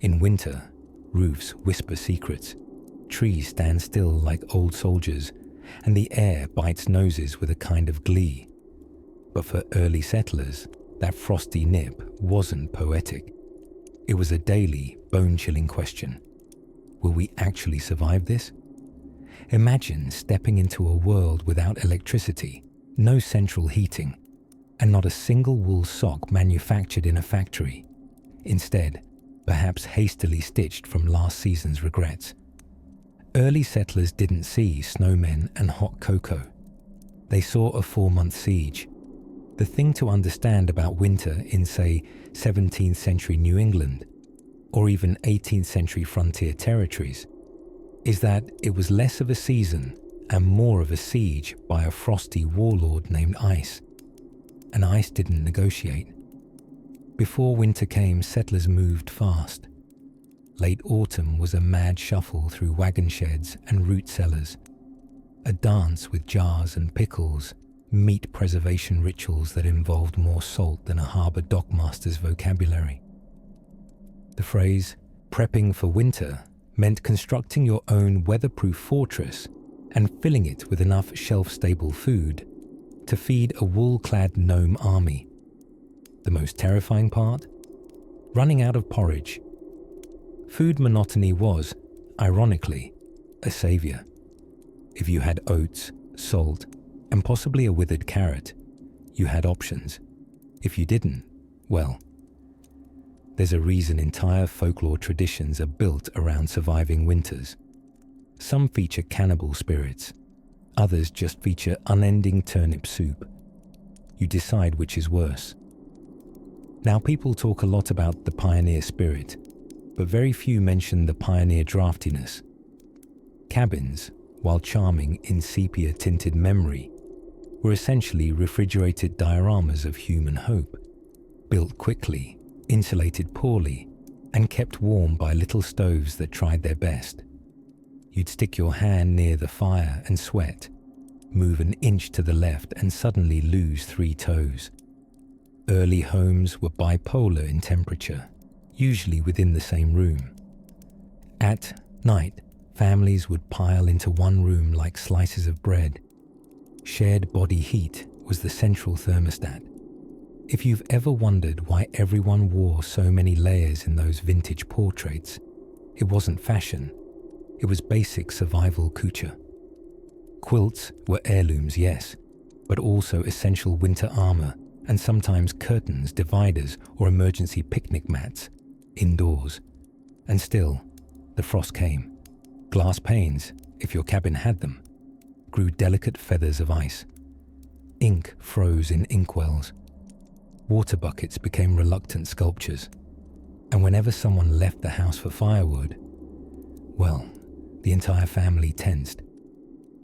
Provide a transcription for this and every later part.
In winter, roofs whisper secrets, trees stand still like old soldiers, and the air bites noses with a kind of glee. But for early settlers, that frosty nip wasn't poetic. It was a daily, bone-chilling question. Will we actually survive this? Imagine stepping into a world without electricity, no central heating, and not a single wool sock manufactured in a factory. Instead, perhaps hastily stitched from last season's regrets. Early settlers didn't see snowmen and hot cocoa. They saw a 4-month siege. The thing to understand about winter in, say, 17th century New England, or even 18th century frontier territories, is that it was less of a season and more of a siege by a frosty warlord named Ice. And Ice didn't negotiate. Before winter came, settlers moved fast. Late autumn was a mad shuffle through wagon sheds and root cellars, a dance with jars and pickles, meat preservation rituals that involved more salt than a harbour dockmaster's vocabulary. The phrase, prepping for winter, meant constructing your own weatherproof fortress and filling it with enough shelf-stable food to feed a wool-clad gnome army. The most terrifying part? Running out of porridge. Food monotony was, ironically, a saviour. If you had oats, salt, and possibly a withered carrot, you had options. If you didn't, well, there's a reason entire folklore traditions are built around surviving winters. Some feature cannibal spirits, others just feature unending turnip soup. You decide which is worse. Now people talk a lot about the pioneer spirit, but very few mention the pioneer draftiness. Cabins, while charming in sepia-tinted memory, were essentially refrigerated dioramas of human hope, built quickly, insulated poorly, and kept warm by little stoves that tried their best. You'd stick your hand near the fire and sweat, move an inch to the left and suddenly lose 3 toes. Early homes were bipolar in temperature, usually within the same room. At night, families would pile into one room like slices of bread. Shared body heat was the central thermostat. If you've ever wondered why everyone wore so many layers in those vintage portraits, it wasn't fashion. It was basic survival couture. Quilts were heirlooms, yes, but also essential winter armor and sometimes curtains, dividers, or emergency picnic mats indoors. And still, the frost came. Glass panes, if your cabin had them, grew delicate feathers of ice. Ink froze in inkwells. Water buckets became reluctant sculptures. And whenever someone left the house for firewood, well, the entire family tensed.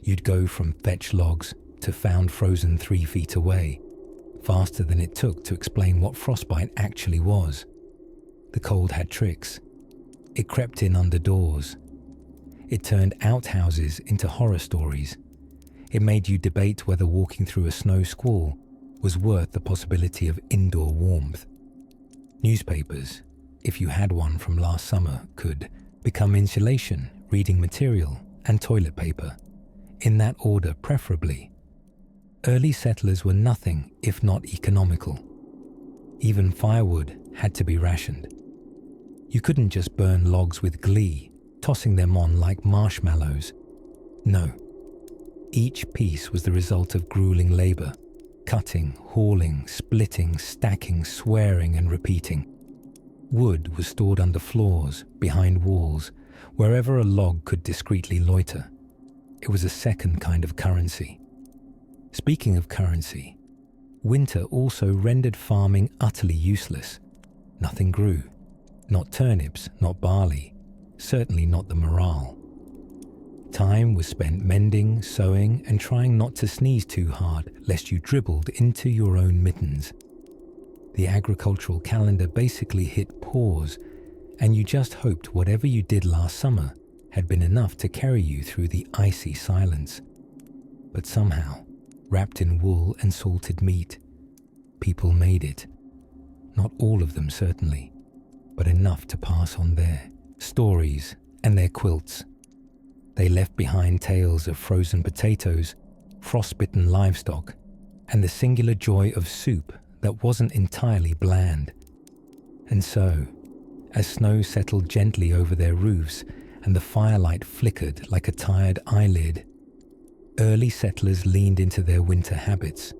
You'd go from fetch logs to found frozen 3 feet away, faster than it took to explain what frostbite actually was. The cold had tricks. It crept in under doors. It turned outhouses into horror stories. It made you debate whether walking through a snow squall was worth the possibility of indoor warmth. Newspapers, if you had one from last summer, could become insulation, reading material, and toilet paper, in that order preferably. Early settlers were nothing if not economical. Even firewood had to be rationed. You couldn't just burn logs with glee, tossing them on like marshmallows. No. Each piece was the result of grueling labor, cutting, hauling, splitting, stacking, swearing, and repeating. Wood was stored under floors, behind walls, wherever a log could discreetly loiter. It was a second kind of currency. Speaking of currency, winter also rendered farming utterly useless. Nothing grew. Not turnips, not barley, certainly not the morale. Time was spent mending, sewing, and trying not to sneeze too hard lest you dribbled into your own mittens. The agricultural calendar basically hit pause, and you just hoped whatever you did last summer had been enough to carry you through the icy silence. But somehow, wrapped in wool and salted meat, people made it. Not all of them, certainly. but enough to pass on their stories and their quilts. They left behind tales of frozen potatoes, frostbitten livestock, and the singular joy of soup that wasn't entirely bland. And so, as snow settled gently over their roofs and the firelight flickered like a tired eyelid, early settlers leaned into their winter habits.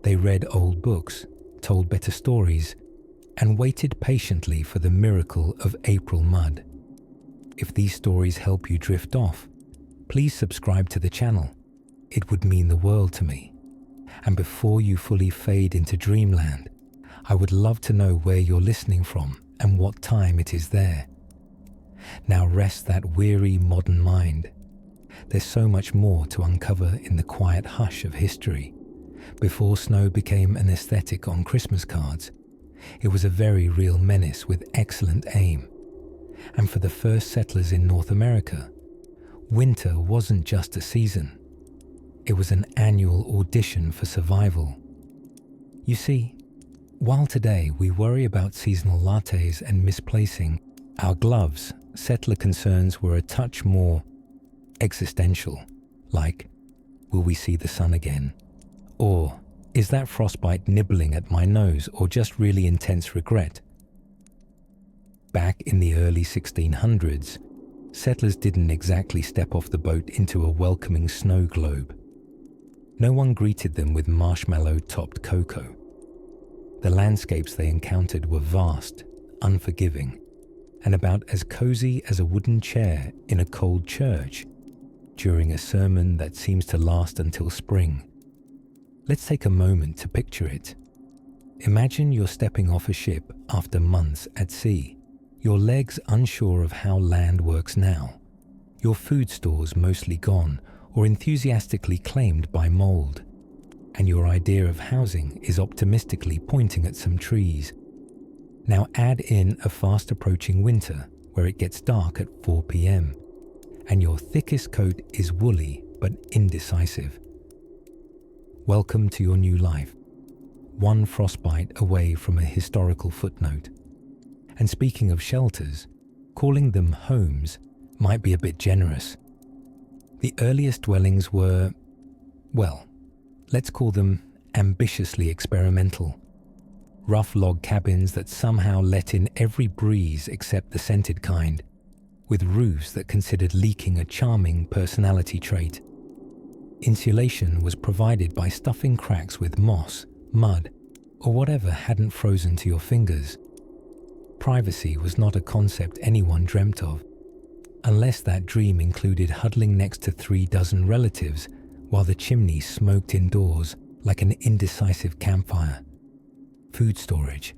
They read old books, told better stories, and waited patiently for the miracle of April mud. If these stories help you drift off, please subscribe to the channel. It would mean the world to me. And before you fully fade into dreamland, I would love to know where you're listening from and what time it is there. Now rest that weary modern mind. There's so much more to uncover in the quiet hush of history. Before snow became an aesthetic on Christmas cards, it was a very real menace with excellent aim. And for the first settlers in North America, winter wasn't just a season. It was an annual audition for survival. You see, while today we worry about seasonal lattes and misplacing our gloves, settler concerns were a touch more existential, like, will we see the sun again? Or, is that frostbite nibbling at my nose, or just really intense regret? Back in the early 1600s, settlers didn't exactly step off the boat into a welcoming snow globe. No one greeted them with marshmallow-topped cocoa. The landscapes they encountered were vast, unforgiving, and about as cozy as a wooden chair in a cold church during a sermon that seems to last until spring. Let's take a moment to picture it. Imagine you're stepping off a ship after months at sea, your legs unsure of how land works now, your food stores mostly gone or enthusiastically claimed by mold, and your idea of housing is optimistically pointing at some trees. Now add in a fast-approaching winter where it gets dark at 4 p.m, and your thickest coat is woolly but indecisive. Welcome to your new life, one frostbite away from a historical footnote. And speaking of shelters, calling them homes might be a bit generous. The earliest dwellings were, well, let's call them ambitiously experimental. Rough log cabins that somehow let in every breeze except the scented kind, with roofs that considered leaking a charming personality trait. Insulation was provided by stuffing cracks with moss, mud, or whatever hadn't frozen to your fingers. Privacy was not a concept anyone dreamt of, unless that dream included huddling next to 36 relatives while the chimney smoked indoors like an indecisive campfire. Food storage.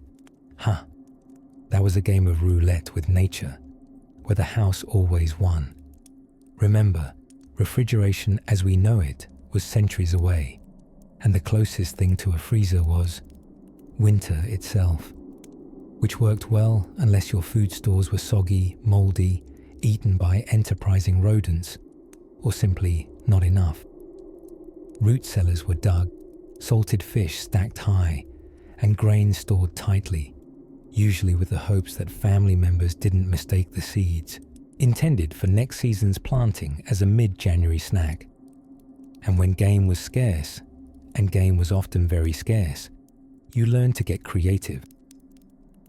That was a game of roulette with nature, where the house always won. Remember, refrigeration as we know it was centuries away, and the closest thing to a freezer was winter itself, which worked well unless your food stores were soggy, moldy, eaten by enterprising rodents, or simply not enough. Root cellars were dug, salted fish stacked high, and grain stored tightly, usually with the hopes that family members didn't mistake the seeds, intended for next season's planting as a mid-January snack. And when game was scarce, and game was often very scarce, you learned to get creative.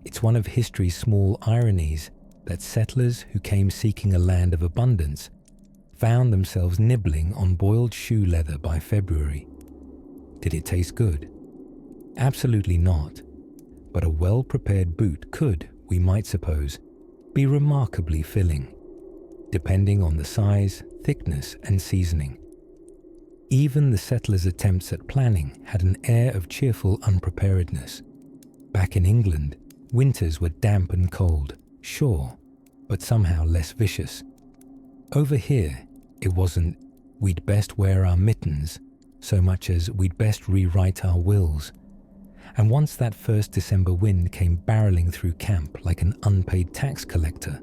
It's one of history's small ironies that settlers who came seeking a land of abundance found themselves nibbling on boiled shoe leather by February. Did it taste good? Absolutely not. But a well-prepared boot could, we might suppose, be remarkably filling, depending on the size, thickness, and seasoning. Even the settlers' attempts at planning had an air of cheerful unpreparedness. Back in England, winters were damp and cold, sure, but somehow less vicious. Over here, it wasn't, we'd best wear our mittens, so much as we'd best rewrite our wills. And once that first December wind came barreling through camp like an unpaid tax collector,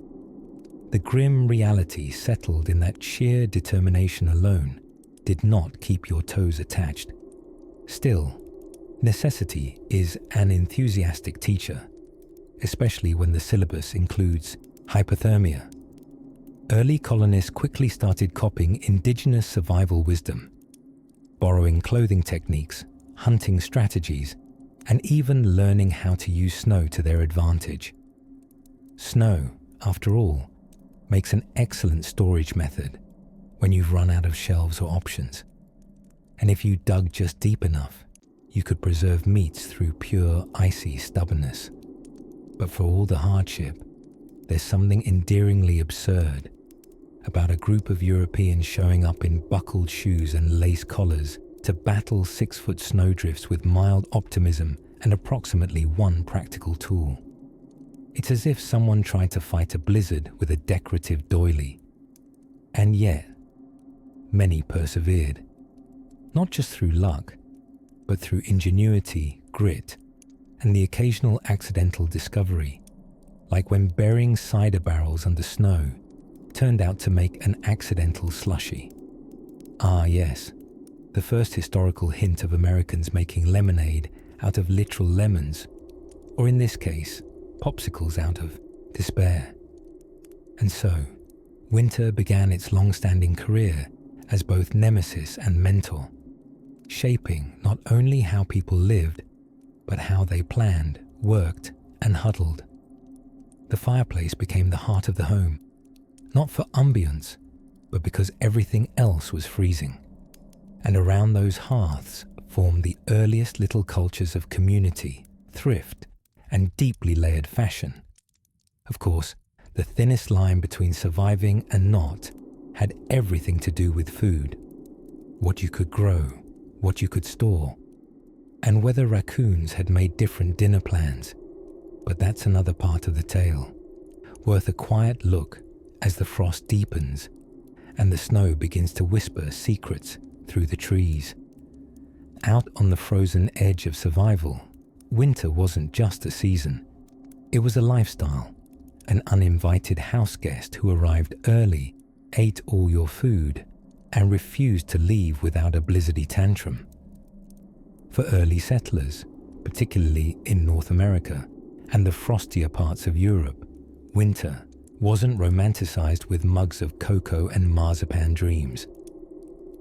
the grim reality settled in that sheer determination alone did not keep your toes attached. Still, necessity is an enthusiastic teacher, especially when the syllabus includes hypothermia. Early colonists quickly started copying indigenous survival wisdom, borrowing clothing techniques, hunting strategies, and even learning how to use snow to their advantage. Snow, after all, makes an excellent storage method when you've run out of shelves or options. And if you dug just deep enough, you could preserve meats through pure, icy stubbornness. But for all the hardship, there's something endearingly absurd about a group of Europeans showing up in buckled shoes and lace collars to battle 6-foot snowdrifts with mild optimism and approximately one practical tool. It's as if someone tried to fight a blizzard with a decorative doily. And yet, many persevered, not just through luck, but through ingenuity, grit, and the occasional accidental discovery, like when burying cider barrels under snow turned out to make an accidental slushy. Ah yes, the first historical hint of Americans making lemonade out of literal lemons, or in this case, popsicles out of despair. And so, winter began its long-standing career as both nemesis and mentor, shaping not only how people lived, but how they planned, worked, and huddled. The fireplace became the heart of the home, not for ambience, but because everything else was freezing. And around those hearths formed the earliest little cultures of community, thrift, and deeply layered fashion. Of course, the thinnest line between surviving and not had everything to do with food, what you could grow, what you could store, and whether raccoons had made different dinner plans. But that's another part of the tale, worth a quiet look as the frost deepens and the snow begins to whisper secrets through the trees. Out on the frozen edge of survival, winter wasn't just a season. It was a lifestyle, an uninvited house guest who arrived early, ate all your food, and refused to leave without a blizzardy tantrum. For early settlers, particularly in North America and the frostier parts of Europe, winter wasn't romanticized with mugs of cocoa and marzipan dreams.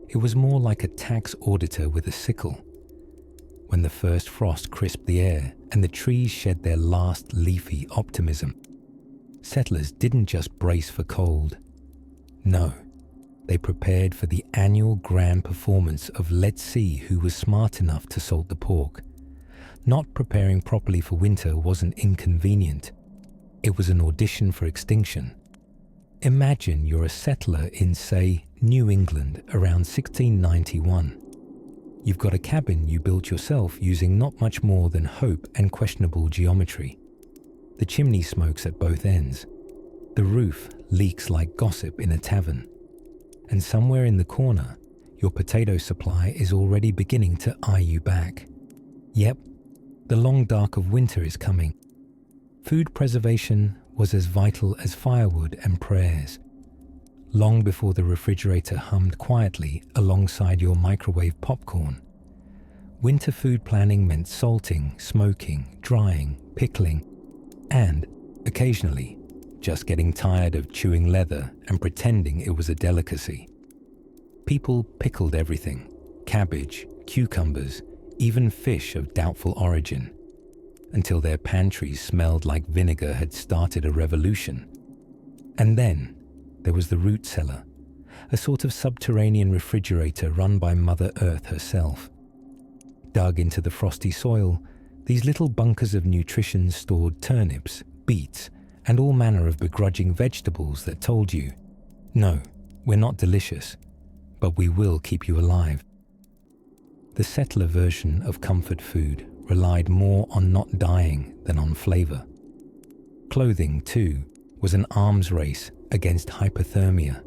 It was more like a tax auditor with a sickle. When the first frost crisped the air and the trees shed their last leafy optimism, settlers didn't just brace for cold. No, they prepared for the annual grand performance of let's see who was smart enough to salt the pork. Not preparing properly for winter wasn't inconvenient. It was an audition for extinction. Imagine you're a settler in, say, New England around 1691. You've got a cabin you built yourself using not much more than hope and questionable geometry. The chimney smokes at both ends. The roof leaks like gossip in a tavern. And somewhere in the corner, your potato supply is already beginning to eye you back. Yep, the long dark of winter is coming. Food preservation was as vital as firewood and prayers. Long before the refrigerator hummed quietly alongside your microwave popcorn, winter food planning meant salting, smoking, drying, pickling, and, occasionally, just getting tired of chewing leather and pretending it was a delicacy. People pickled everything: cabbage, cucumbers, even fish of doubtful origin, until their pantries smelled like vinegar had started a revolution. And then there was the root cellar, a sort of subterranean refrigerator run by Mother Earth herself. Dug into the frosty soil, these little bunkers of nutrition stored turnips, beets, and all manner of begrudging vegetables that told you, no, we're not delicious, but we will keep you alive. The settler version of comfort food relied more on not dying than on flavor. Clothing, too, was an arms race against hypothermia.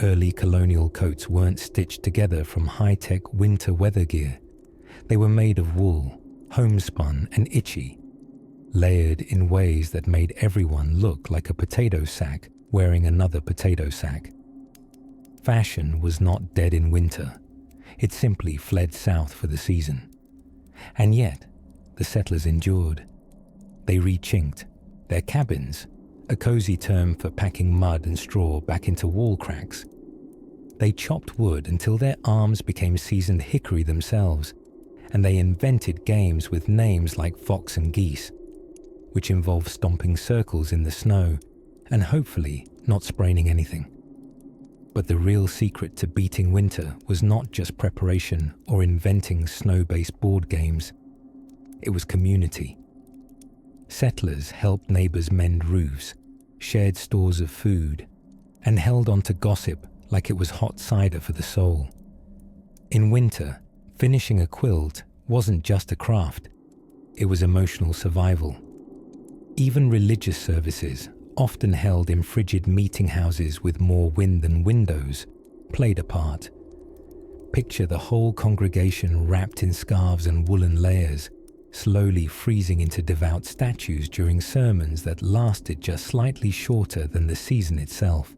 Early colonial coats weren't stitched together from high-tech winter weather gear. They were made of wool, homespun and itchy, layered in ways that made everyone look like a potato sack wearing another potato sack. Fashion was not dead in winter. It simply fled south for the season. And yet, the settlers endured. They re-chinked their cabins, a cozy term for packing mud and straw back into wall cracks. They chopped wood until their arms became seasoned hickory themselves, and they invented games with names like Fox and Geese, which involve stomping circles in the snow and hopefully not spraining anything. But the real secret to beating winter was not just preparation or inventing snow-based board games. It was community. Settlers helped neighbors mend roofs, shared stores of food, and held on to gossip like it was hot cider for the soul. In winter, finishing a quilt wasn't just a craft, it was emotional survival. Even religious services, often held in frigid meeting houses with more wind than windows, played a part. Picture the whole congregation wrapped in scarves and woolen layers, slowly freezing into devout statues during sermons that lasted just slightly shorter than the season itself.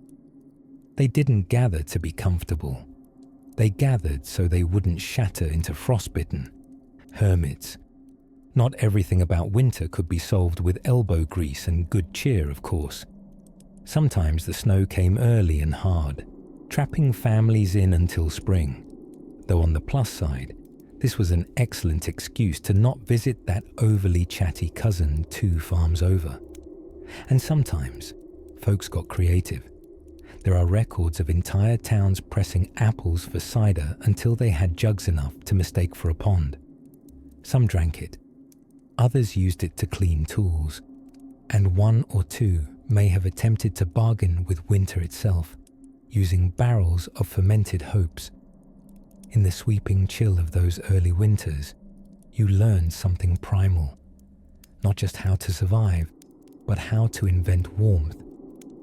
They didn't gather to be comfortable. They gathered so they wouldn't shatter into frostbitten hermits. Not everything about winter could be solved with elbow grease and good cheer, of course. Sometimes the snow came early and hard, trapping families in until spring. Though on the plus side, this was an excellent excuse to not visit that overly chatty cousin 2 farms over. And sometimes, folks got creative. There are records of entire towns pressing apples for cider until they had jugs enough to mistake for a pond. Some drank it. Others used it to clean tools. And 1 or 2 may have attempted to bargain with winter itself, using barrels of fermented hopes. In the sweeping chill of those early winters, you learned something primal. Not just how to survive, but how to invent warmth.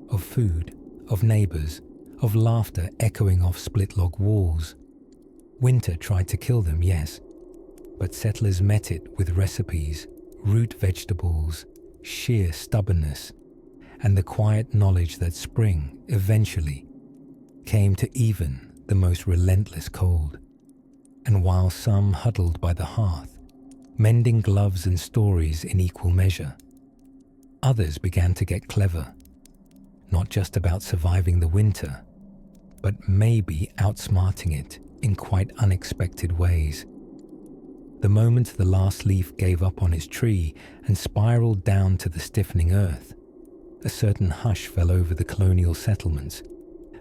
Of food, of neighbors, of laughter echoing off split-log walls. Winter tried to kill them, yes, but settlers met it with recipes, root vegetables, sheer stubbornness, and the quiet knowledge that spring, eventually, came to even the most relentless cold. And while some huddled by the hearth, mending gloves and stories in equal measure, others began to get clever, not just about surviving the winter, but maybe outsmarting it in quite unexpected ways. The moment the last leaf gave up on its tree and spiraled down to the stiffening earth, a certain hush fell over the colonial settlements,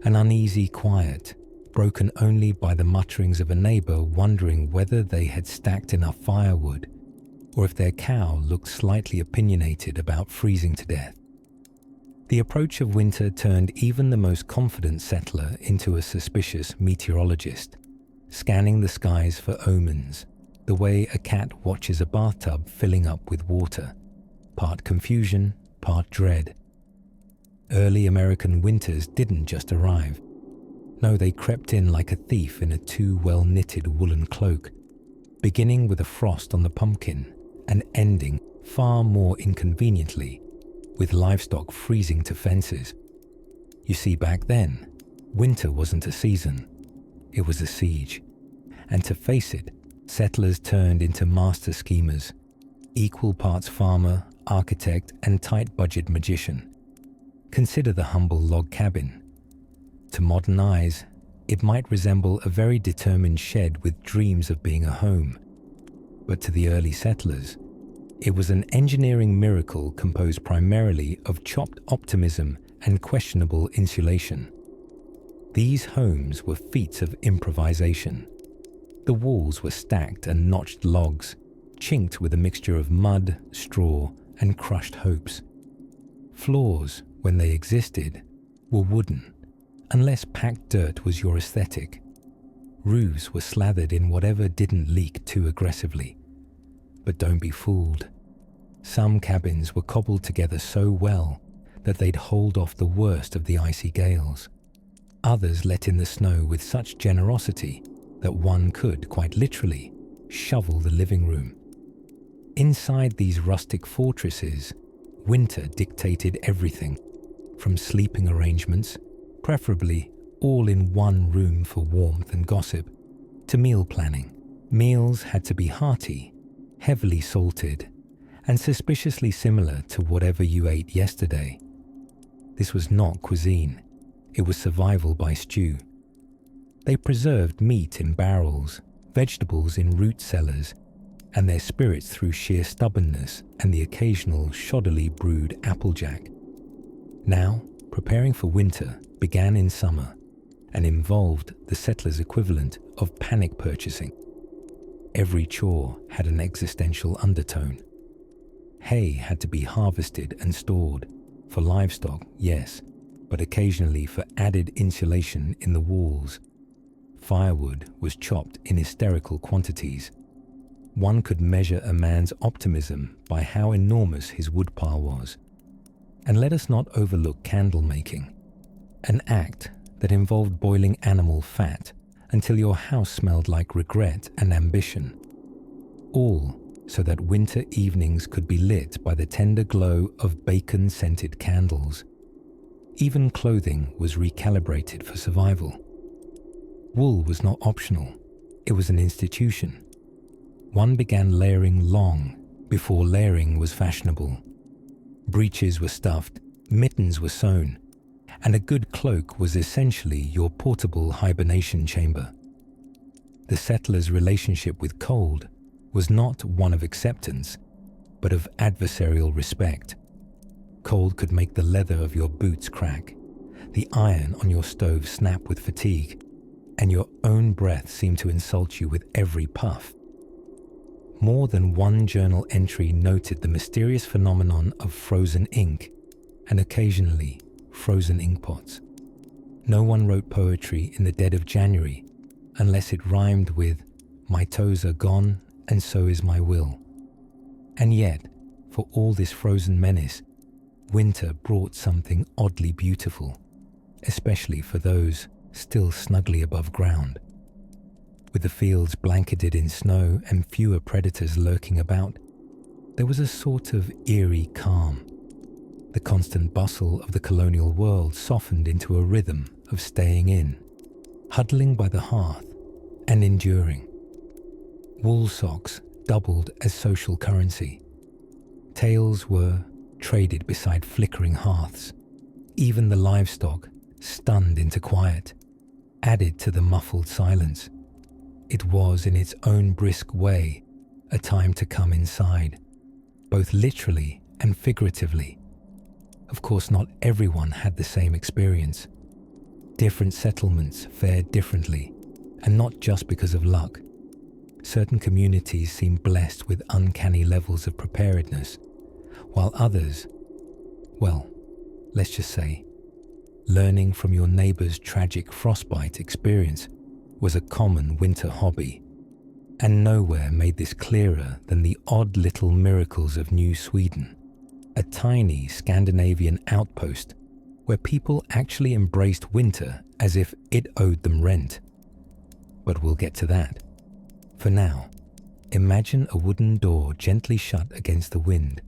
an uneasy quiet, broken only by the mutterings of a neighbor wondering whether they had stacked enough firewood, or if their cow looked slightly opinionated about freezing to death. The approach of winter turned even the most confident settler into a suspicious meteorologist, scanning the skies for omens, the way a cat watches a bathtub filling up with water, part confusion, part dread. Early American winters didn't just arrive. No, they crept in like a thief in a too well-knitted woolen cloak, beginning with a frost on the pumpkin and ending, far more inconveniently, with livestock freezing to fences. You see, back then, winter wasn't a season, it was a siege. And to face it, settlers turned into master schemers, equal parts farmer, architect, and tight-budget magician. Consider the humble log cabin. To modern eyes, it might resemble a very determined shed with dreams of being a home. But to the early settlers, it was an engineering miracle composed primarily of chopped optimism and questionable insulation. These homes were feats of improvisation. The walls were stacked and notched logs, chinked with a mixture of mud, straw, and crushed hopes. Floors, when they existed, were wooden, unless packed dirt was your aesthetic. Roofs were slathered in whatever didn't leak too aggressively. But don't be fooled. Some cabins were cobbled together so well that they'd hold off the worst of the icy gales. Others let in the snow with such generosity that one could, quite literally, shovel the living room. Inside these rustic fortresses, winter dictated everything, from sleeping arrangements, preferably all in one room for warmth and gossip, to meal planning. Meals had to be hearty, heavily salted, and suspiciously similar to whatever you ate yesterday. This was not cuisine, it was survival by stew. They preserved meat in barrels, vegetables in root cellars, and their spirits through sheer stubbornness and the occasional shoddily brewed applejack. Now, preparing for winter began in summer and involved the settlers' equivalent of panic purchasing. Every chore had an existential undertone. Hay had to be harvested and stored, for livestock, yes, but occasionally for added insulation in the walls. Firewood was chopped in hysterical quantities. One could measure a man's optimism by how enormous his woodpile was. And let us not overlook candle making, an act that involved boiling animal fat until your house smelled like regret and ambition. All so that winter evenings could be lit by the tender glow of bacon-scented candles. Even clothing was recalibrated for survival. Wool was not optional, it was an institution. One began layering long before layering was fashionable. Breeches were stuffed, mittens were sewn, and a good cloak was essentially your portable hibernation chamber. The settler's relationship with cold was not one of acceptance, but of adversarial respect. Cold could make the leather of your boots crack, the iron on your stove snap with fatigue, and your own breath seem to insult you with every puff. More than one journal entry noted the mysterious phenomenon of frozen ink, and occasionally frozen inkpots. No one wrote poetry in the dead of January unless it rhymed with "My toes are gone and so is my will." And yet, for all this frozen menace, winter brought something oddly beautiful, especially for those still snugly above ground. With the fields blanketed in snow and fewer predators lurking about, there was a sort of eerie calm. The constant bustle of the colonial world softened into a rhythm of staying in, huddling by the hearth, and enduring. Wool socks doubled as social currency. Tails were traded beside flickering hearths. Even the livestock, stunned into quiet, added to the muffled silence. It was, in its own brisk way, a time to come inside, both literally and figuratively. Of course, not everyone had the same experience. Different settlements fared differently, and not just because of luck. Certain communities seemed blessed with uncanny levels of preparedness, while others, well, let's just say, learning from your neighbor's tragic frostbite experience was a common winter hobby, and nowhere made this clearer than the odd little miracles of New Sweden, a tiny Scandinavian outpost where people actually embraced winter as if it owed them rent. But we'll get to that. For now, imagine a wooden door gently shut against the wind,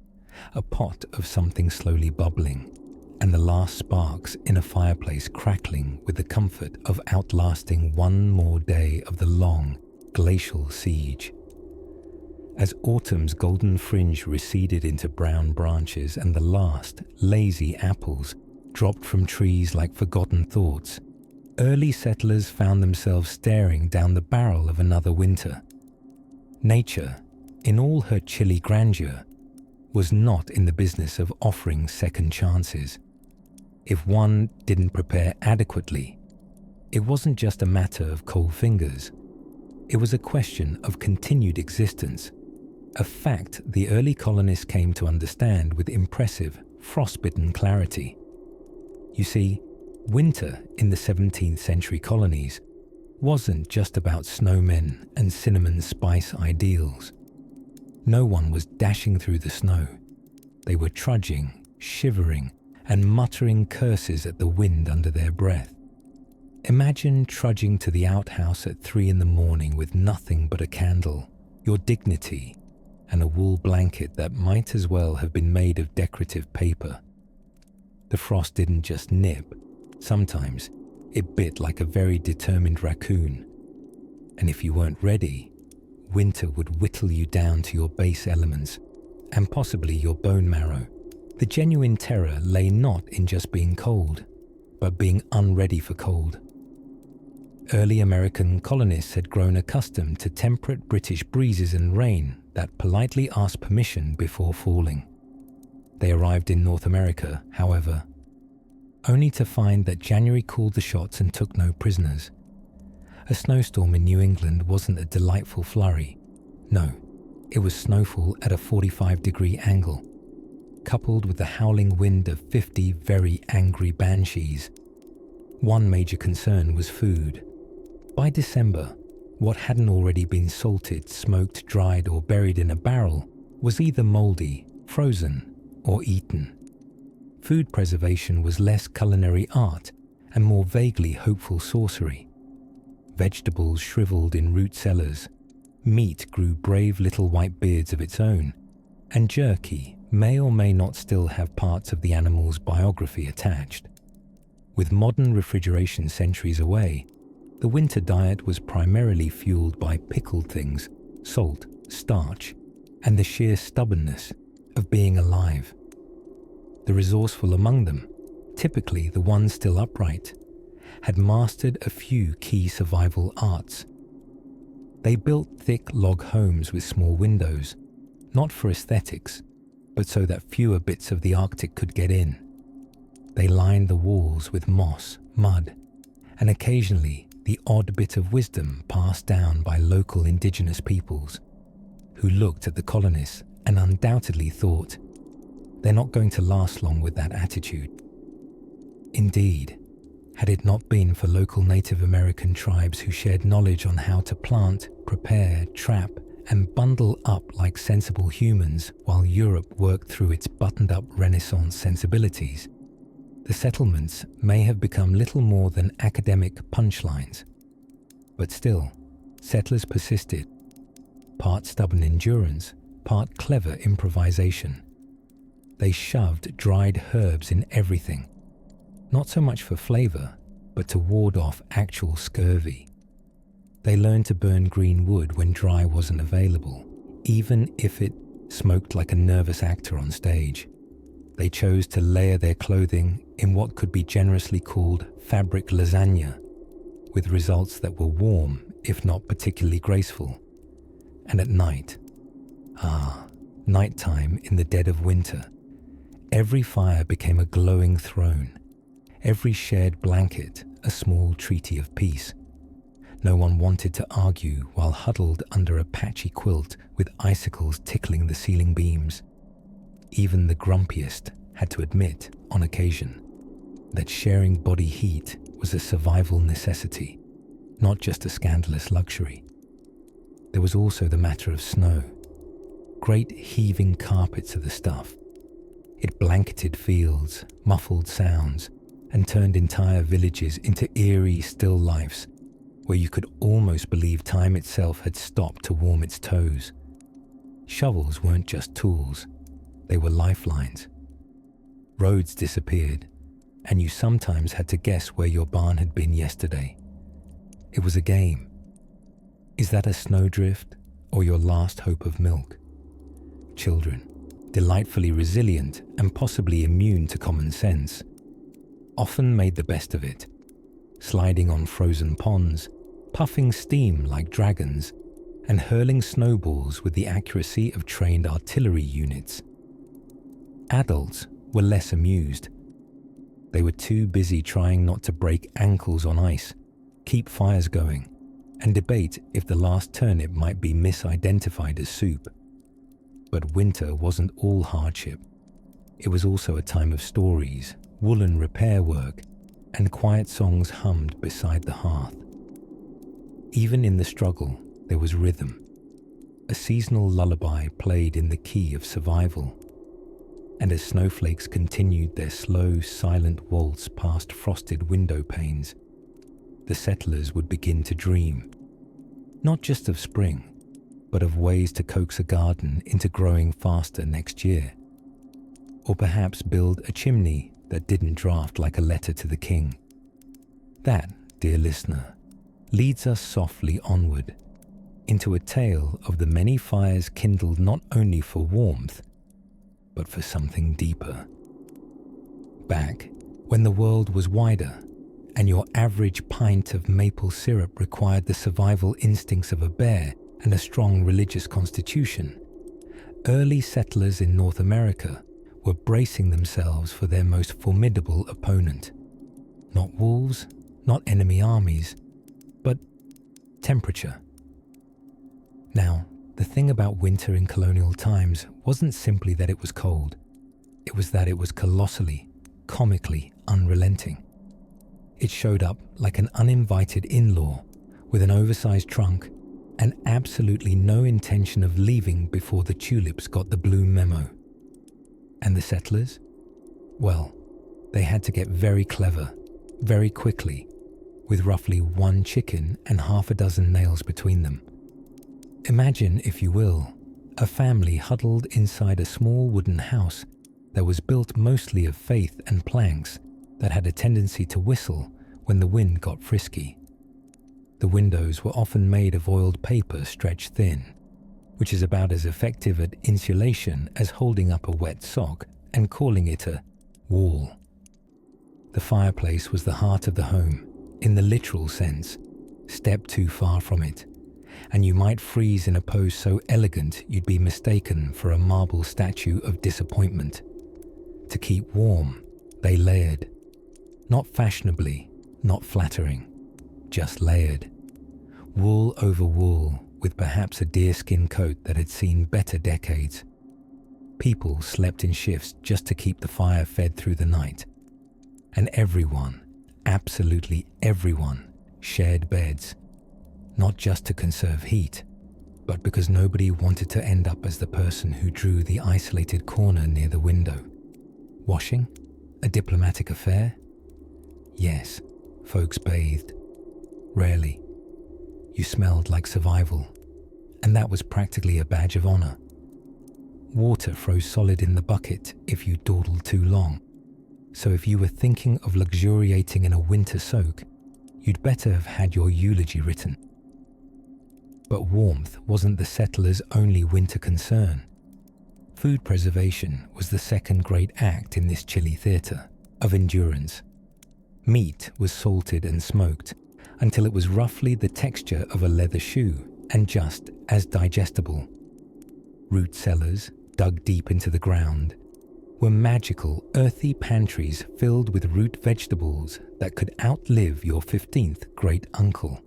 a pot of something slowly bubbling, and the last sparks in a fireplace crackling with the comfort of outlasting one more day of the long, glacial siege. As autumn's golden fringe receded into brown branches and the last, lazy apples dropped from trees like forgotten thoughts, early settlers found themselves staring down the barrel of another winter. Nature, in all her chilly grandeur, was not in the business of offering second chances. If one didn't prepare adequately, it wasn't just a matter of cold fingers. It was a question of continued existence, a fact the early colonists came to understand with impressive, frostbitten clarity. You see, winter in the 17th century colonies wasn't just about snowmen and cinnamon spice ideals. No one was dashing through the snow. They were trudging, shivering, and muttering curses at the wind under their breath. Imagine trudging to the outhouse at 3 a.m. with nothing but a candle, your dignity, and a wool blanket that might as well have been made of decorative paper. The frost didn't just nip. Sometimes it bit like a very determined raccoon. And if you weren't ready, winter would whittle you down to your base elements, and possibly your bone marrow. The genuine terror lay not in just being cold, but being unready for cold. Early American colonists had grown accustomed to temperate British breezes and rain that politely asked permission before falling. They arrived in North America, however, only to find that January called the shots and took no prisoners. A snowstorm in New England wasn't a delightful flurry. No, it was snowfall at a 45-degree angle, coupled with the howling wind of 50 very angry banshees. One major concern was food. By December, what hadn't already been salted, smoked, dried, or buried in a barrel was either moldy, frozen, or eaten. Food preservation was less culinary art and more vaguely hopeful sorcery. Vegetables shriveled in root cellars, meat grew brave little white beards of its own, and jerky may or may not still have parts of the animal's biography attached. With modern refrigeration centuries away, the winter diet was primarily fueled by pickled things, salt, starch, and the sheer stubbornness of being alive. The resourceful among them, typically the ones still upright, had mastered a few key survival arts. They built thick log homes with small windows, not for aesthetics, but so that fewer bits of the Arctic could get in. They lined the walls with moss, mud, and occasionally the odd bit of wisdom passed down by local indigenous peoples, who looked at the colonists and undoubtedly thought, they're not going to last long with that attitude. Indeed, had it not been for local Native American tribes who shared knowledge on how to plant, prepare, trap, and bundle up like sensible humans while Europe worked through its buttoned-up Renaissance sensibilities, the settlements may have become little more than academic punchlines. But still, settlers persisted, part stubborn endurance, part clever improvisation. They shoved dried herbs in everything, not so much for flavor, but to ward off actual scurvy. They learned to burn green wood when dry wasn't available, even if it smoked like a nervous actor on stage. They chose to layer their clothing in what could be generously called fabric lasagna, with results that were warm, if not particularly graceful. And at night, nighttime in the dead of winter, every fire became a glowing throne, every shared blanket a small treaty of peace. No one wanted to argue while huddled under a patchy quilt with icicles tickling the ceiling beams. Even the grumpiest had to admit, on occasion, that sharing body heat was a survival necessity, not just a scandalous luxury. There was also the matter of snow. Great heaving carpets of the stuff. It blanketed fields, muffled sounds, and turned entire villages into eerie still lifes where you could almost believe time itself had stopped to warm its toes. Shovels weren't just tools, they were lifelines. Roads disappeared, and you sometimes had to guess where your barn had been yesterday. It was a game. Is that a snowdrift or your last hope of milk? Children, delightfully resilient and possibly immune to common sense, often made the best of it, sliding on frozen ponds, puffing steam like dragons, and hurling snowballs with the accuracy of trained artillery units. Adults were less amused. They were too busy trying not to break ankles on ice, keep fires going, and debate if the last turnip might be misidentified as soup. But winter wasn't all hardship. It was also a time of stories, woolen repair work, and quiet songs hummed beside the hearth. Even in the struggle, there was rhythm. A seasonal lullaby played in the key of survival. And as snowflakes continued their slow, silent waltz past frosted window panes, the settlers would begin to dream, not just of spring, but of ways to coax a garden into growing faster next year. Or perhaps build a chimney that didn't draft like a letter to the king. That, dear listener, leads us softly onward into a tale of the many fires kindled not only for warmth, but for something deeper. Back when the world was wider and your average pint of maple syrup required the survival instincts of a bear and a strong religious constitution, early settlers in North America were bracing themselves for their most formidable opponent. Not wolves, not enemy armies, but temperature. Now, the thing about winter in colonial times wasn't simply that it was cold. It was that it was colossally, comically unrelenting. It showed up like an uninvited in-law with an oversized trunk and absolutely no intention of leaving before the tulips got the blue memo. And the settlers? Well, they had to get very clever, very quickly, with roughly 1 chicken and half a dozen nails between them. Imagine, if you will, a family huddled inside a small wooden house that was built mostly of faith and planks that had a tendency to whistle when the wind got frisky. The windows were often made of oiled paper stretched thin, which is about as effective at insulation as holding up a wet sock and calling it a wall. The fireplace was the heart of the home, in the literal sense. Step too far from it, and you might freeze in a pose so elegant you'd be mistaken for a marble statue of disappointment. To keep warm, they layered. Not fashionably, not flattering, just layered. Wool over wool, with perhaps a deerskin coat that had seen better decades. People slept in shifts just to keep the fire fed through the night. And everyone, absolutely everyone, shared beds. Not just to conserve heat, but because nobody wanted to end up as the person who drew the isolated corner near the window. Washing? A diplomatic affair? Yes, folks bathed. Rarely. You smelled like survival, and that was practically a badge of honor. Water froze solid in the bucket if you dawdled too long, so if you were thinking of luxuriating in a winter soak, you'd better have had your eulogy written. But warmth wasn't the settlers' only winter concern. Food preservation was the second great act in this chilly theatre of endurance. Meat was salted and smoked until it was roughly the texture of a leather shoe and just as digestible. Root cellars, dug deep into the ground, were magical, earthy pantries filled with root vegetables that could outlive your 15th great uncle.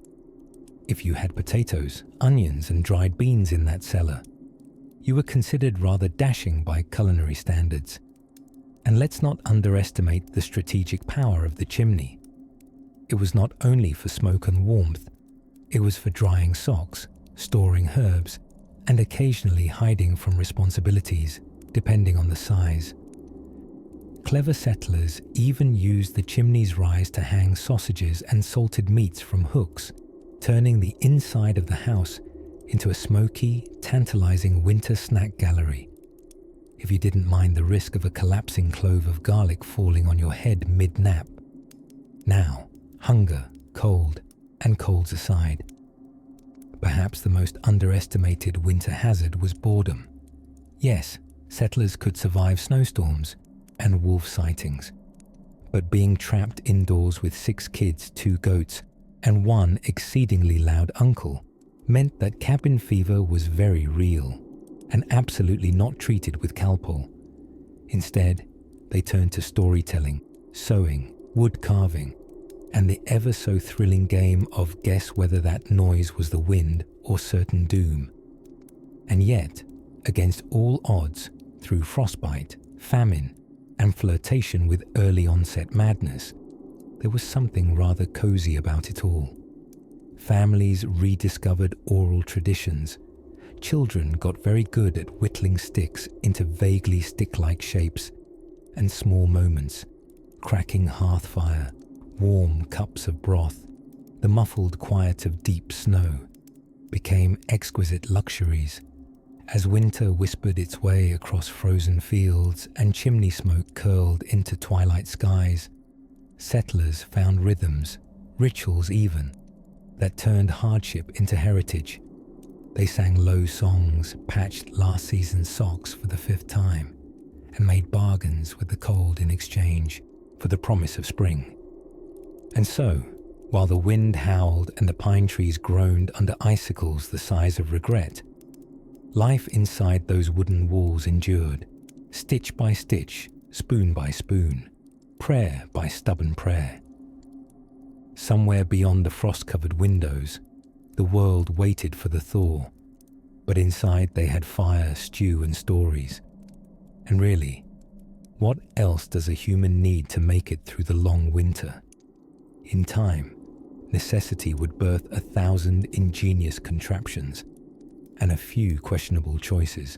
If you had potatoes, onions, and dried beans in that cellar, you were considered rather dashing by culinary standards. And let's not underestimate the strategic power of the chimney. It was not only for smoke and warmth, it was for drying socks, storing herbs, and occasionally hiding from responsibilities, depending on the size. Clever settlers even used the chimney's rise to hang sausages and salted meats from hooks, turning the inside of the house into a smoky, tantalizing winter snack gallery. If you didn't mind the risk of a collapsing clove of garlic falling on your head mid-nap. Now, hunger, cold, and colds aside. Perhaps the most underestimated winter hazard was boredom. Yes, settlers could survive snowstorms and wolf sightings, but being trapped indoors with 6 kids, 2 goats, and 1 exceedingly loud uncle meant that cabin fever was very real and absolutely not treated with Calpol. Instead, they turned to storytelling, sewing, wood carving, and the ever so thrilling game of guess whether that noise was the wind or certain doom. And yet, against all odds, through frostbite, famine, and flirtation with early onset madness, there was something rather cozy about it all. Families rediscovered oral traditions. Children got very good at whittling sticks into vaguely stick-like shapes, and small moments, cracking hearth fire, warm cups of broth, the muffled quiet of deep snow, became exquisite luxuries. As winter whispered its way across frozen fields and chimney smoke curled into twilight skies, settlers found rhythms, rituals even, that turned hardship into heritage. They sang low songs, patched last season's socks for the 5th time, and made bargains with the cold in exchange for the promise of spring. And so, while the wind howled and the pine trees groaned under icicles the size of regret, life inside those wooden walls endured, stitch by stitch, spoon by spoon, prayer by stubborn prayer. Somewhere beyond the frost-covered windows, the world waited for the thaw, but inside they had fire, stew, and stories. And really, what else does a human need to make it through the long winter? In time, necessity would birth 1,000 ingenious contraptions and a few questionable choices.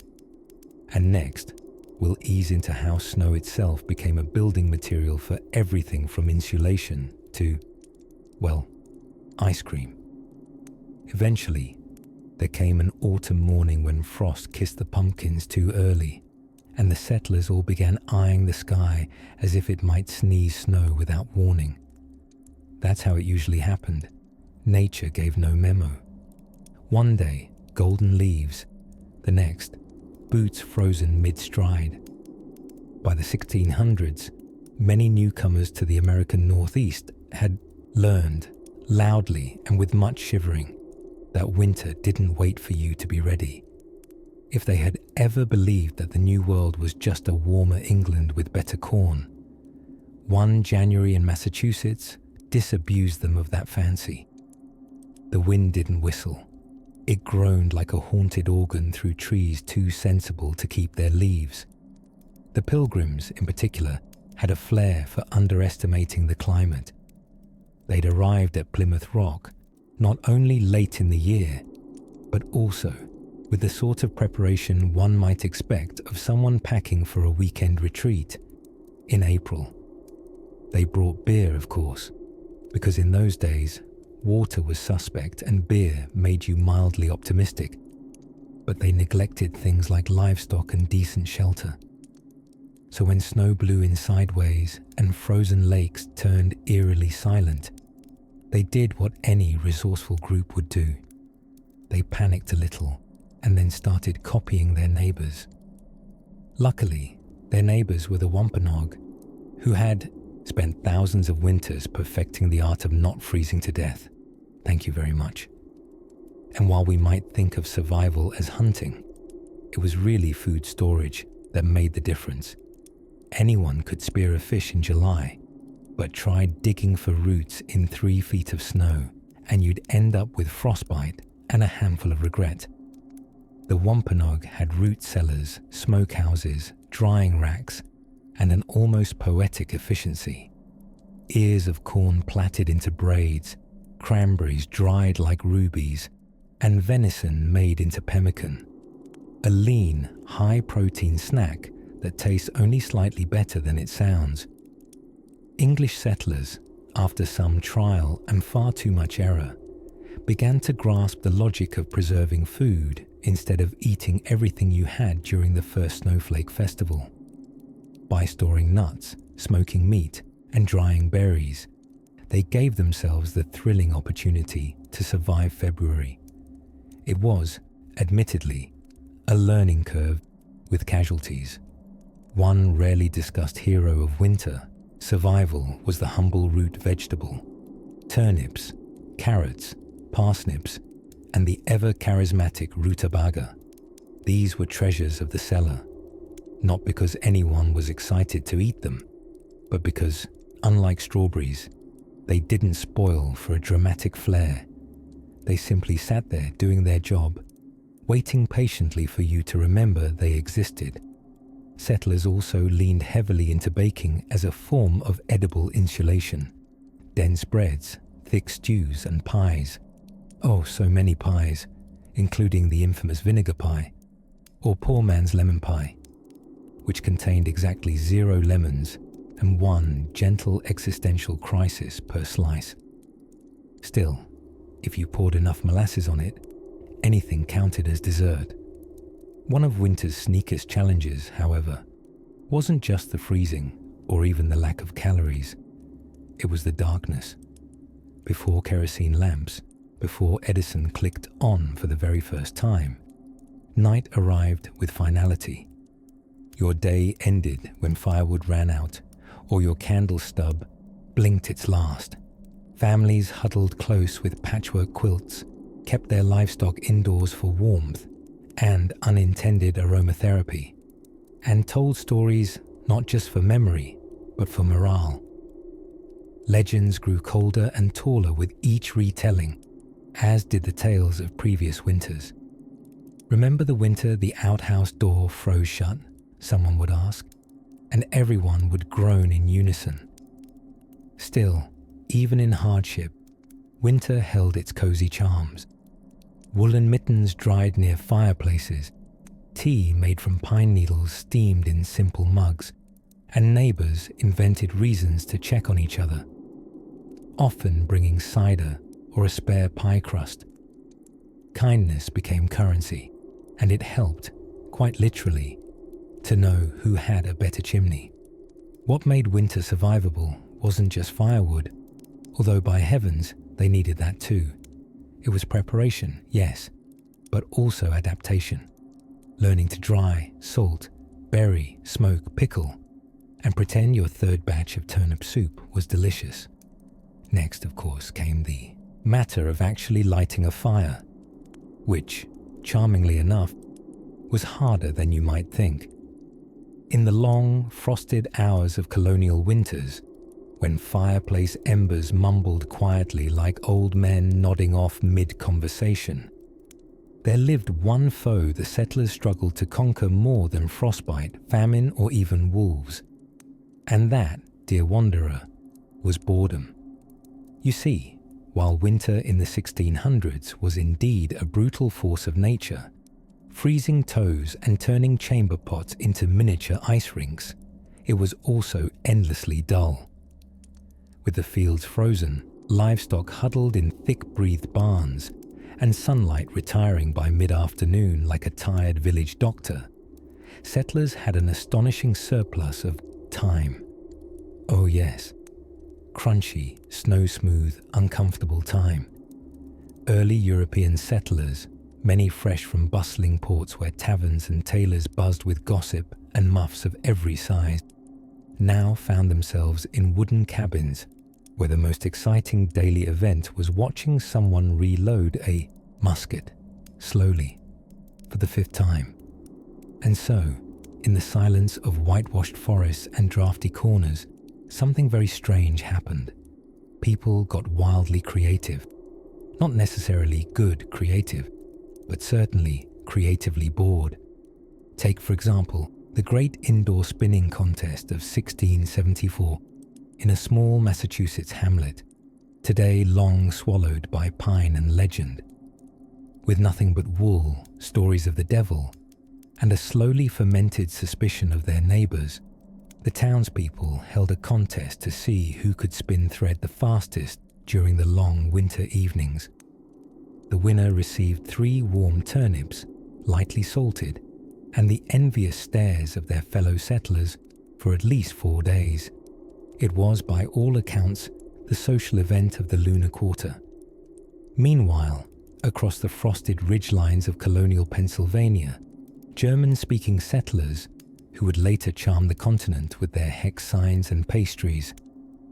And next, we'll ease into how snow itself became a building material for everything from insulation to, well, ice cream. Eventually, there came an autumn morning when frost kissed the pumpkins too early, and the settlers all began eyeing the sky as if it might sneeze snow without warning. That's how it usually happened. Nature gave no memo. One day, golden leaves. The next, boots frozen mid-stride. By the 1600s, many newcomers to the American Northeast had learned, loudly and with much shivering, that winter didn't wait for you to be ready. If they had ever believed that the New World was just a warmer England with better corn, one January in Massachusetts disabused them of that fancy. The wind didn't whistle. It groaned like a haunted organ through trees too sensible to keep their leaves. The Pilgrims, in particular, had a flair for underestimating the climate. They'd arrived at Plymouth Rock not only late in the year, but also with the sort of preparation one might expect of someone packing for a weekend retreat in April. They brought beer, of course, because in those days, water was suspect and beer made you mildly optimistic, but they neglected things like livestock and decent shelter. So when snow blew in sideways and frozen lakes turned eerily silent, they did what any resourceful group would do. They panicked a little and then started copying their neighbors. Luckily, their neighbors were the Wampanoag, who had spent thousands of winters perfecting the art of not freezing to death. Thank you very much. And while we might think of survival as hunting, it was really food storage that made the difference. Anyone could spear a fish in July, but try digging for roots in 3 feet of snow, and you'd end up with frostbite and a handful of regret. The Wampanoag had root cellars, smokehouses, drying racks, and an almost poetic efficiency. Ears of corn plaited into braids, cranberries dried like rubies, and venison made into pemmican. A lean, high-protein snack that tastes only slightly better than it sounds. English settlers, after some trial and far too much error, began to grasp the logic of preserving food instead of eating everything you had during the first snowflake festival. By storing nuts, smoking meat, and drying berries, they gave themselves the thrilling opportunity to survive February. It was, admittedly, a learning curve with casualties. One rarely discussed hero of winter, survival, was the humble root vegetable. Turnips, carrots, parsnips, and the ever-charismatic rutabaga. These were treasures of the cellar, not because anyone was excited to eat them, but because, unlike strawberries, they didn't spoil for a dramatic flair. They simply sat there doing their job, waiting patiently for you to remember they existed. Settlers also leaned heavily into baking as a form of edible insulation. Dense breads, thick stews, and pies. Oh, so many pies, including the infamous vinegar pie, or poor man's lemon pie, which contained exactly 0 lemons and 1 gentle existential crisis per slice. Still, if you poured enough molasses on it, anything counted as dessert. One of winter's sneakiest challenges, however, wasn't just the freezing or even the lack of calories. It was the darkness. Before kerosene lamps, before Edison clicked on for the very first time, night arrived with finality. Your day ended when firewood ran out, or your candle stub blinked its last. Families huddled close with patchwork quilts, kept their livestock indoors for warmth and unintended aromatherapy, and told stories not just for memory, but for morale. Legends grew colder and taller with each retelling, as did the tales of previous winters. Remember the winter the outhouse door froze shut, someone would ask, and everyone would groan in unison. Still, even in hardship, winter held its cozy charms. Woolen mittens dried near fireplaces, tea made from pine needles steamed in simple mugs, and neighbours invented reasons to check on each other, often bringing cider or a spare pie crust. Kindness became currency, and it helped, quite literally, to know who had a better chimney. What made winter survivable wasn't just firewood, although by heavens they needed that too. It was preparation, yes, but also adaptation. Learning to dry, salt, bury, smoke, pickle, and pretend your third batch of turnip soup was delicious. Next, of course, came the matter of actually lighting a fire, which, charmingly enough, was harder than you might think. In the long, frosted hours of colonial winters, when fireplace embers mumbled quietly like old men nodding off mid-conversation, there lived one foe the settlers struggled to conquer more than frostbite, famine, or even wolves. And that, dear wanderer, was boredom. You see, while winter in the 1600s was indeed a brutal force of nature, freezing toes and turning chamber pots into miniature ice rinks, it was also endlessly dull. With the fields frozen, livestock huddled in thick-breathed barns, and sunlight retiring by mid-afternoon like a tired village doctor, settlers had an astonishing surplus of time. Oh yes, crunchy, snow-smooth, uncomfortable time. Early European settlers, many fresh from bustling ports where taverns and tailors buzzed with gossip and muffs of every size, now found themselves in wooden cabins where the most exciting daily event was watching someone reload a musket, slowly, for the 5th time. And so, in the silence of whitewashed forests and drafty corners, something very strange happened. People got wildly creative. Not necessarily good creative, but certainly creatively bored. Take, for example, the great indoor spinning contest of 1674 in a small Massachusetts hamlet, today long swallowed by pine and legend. With nothing but wool, stories of the devil, and a slowly fermented suspicion of their neighbours, the townspeople held a contest to see who could spin thread the fastest during the long winter evenings. The winner received 3 warm turnips, lightly salted, and the envious stares of their fellow settlers for at least 4 days. It was, by all accounts, the social event of the lunar quarter. Meanwhile, across the frosted ridgelines of colonial Pennsylvania, German-speaking settlers, who would later charm the continent with their hex signs and pastries,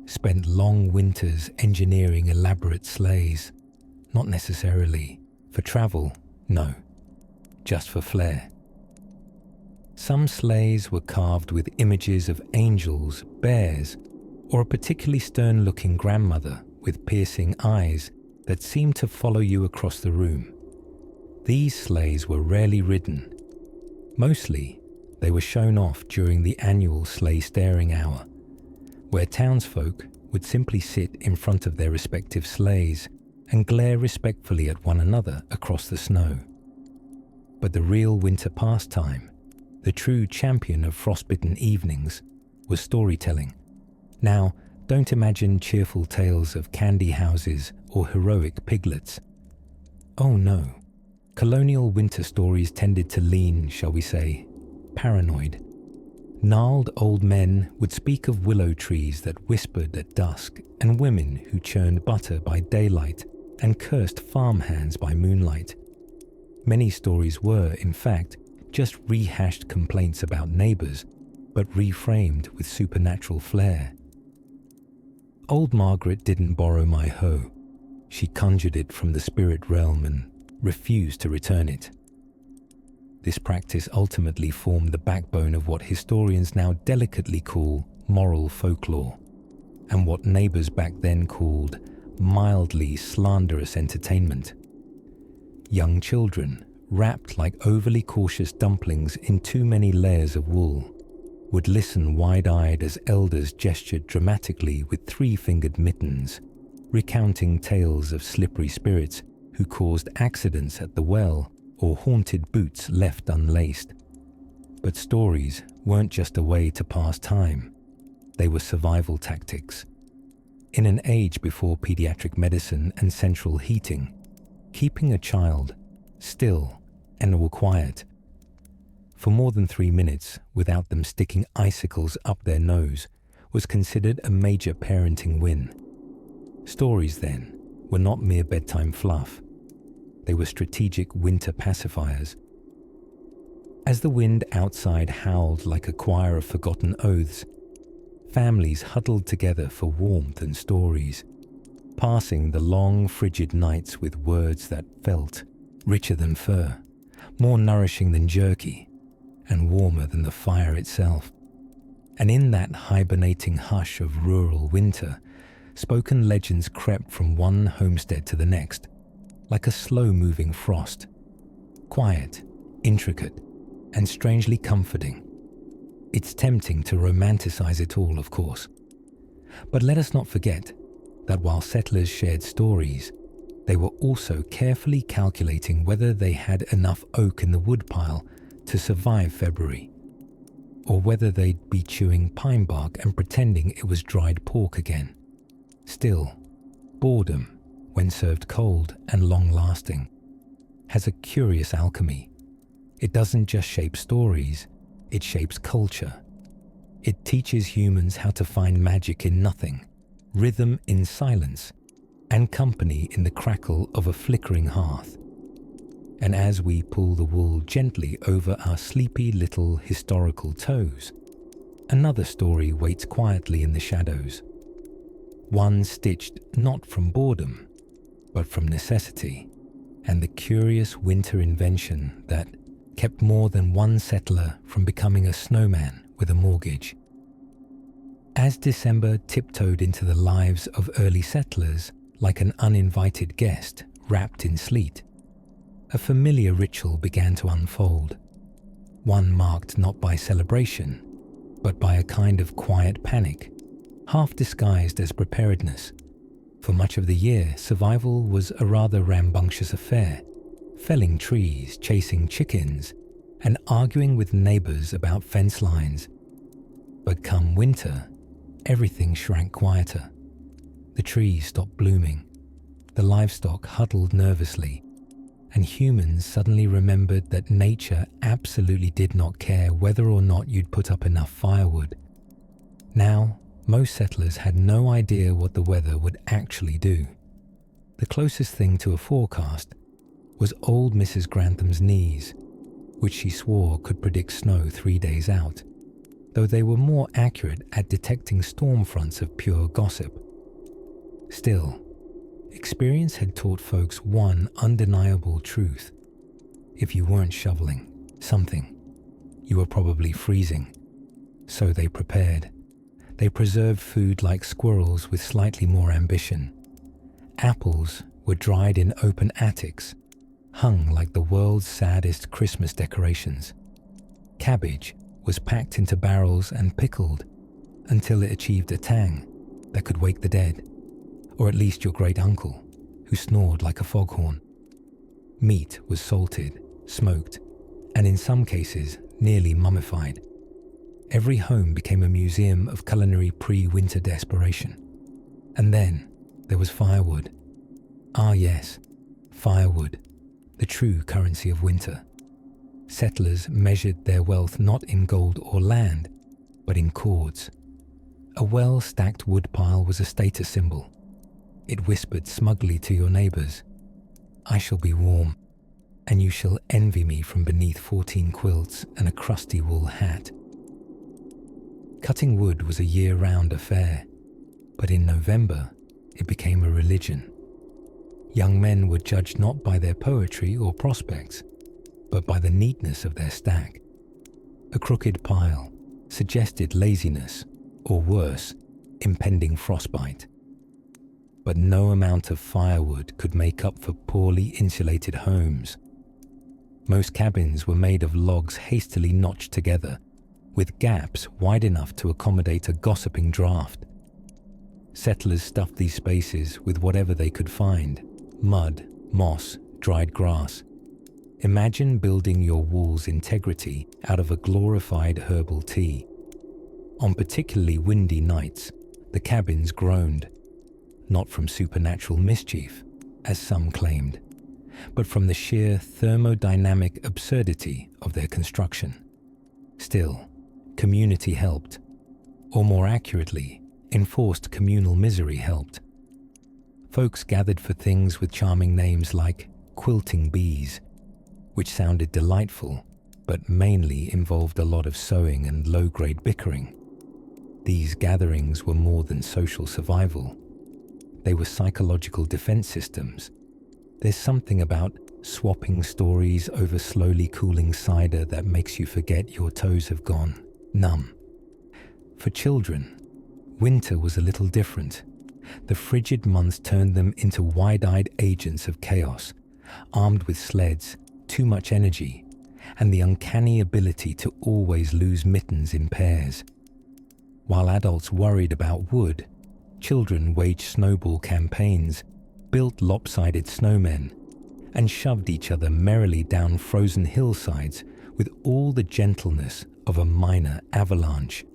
spent long winters engineering elaborate sleighs, not necessarily for travel, no, just for flair. Some sleighs were carved with images of angels, bears, or a particularly stern-looking grandmother with piercing eyes that seemed to follow you across the room. These sleighs were rarely ridden. Mostly, they were shown off during the annual sleigh staring hour, where townsfolk would simply sit in front of their respective sleighs and glare respectfully at one another across the snow. But the real winter pastime, the true champion of frostbitten evenings, was storytelling. Now, don't imagine cheerful tales of candy houses or heroic piglets. Oh no, colonial winter stories tended to lean, shall we say, paranoid. Gnarled old men would speak of willow trees that whispered at dusk and women who churned butter by daylight and cursed farmhands by moonlight. Many stories were, in fact, just rehashed complaints about neighbours, but reframed with supernatural flair. Old Margaret didn't borrow my hoe. She conjured it from the spirit realm and refused to return it. This practice ultimately formed the backbone of what historians now delicately call moral folklore, and what neighbours back then called mildly slanderous entertainment. Young children, wrapped like overly cautious dumplings in too many layers of wool, would listen wide-eyed as elders gestured dramatically with three-fingered mittens, recounting tales of slippery spirits who caused accidents at the well or haunted boots left unlaced. But stories weren't just a way to pass time. They were survival tactics. In an age before pediatric medicine and central heating, keeping a child still and all quiet for more than 3 minutes without them sticking icicles up their nose was considered a major parenting win. Stories then were not mere bedtime fluff. They were strategic winter pacifiers. As the wind outside howled like a choir of forgotten oaths, families huddled together for warmth and stories, passing the long, frigid nights with words that felt richer than fur, more nourishing than jerky, and warmer than the fire itself. And in that hibernating hush of rural winter, spoken legends crept from one homestead to the next, like a slow-moving frost, quiet, intricate, and strangely comforting. It's tempting to romanticize it all, of course. But let us not forget that while settlers shared stories, they were also carefully calculating whether they had enough oak in the woodpile to survive February, or whether they'd be chewing pine bark and pretending it was dried pork again. Still, boredom, when served cold and long-lasting, has a curious alchemy. It doesn't just shape stories, it shapes culture. It teaches humans how to find magic in nothing, rhythm in silence, and company in the crackle of a flickering hearth. And as we pull the wool gently over our sleepy little historical toes, another story waits quietly in the shadows. One stitched not from boredom, but from necessity, and the curious winter invention that kept more than one settler from becoming a snowman with a mortgage. As December tiptoed into the lives of early settlers like an uninvited guest wrapped in sleet, a familiar ritual began to unfold, one marked not by celebration, but by a kind of quiet panic, half disguised as preparedness. For much of the year, survival was a rather rambunctious affair, felling trees, chasing chickens, and arguing with neighbors about fence lines. But come winter, everything shrank quieter. The trees stopped blooming, the livestock huddled nervously, and humans suddenly remembered that nature absolutely did not care whether or not you'd put up enough firewood. Now, most settlers had no idea what the weather would actually do. The closest thing to a forecast was old Mrs. Grantham's knees, which she swore could predict snow 3 days out, though they were more accurate at detecting storm fronts of pure gossip. Still, experience had taught folks one undeniable truth. If you weren't shoveling something, you were probably freezing. So they prepared. They preserved food like squirrels with slightly more ambition. Apples were dried in open attics, hung like the world's saddest Christmas decorations. Cabbage was packed into barrels and pickled until it achieved a tang that could wake the dead, or at least your great uncle, who snored like a foghorn. Meat was salted, smoked, and in some cases nearly mummified. Every home became a museum of culinary pre-winter desperation. And then there was firewood. Ah yes, firewood, the true currency of winter. Settlers measured their wealth not in gold or land, but in cords. A well-stacked woodpile was a status symbol. It whispered smugly to your neighbors, "I shall be warm." and you shall envy me from beneath 14 quilts and a crusty wool hat. Cutting wood was a year-round affair, but in November it became a religion. Young men were judged not by their poetry or prospects, but by the neatness of their stack. A crooked pile suggested laziness, or worse, impending frostbite. But no amount of firewood could make up for poorly insulated homes. Most cabins were made of logs hastily notched together, with gaps wide enough to accommodate a gossiping draft. Settlers stuffed these spaces with whatever they could find: mud, moss, dried grass. Imagine building your wall's integrity out of a glorified herbal tea. On particularly windy nights, the cabins groaned, not from supernatural mischief, as some claimed, but from the sheer thermodynamic absurdity of their construction. Still, community helped, or more accurately, enforced communal misery helped. Folks gathered for things with charming names like quilting bees, which sounded delightful, but mainly involved a lot of sewing and low-grade bickering. These gatherings were more than social survival. They were psychological defense systems. There's something about swapping stories over slowly cooling cider that makes you forget your toes have gone numb. For children, winter was a little different. The frigid months turned them into wide-eyed agents of chaos, armed with sleds, too much energy, and the uncanny ability to always lose mittens in pairs. While adults worried about wood, children waged snowball campaigns, built lopsided snowmen, and shoved each other merrily down frozen hillsides with all the gentleness of a minor avalanche.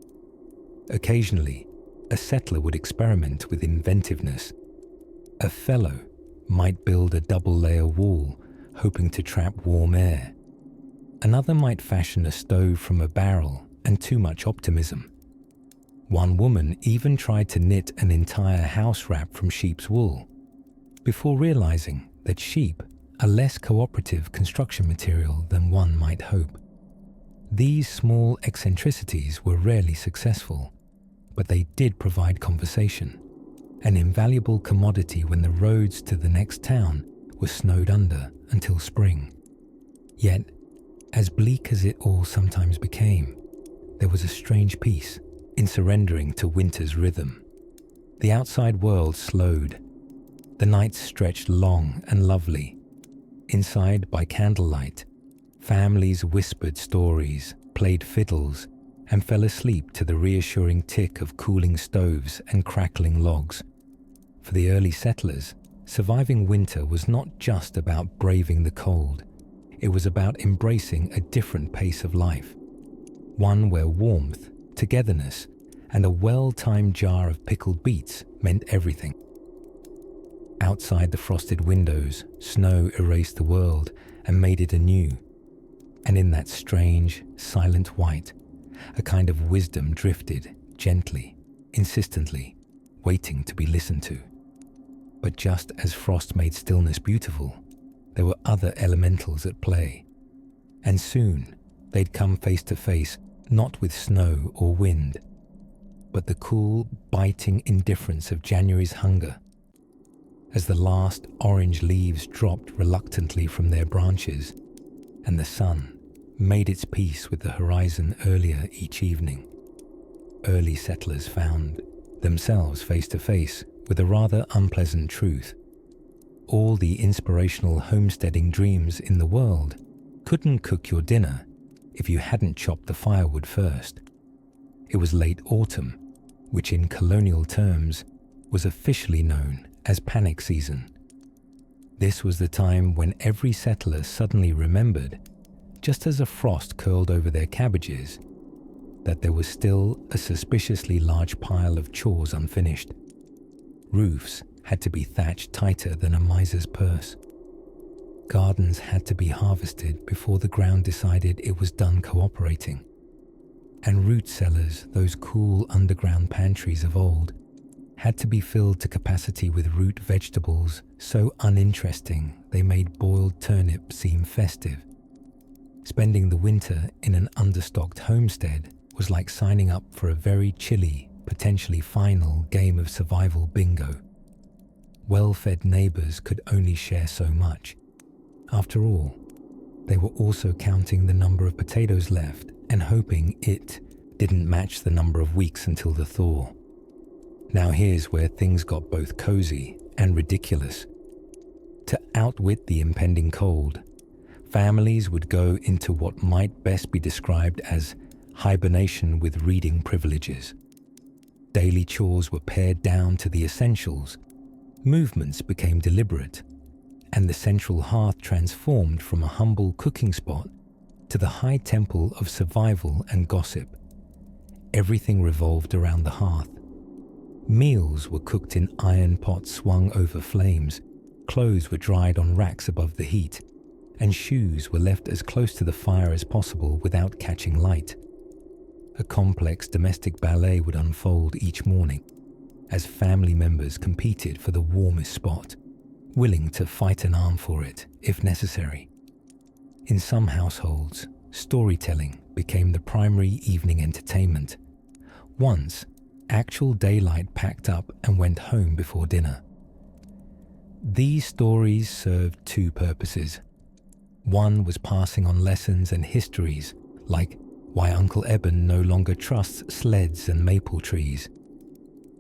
Occasionally, a settler would experiment with inventiveness. A fellow might build a double-layer wall, hoping to trap warm air. Another might fashion a stove from a barrel and too much optimism. One woman even tried to knit an entire house wrap from sheep's wool, before realizing that sheep are less cooperative construction material than one might hope. These small eccentricities were rarely successful, but they did provide conversation, an invaluable commodity when the roads to the next town were snowed under until spring. Yet, as bleak as it all sometimes became, there was a strange peace in surrendering to winter's rhythm. The outside world slowed. The nights stretched long and lovely. Inside, by candlelight, families whispered stories, played fiddles, and fell asleep to the reassuring tick of cooling stoves and crackling logs. For the early settlers, surviving winter was not just about braving the cold. It was about embracing a different pace of life, one where warmth, togetherness, and a well-timed jar of pickled beets meant everything. Outside the frosted windows, snow erased the world and made it anew. And in that strange, silent white, a kind of wisdom drifted gently, insistently, waiting to be listened to. But just as frost made stillness beautiful, there were other elementals at play. And soon they'd come face to face not with snow or wind, but the cool, biting indifference of January's hunger. As the last orange leaves dropped reluctantly from their branches, and the sun made its peace with the horizon earlier each evening, early settlers found themselves face to face with a rather unpleasant truth. All the inspirational homesteading dreams in the world couldn't cook your dinner if you hadn't chopped the firewood first. It was late autumn, which in colonial terms was officially known as panic season. This was the time when every settler suddenly remembered, just as a frost curled over their cabbages, that there was still a suspiciously large pile of chores unfinished. Roofs had to be thatched tighter than a miser's purse. Gardens had to be harvested before the ground decided it was done cooperating. And root cellars, those cool underground pantries of old, had to be filled to capacity with root vegetables so uninteresting they made boiled turnip seem festive. Spending the winter in an understocked homestead was like signing up for a very chilly, potentially final game of survival bingo. Well-fed neighbors could only share so much. After all, they were also counting the number of potatoes left and hoping it didn't match the number of weeks until the thaw. Now here's where things got both cozy and ridiculous. To outwit the impending cold, families would go into what might best be described as hibernation with reading privileges. Daily chores were pared down to the essentials, movements became deliberate, and the central hearth transformed from a humble cooking spot to the high temple of survival and gossip. Everything revolved around the hearth. Meals were cooked in iron pots swung over flames, clothes were dried on racks above the heat, and shoes were left as close to the fire as possible without catching light. A complex domestic ballet would unfold each morning as family members competed for the warmest spot, willing to fight an arm for it if necessary. In some households, storytelling became the primary evening entertainment. Once, actual daylight packed up and went home before dinner. These stories served two purposes. One was passing on lessons and histories, like why Uncle Eben no longer trusts sleds and maple trees.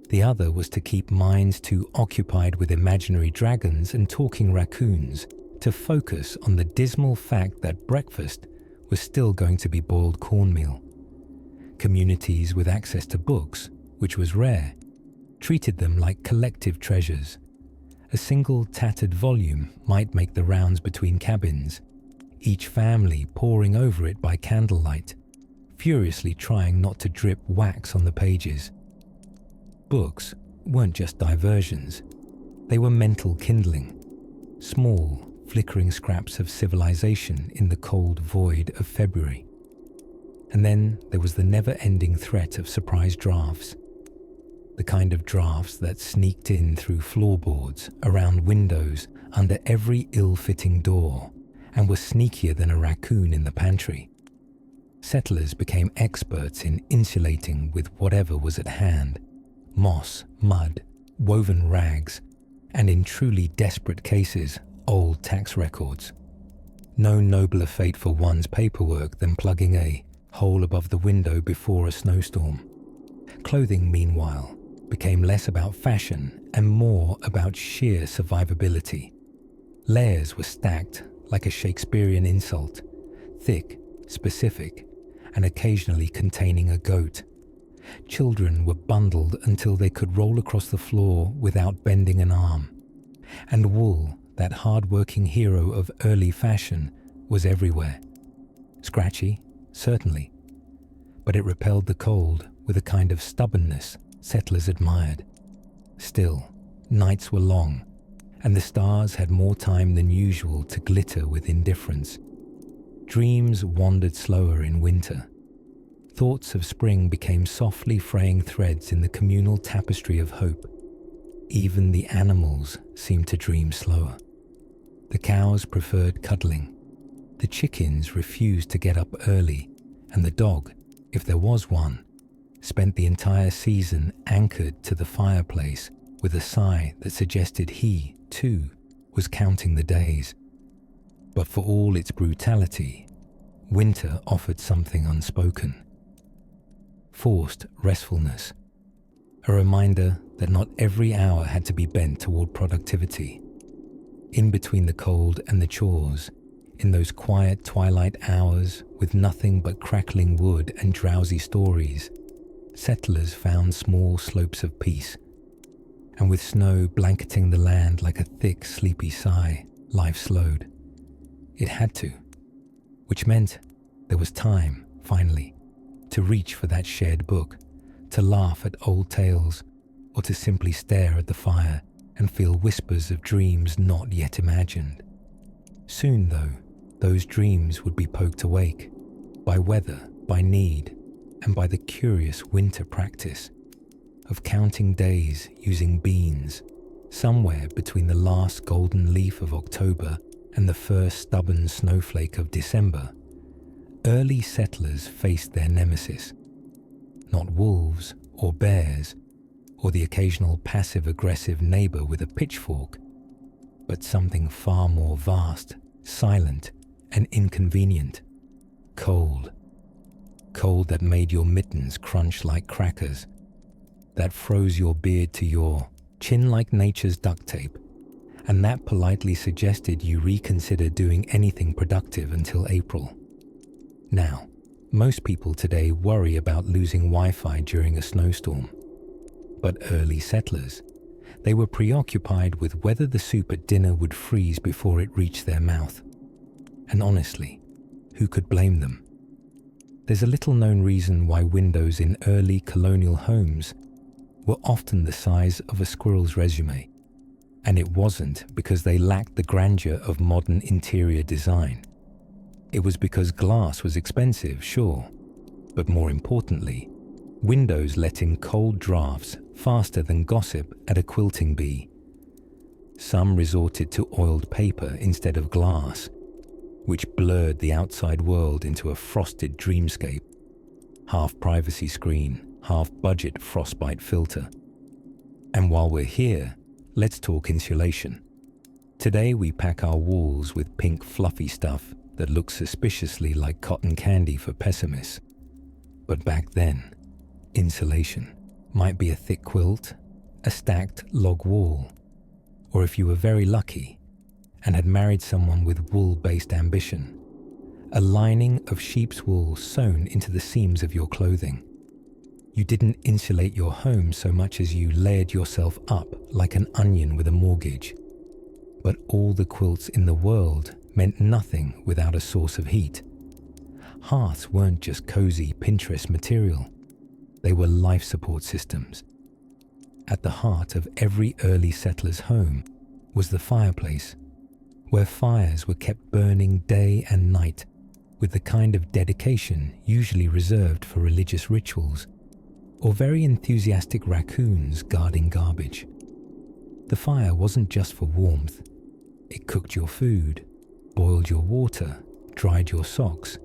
The other was to keep minds too occupied with imaginary dragons and talking raccoons to focus on the dismal fact that breakfast was still going to be boiled cornmeal. Communities with access to books, which was rare, treated them like collective treasures. A single tattered volume might make the rounds between cabins, each family poring over it by candlelight, furiously trying not to drip wax on the pages. Books weren't just diversions, they were mental kindling, small, flickering scraps of civilization in the cold void of February. And then there was the never-ending threat of surprise drafts, the kind of drafts that sneaked in through floorboards, around windows, under every ill-fitting door, and were sneakier than a raccoon in the pantry. Settlers became experts in insulating with whatever was at hand: moss, mud, woven rags, and in truly desperate cases, old tax records. No nobler fate for one's paperwork than plugging a hole above the window before a snowstorm. Clothing, meanwhile, became less about fashion and more about sheer survivability. Layers were stacked like a Shakespearean insult, thick, specific, and occasionally containing a goat. Children were bundled until they could roll across the floor without bending an arm. And wool, that hard-working hero of early fashion, was everywhere. Scratchy, certainly, but it repelled the cold with a kind of stubbornness settlers admired. Still, nights were long, and the stars had more time than usual to glitter with indifference. Dreams wandered slower in winter. Thoughts of spring became softly fraying threads in the communal tapestry of hope. Even the animals seemed to dream slower. The cows preferred cuddling. The chickens refused to get up early, and the dog, if there was one, spent the entire season anchored to the fireplace with a sigh that suggested he, too, was counting the days. But for all its brutality, winter offered something unspoken. Forced restfulness, a reminder that not every hour had to be bent toward productivity. In between the cold and the chores, in those quiet twilight hours with nothing but crackling wood and drowsy stories, settlers found small slopes of peace. And with snow blanketing the land like a thick, sleepy sigh, life slowed. It had to, which meant there was time, finally, to reach for that shared book, to laugh at old tales, or to simply stare at the fire and feel whispers of dreams not yet imagined. Soon, though, those dreams would be poked awake, by weather, by need, and by the curious winter practice. of counting days using beans, somewhere between the last golden leaf of October and the first stubborn snowflake of December, early settlers faced their nemesis. Not wolves or bears, or the occasional passive-aggressive neighbor with a pitchfork, but something far more vast, silent, and inconvenient. Cold. Cold that made your mittens crunch like crackers, that froze your beard to your chin like nature's duct tape, and that politely suggested you reconsider doing anything productive until April. Now, most people today worry about losing Wi-Fi during a snowstorm. But early settlers, they were preoccupied with whether the soup at dinner would freeze before it reached their mouth. And honestly, who could blame them? There's a little-known reason why windows in early colonial homes were often the size of a squirrel's resume, and it wasn't because they lacked the grandeur of modern interior design. It was because glass was expensive, sure, but more importantly, windows let in cold drafts faster than gossip at a quilting bee. Some resorted to oiled paper instead of glass, which blurred the outside world into a frosted dreamscape, half privacy screen, half budget frostbite filter. And while we're here, let's talk insulation. Today we pack our walls with pink fluffy stuff that looks suspiciously like cotton candy for pessimists. But back then, insulation might be a thick quilt, a stacked log wall, or if you were very lucky and had married someone with wool-based ambition, a lining of sheep's wool sewn into the seams of your clothing. You didn't insulate your home so much as you layered yourself up like an onion with a mortgage. But all the quilts in the world meant nothing without a source of heat. Hearths weren't just cozy Pinterest material. They were life support systems. At the heart of every early settler's home was the fireplace, where fires were kept burning day and night with the kind of dedication usually reserved for religious rituals, or very enthusiastic raccoons guarding garbage. The fire wasn't just for warmth. It cooked your food, boiled your water, dried your socks,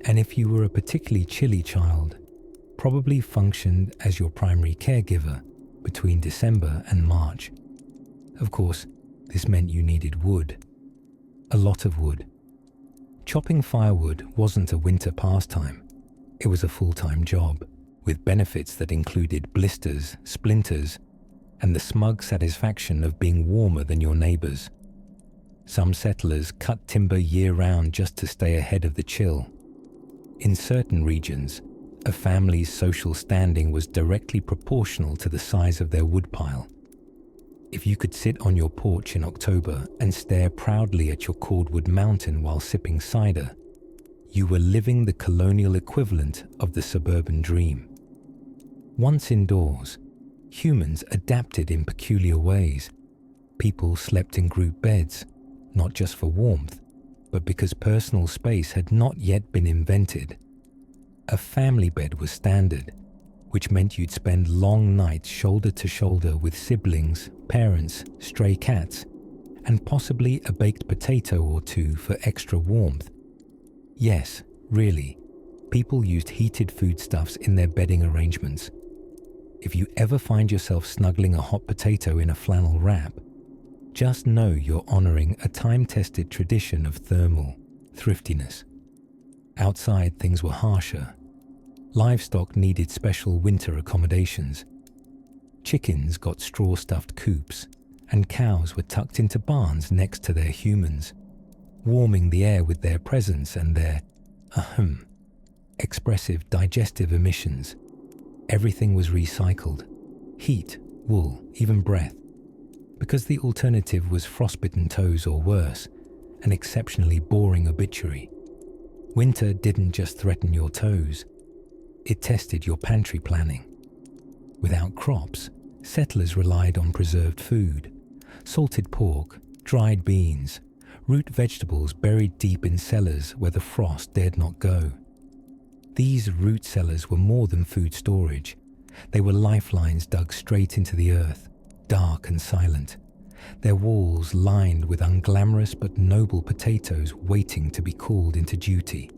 and if you were a particularly chilly child, probably functioned as your primary caregiver between December and March. Of course, this meant you needed wood. A lot of wood. Chopping firewood wasn't a winter pastime. It was a full-time job, with benefits that included blisters, splinters, and the smug satisfaction of being warmer than your neighbors. Some settlers cut timber year-round just to stay ahead of the chill. In certain regions, a family's social standing was directly proportional to the size of their woodpile. If you could sit on your porch in October and stare proudly at your cordwood mountain while sipping cider, you were living the colonial equivalent of the suburban dream. Once indoors, humans adapted in peculiar ways. People slept in group beds, not just for warmth, but because personal space had not yet been invented. A family bed was standard, which meant you'd spend long nights shoulder to shoulder with siblings, parents, stray cats, and possibly a baked potato or two for extra warmth. Yes, really, people used heated foodstuffs in their bedding arrangements. If you ever find yourself snuggling a hot potato in a flannel wrap, just know you're honoring a time-tested tradition of thermal thriftiness. Outside, things were harsher. Livestock needed special winter accommodations. Chickens got straw-stuffed coops, and cows were tucked into barns next to their humans, warming the air with their presence and their, expressive digestive emissions. Everything was recycled. Heat, wool, even breath. Because the alternative was frostbitten toes or worse, an exceptionally boring obituary. Winter didn't just threaten your toes. It tested your pantry planning. Without crops, settlers relied on preserved food, salted pork, dried beans, root vegetables buried deep in cellars where the frost dared not go. These root cellars were more than food storage. They were lifelines dug straight into the earth, dark and silent, their walls lined with unglamorous but noble potatoes waiting to be called into duty.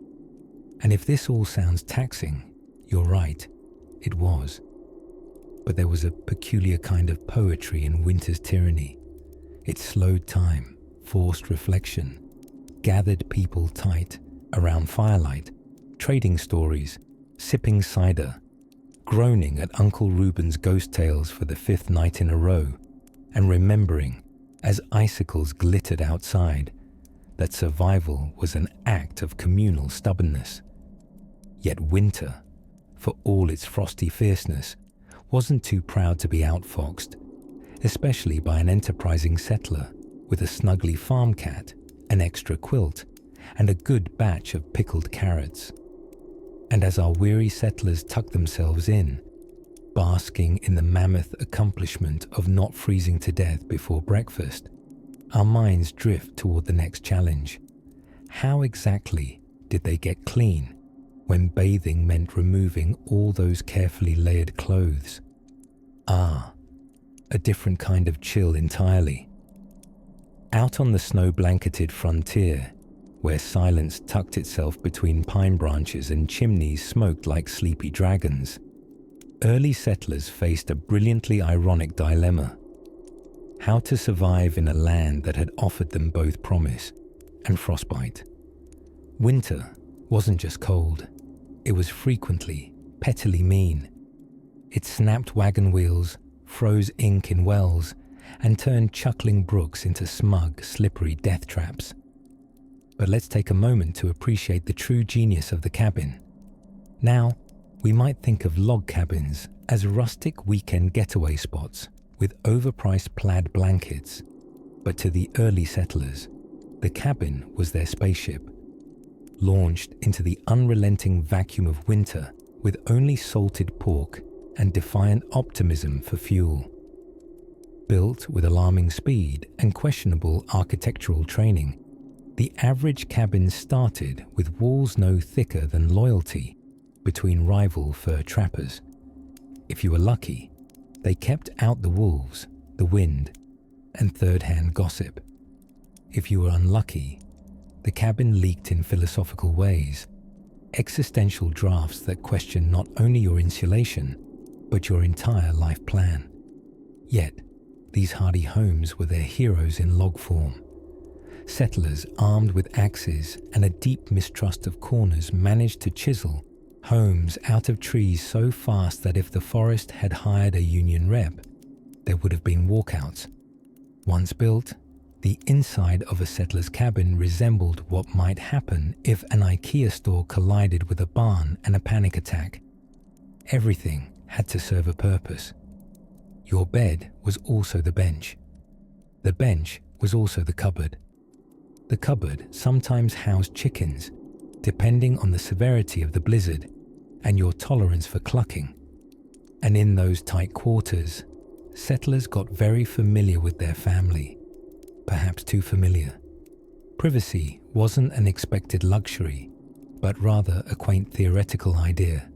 And if this all sounds taxing, you're right, it was. But there was a peculiar kind of poetry in winter's tyranny. It slowed time, forced reflection, gathered people tight around firelight, trading stories, sipping cider, groaning at Uncle Reuben's ghost tales for the 5th night in a row, and remembering, as icicles glittered outside, that survival was an act of communal stubbornness. Yet winter, for all its frosty fierceness, wasn't too proud to be outfoxed, especially by an enterprising settler with a snuggly farm cat, an extra quilt, and a good batch of pickled carrots. And as our weary settlers tucked themselves in, basking in the mammoth accomplishment of not freezing to death before breakfast, our minds drift toward the next challenge. How exactly did they get clean when bathing meant removing all those carefully layered clothes? Ah, a different kind of chill entirely. Out on the snow-blanketed frontier, where silence tucked itself between pine branches and chimneys smoked like sleepy dragons, early settlers faced a brilliantly ironic dilemma: how to survive in a land that had offered them both promise and frostbite. Winter wasn't just cold, it was frequently, pettily mean. It snapped wagon wheels, froze ink in wells, and turned chuckling brooks into smug, slippery death traps. But let's take a moment to appreciate the true genius of the cabin. Now, we might think of log cabins as rustic weekend getaway spots with overpriced plaid blankets, but to the early settlers, the cabin was their spaceship, launched into the unrelenting vacuum of winter with only salted pork and defiant optimism for fuel. Built with alarming speed and questionable architectural training, the average cabin started with walls no thicker than loyalty between rival fur trappers. If you were lucky, they kept out the wolves, the wind, and third-hand gossip. If you were unlucky, the cabin leaked in philosophical ways, existential drafts that questioned not only your insulation, but your entire life plan. Yet, these hardy homes were their heroes in log form. Settlers armed with axes and a deep mistrust of corners managed to chisel homes out of trees so fast that if the forest had hired a union rep, there would have been walkouts. Once built, the inside of a settler's cabin resembled what might happen if an IKEA store collided with a barn and a panic attack. Everything had to serve a purpose. Your bed was also the bench. The bench was also the cupboard. The cupboard sometimes housed chickens, depending on the severity of the blizzard and your tolerance for clucking. And in those tight quarters, settlers got very familiar with their family, perhaps too familiar. Privacy wasn't an expected luxury, but rather a quaint theoretical idea,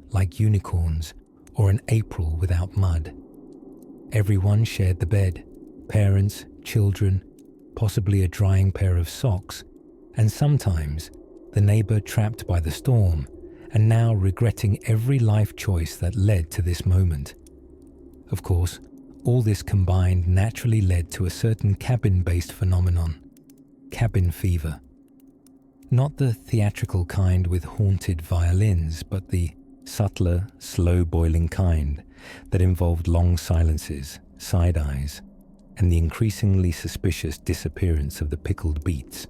like unicorns or an April without mud. Everyone shared the bed, parents, children, possibly a drying pair of socks, and sometimes the neighbor trapped by the storm and now regretting every life choice that led to this moment. Of course, all this combined naturally led to a certain cabin-based phenomenon, cabin fever. Not the theatrical kind with haunted violins, but the subtler, slow-boiling kind that involved long silences, side eyes, and the increasingly suspicious disappearance of the pickled beets.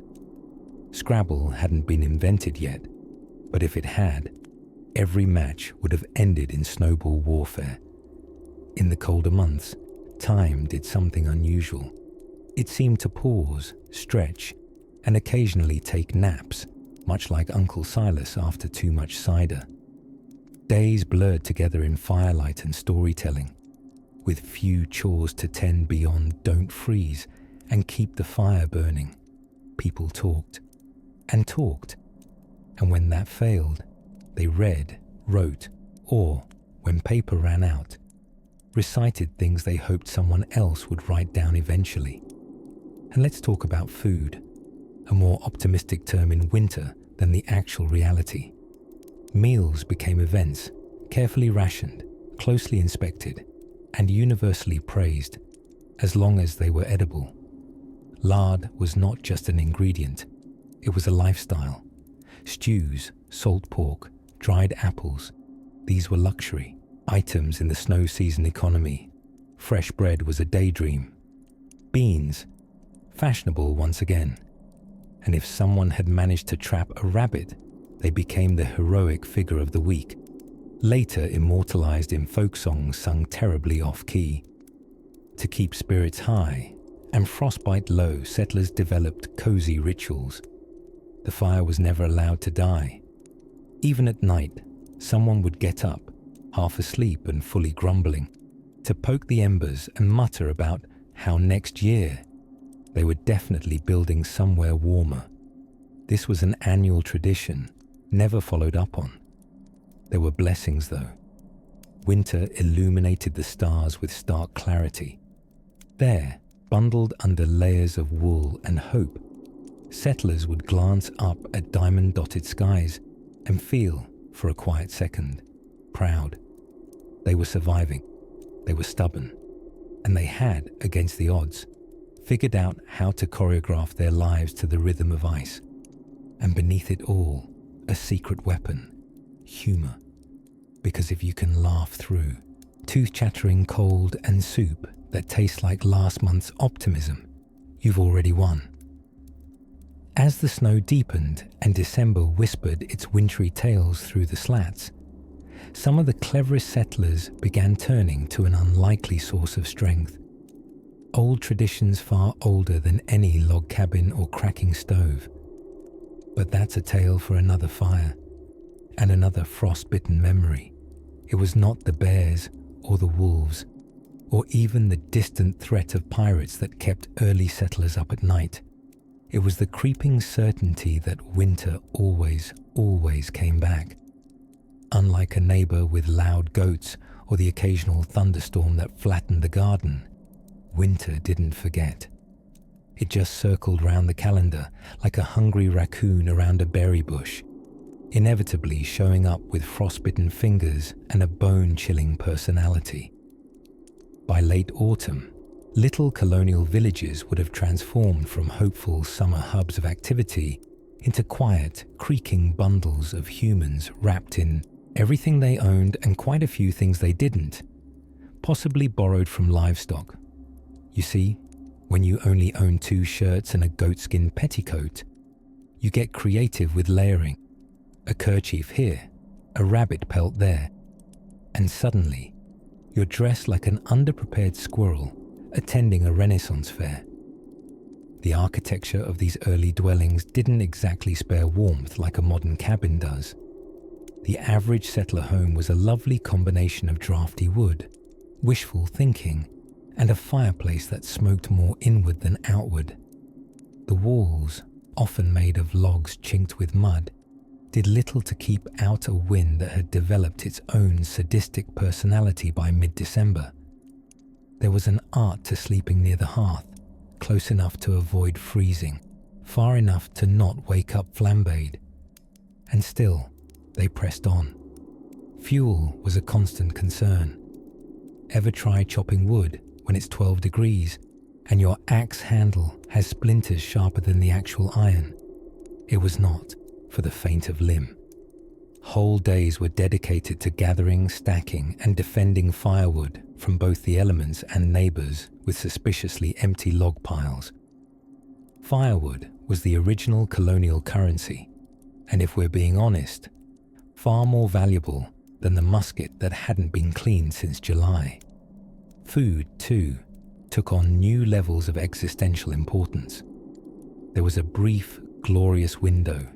Scrabble hadn't been invented yet, but if it had, every match would have ended in snowball warfare. In the colder months, time did something unusual. It seemed to pause, stretch, and occasionally take naps, much like Uncle Silas after too much cider. Days blurred together in firelight and storytelling, with few chores to tend beyond don't freeze and keep the fire burning. People talked, and when that failed, they read, wrote, or when paper ran out, recited things they hoped someone else would write down eventually. And let's talk about food, a more optimistic term in winter than the actual reality. Meals became events, carefully rationed, closely inspected, and universally praised, as long as they were edible. Lard was not just an ingredient, it was a lifestyle. Stews, salt pork, dried apples, these were luxury items in the snow season economy. Fresh bread was a daydream. Beans, fashionable once again. And if someone had managed to trap a rabbit, they became the heroic figure of the week, later immortalized in folk songs sung terribly off-key. To keep spirits high and frostbite low, settlers developed cozy rituals. The fire was never allowed to die. Even at night, someone would get up, half asleep and fully grumbling, to poke the embers and mutter about how next year they were definitely building somewhere warmer. This was an annual tradition, never followed up on. There were blessings though. Winter illuminated the stars with stark clarity. There, bundled under layers of wool and hope, settlers would glance up at diamond-dotted skies and feel, for a quiet second, proud. They were surviving, they were stubborn, and they had, against the odds, figured out how to choreograph their lives to the rhythm of ice. And beneath it all, a secret weapon, humor. Because if you can laugh through tooth-chattering cold and soup that tastes like last month's optimism, you've already won. As the snow deepened and December whispered its wintry tales through the slats, some of the cleverest settlers began turning to an unlikely source of strength. Old traditions far older than any log cabin or cracking stove. But that's a tale for another fire, and another frost-bitten memory. It was not the bears or the wolves, or even the distant threat of pirates that kept early settlers up at night. It was the creeping certainty that winter always came back. Unlike a neighbor with loud goats or the occasional thunderstorm that flattened the garden, winter didn't forget. It just circled round the calendar like a hungry raccoon around a berry bush, inevitably showing up with frostbitten fingers and a bone-chilling personality. By late autumn, little colonial villages would have transformed from hopeful summer hubs of activity into quiet, creaking bundles of humans wrapped in everything they owned and quite a few things they didn't, possibly borrowed from livestock. You see, when you only own 2 shirts and a goatskin petticoat, you get creative with layering. A kerchief here, a rabbit pelt there, and suddenly you're dressed like an underprepared squirrel attending a Renaissance fair. The architecture of these early dwellings didn't exactly spare warmth like a modern cabin does. The average settler home was a lovely combination of drafty wood, wishful thinking, and a fireplace that smoked more inward than outward. The walls, often made of logs chinked with mud, did little to keep out a wind that had developed its own sadistic personality by mid-December. There was an art to sleeping near the hearth, close enough to avoid freezing, far enough to not wake up flambéed. And still, they pressed on. Fuel was a constant concern. Ever try chopping wood when it's 12 degrees and your axe handle has splinters sharper than the actual iron? It was not for the faint of limb. Whole days were dedicated to gathering, stacking, and defending firewood from both the elements and neighbors with suspiciously empty log piles. Firewood was the original colonial currency, and if we're being honest, far more valuable than the musket that hadn't been cleaned since July. Food, too, took on new levels of existential importance. There was a brief, glorious window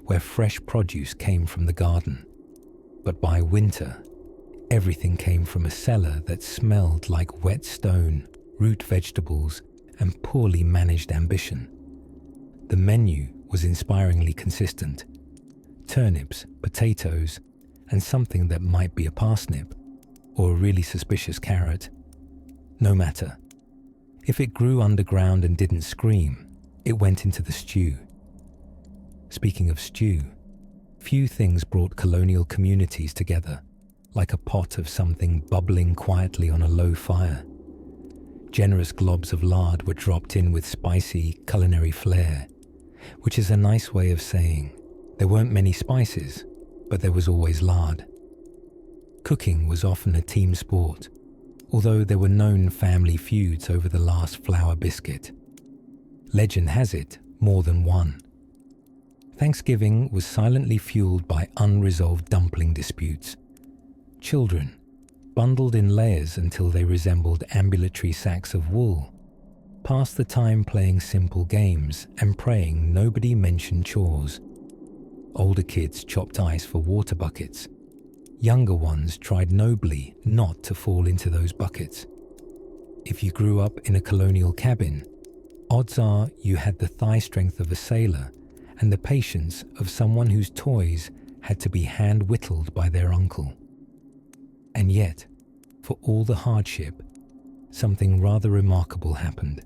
where fresh produce came from the garden. But by winter, everything came from a cellar that smelled like wet stone, root vegetables, and poorly managed ambition. The menu was inspiringly consistent. Turnips, potatoes, and something that might be a parsnip, or a really suspicious carrot. No matter. If it grew underground and didn't scream, it went into the stew. Speaking of stew, few things brought colonial communities together like a pot of something bubbling quietly on a low fire. Generous globs of lard were dropped in with spicy culinary flair, which is a nice way of saying there weren't many spices, but there was always lard. Cooking was often a team sport, although there were known family feuds over the last flour biscuit. Legend has it, more than one. Thanksgiving was silently fueled by unresolved dumpling disputes. Children, bundled in layers until they resembled ambulatory sacks of wool, passed the time playing simple games and praying nobody mentioned chores. Older kids chopped ice for water buckets. Younger ones tried nobly not to fall into those buckets. If you grew up in a colonial cabin, odds are you had the thigh strength of a sailor and the patience of someone whose toys had to be hand-whittled by their uncle. And yet, for all the hardship, something rather remarkable happened.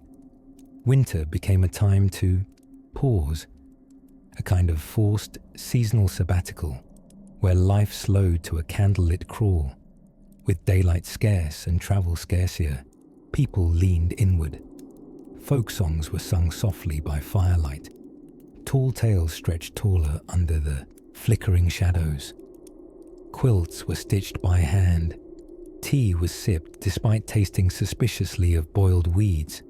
Winter became a time to pause, a kind of forced seasonal sabbatical where life slowed to a candlelit crawl. With daylight scarce and travel scarcier, people leaned inward. Folk songs were sung softly by firelight. Tall tales stretched taller under the flickering shadows. Quilts were stitched by hand. Tea was sipped despite tasting suspiciously of boiled weeds.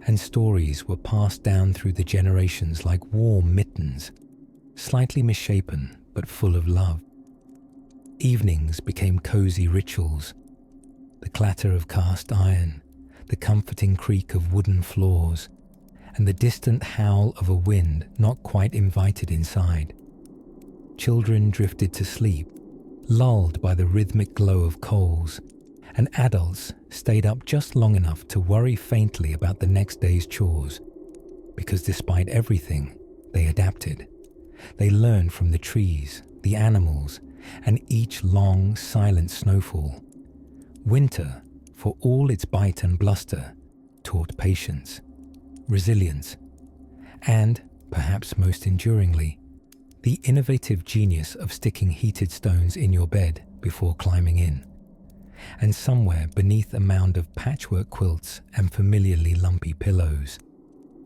And stories were passed down through the generations like warm mittens, slightly misshapen but full of love. Evenings became cozy rituals. The clatter of cast iron, the comforting creak of wooden floors, and the distant howl of a wind not quite invited inside. Children drifted to sleep, lulled by the rhythmic glow of coals, and adults stayed up just long enough to worry faintly about the next day's chores, because despite everything, they adapted. They learned from the trees, the animals, and each long, silent snowfall. Winter, for all its bite and bluster, taught patience, resilience, and, perhaps most enduringly, the innovative genius of sticking heated stones in your bed before climbing in. And somewhere beneath a mound of patchwork quilts and familiarly lumpy pillows,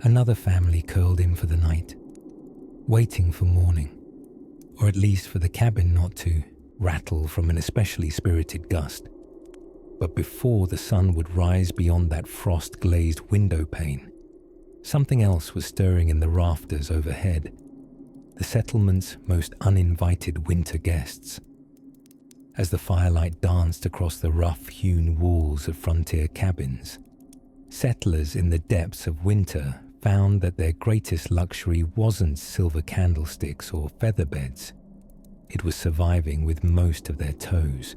another family curled in for the night, waiting for morning, or at least for the cabin not to rattle from an especially spirited gust. But before the sun would rise beyond that frost-glazed window pane, something else was stirring in the rafters overhead, the settlement's most uninvited winter guests. As the firelight danced across the rough-hewn walls of frontier cabins, settlers in the depths of winter found that their greatest luxury wasn't silver candlesticks or feather beds. It was surviving with most of their toes.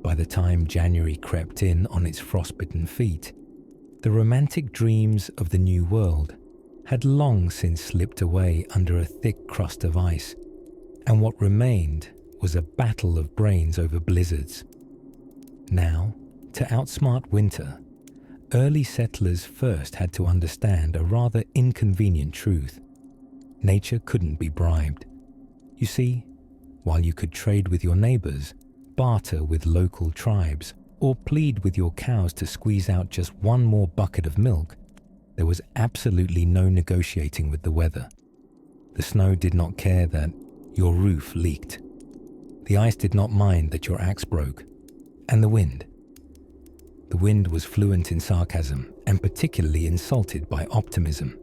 By the time January crept in on its frostbitten feet, the romantic dreams of the New World had long since slipped away under a thick crust of ice, and what remained was a battle of brains over blizzards. Now, to outsmart winter, early settlers first had to understand a rather inconvenient truth. Nature couldn't be bribed. You see, while you could trade with your neighbors, barter with local tribes, or plead with your cows to squeeze out just one more bucket of milk, there was absolutely no negotiating with the weather. The snow did not care that your roof leaked. The ice did not mind that your axe broke. And the wind. The wind was fluent in sarcasm and particularly insulted by optimism.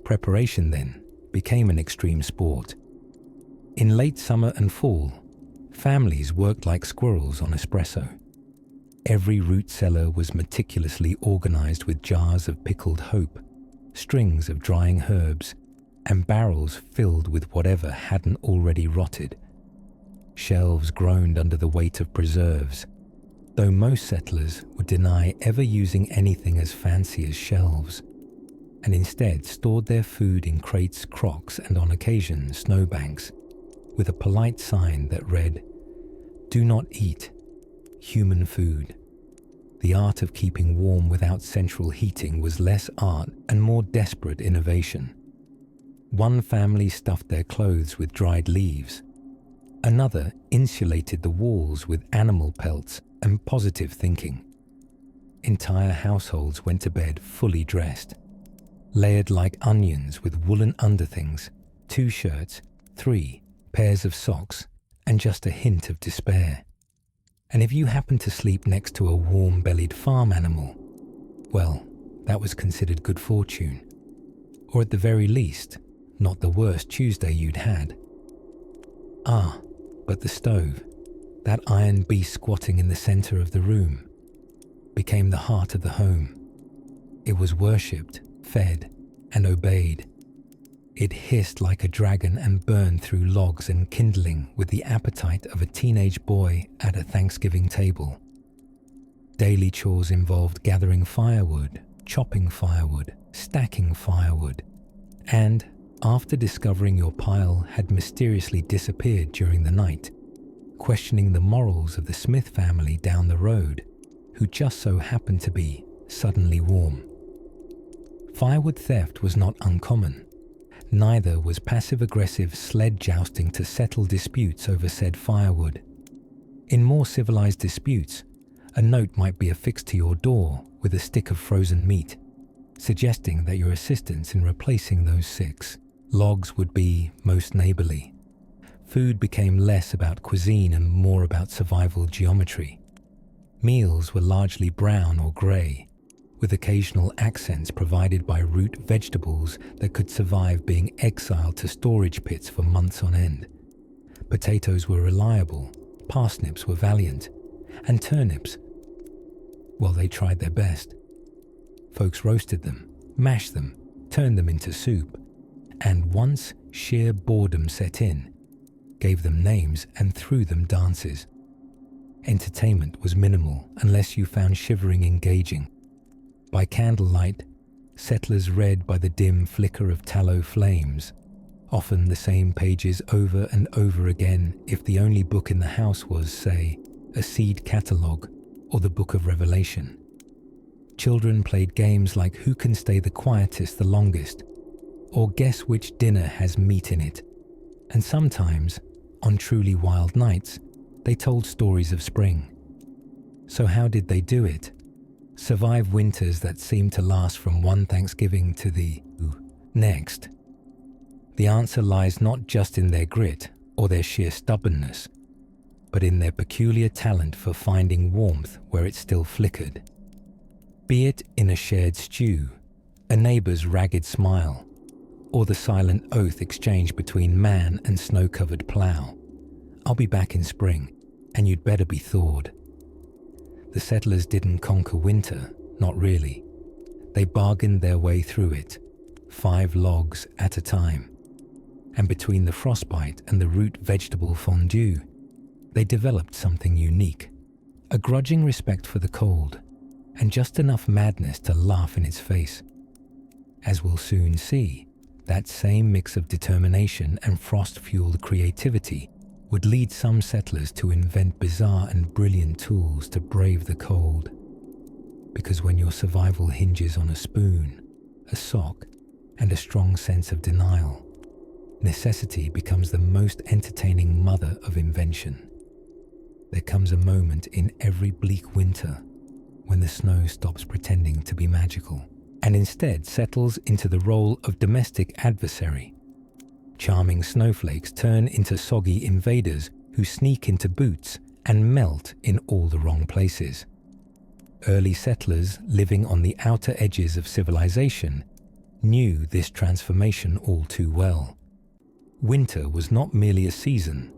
Preparation, then, became an extreme sport. In late summer and fall, families worked like squirrels on espresso. Every root cellar was meticulously organized with jars of pickled hope, strings of drying herbs, and barrels filled with whatever hadn't already rotted. Shelves groaned under the weight of preserves, though most settlers would deny ever using anything as fancy as shelves, and instead stored their food in crates, crocks, and on occasion snowbanks, with a polite sign that read, "Do not eat, human food. The art of keeping warm without central heating was less art and more desperate innovation. One family stuffed their clothes with dried leaves. Another insulated the walls with animal pelts and positive thinking. Entire households went to bed fully dressed, layered like onions with woolen underthings, 2 shirts, 3 pairs of socks, and just a hint of despair. And if you happened to sleep next to a warm-bellied farm animal, well, that was considered good fortune. Or at the very least, not the worst Tuesday you'd had. But the stove, that iron beast squatting in the center of the room, became the heart of the home. It was worshipped, fed, and obeyed. It hissed like a dragon and burned through logs and kindling with the appetite of a teenage boy at a Thanksgiving table. Daily chores involved gathering firewood, chopping firewood, stacking firewood, and, after discovering your pile had mysteriously disappeared during the night, questioning the morals of the Smith family down the road, who just so happened to be suddenly warm. Firewood theft was not uncommon. Neither was passive-aggressive sled jousting to settle disputes over said firewood. In more civilized disputes, a note might be affixed to your door with a stick of frozen meat, suggesting that your assistance in replacing those 6 logs would be most neighborly. Food became less about cuisine and more about survival geometry. Meals were largely brown or grey, with occasional accents provided by root vegetables that could survive being exiled to storage pits for months on end. Potatoes were reliable, parsnips were valiant, and turnips, well, they tried their best. Folks roasted them, mashed them, turned them into soup, and once sheer boredom set in, gave them names and threw them dances. Entertainment was minimal unless you found shivering engaging. By candlelight, settlers read by the dim flicker of tallow flames, often the same pages over and over again if the only book in the house was, say, a seed catalogue or the Book of Revelation. Children played games like who can stay the quietest the longest, or guess which dinner has meat in it. And sometimes, on truly wild nights, they told stories of spring. So how did they do it? Survive winters that seemed to last from one Thanksgiving to the next? The answer lies not just in their grit or their sheer stubbornness, but in their peculiar talent for finding warmth where it still flickered. Be it in a shared stew, a neighbor's ragged smile, or the silent oath exchanged between man and snow-covered plow. I'll be back in spring, and you'd better be thawed. The settlers didn't conquer winter, not really. They bargained their way through it, 5 logs at a time. And between the frostbite and the root vegetable fondue, they developed something unique, a grudging respect for the cold, and just enough madness to laugh in its face. As we'll soon see, that same mix of determination and frost-fueled creativity would lead some settlers to invent bizarre and brilliant tools to brave the cold. Because when your survival hinges on a spoon, a sock, and a strong sense of denial, necessity becomes the most entertaining mother of invention. There comes a moment in every bleak winter when the snow stops pretending to be magical and instead settles into the role of domestic adversary. Charming snowflakes turn into soggy invaders who sneak into boots and melt in all the wrong places. Early settlers living on the outer edges of civilization knew this transformation all too well. Winter was not merely a season,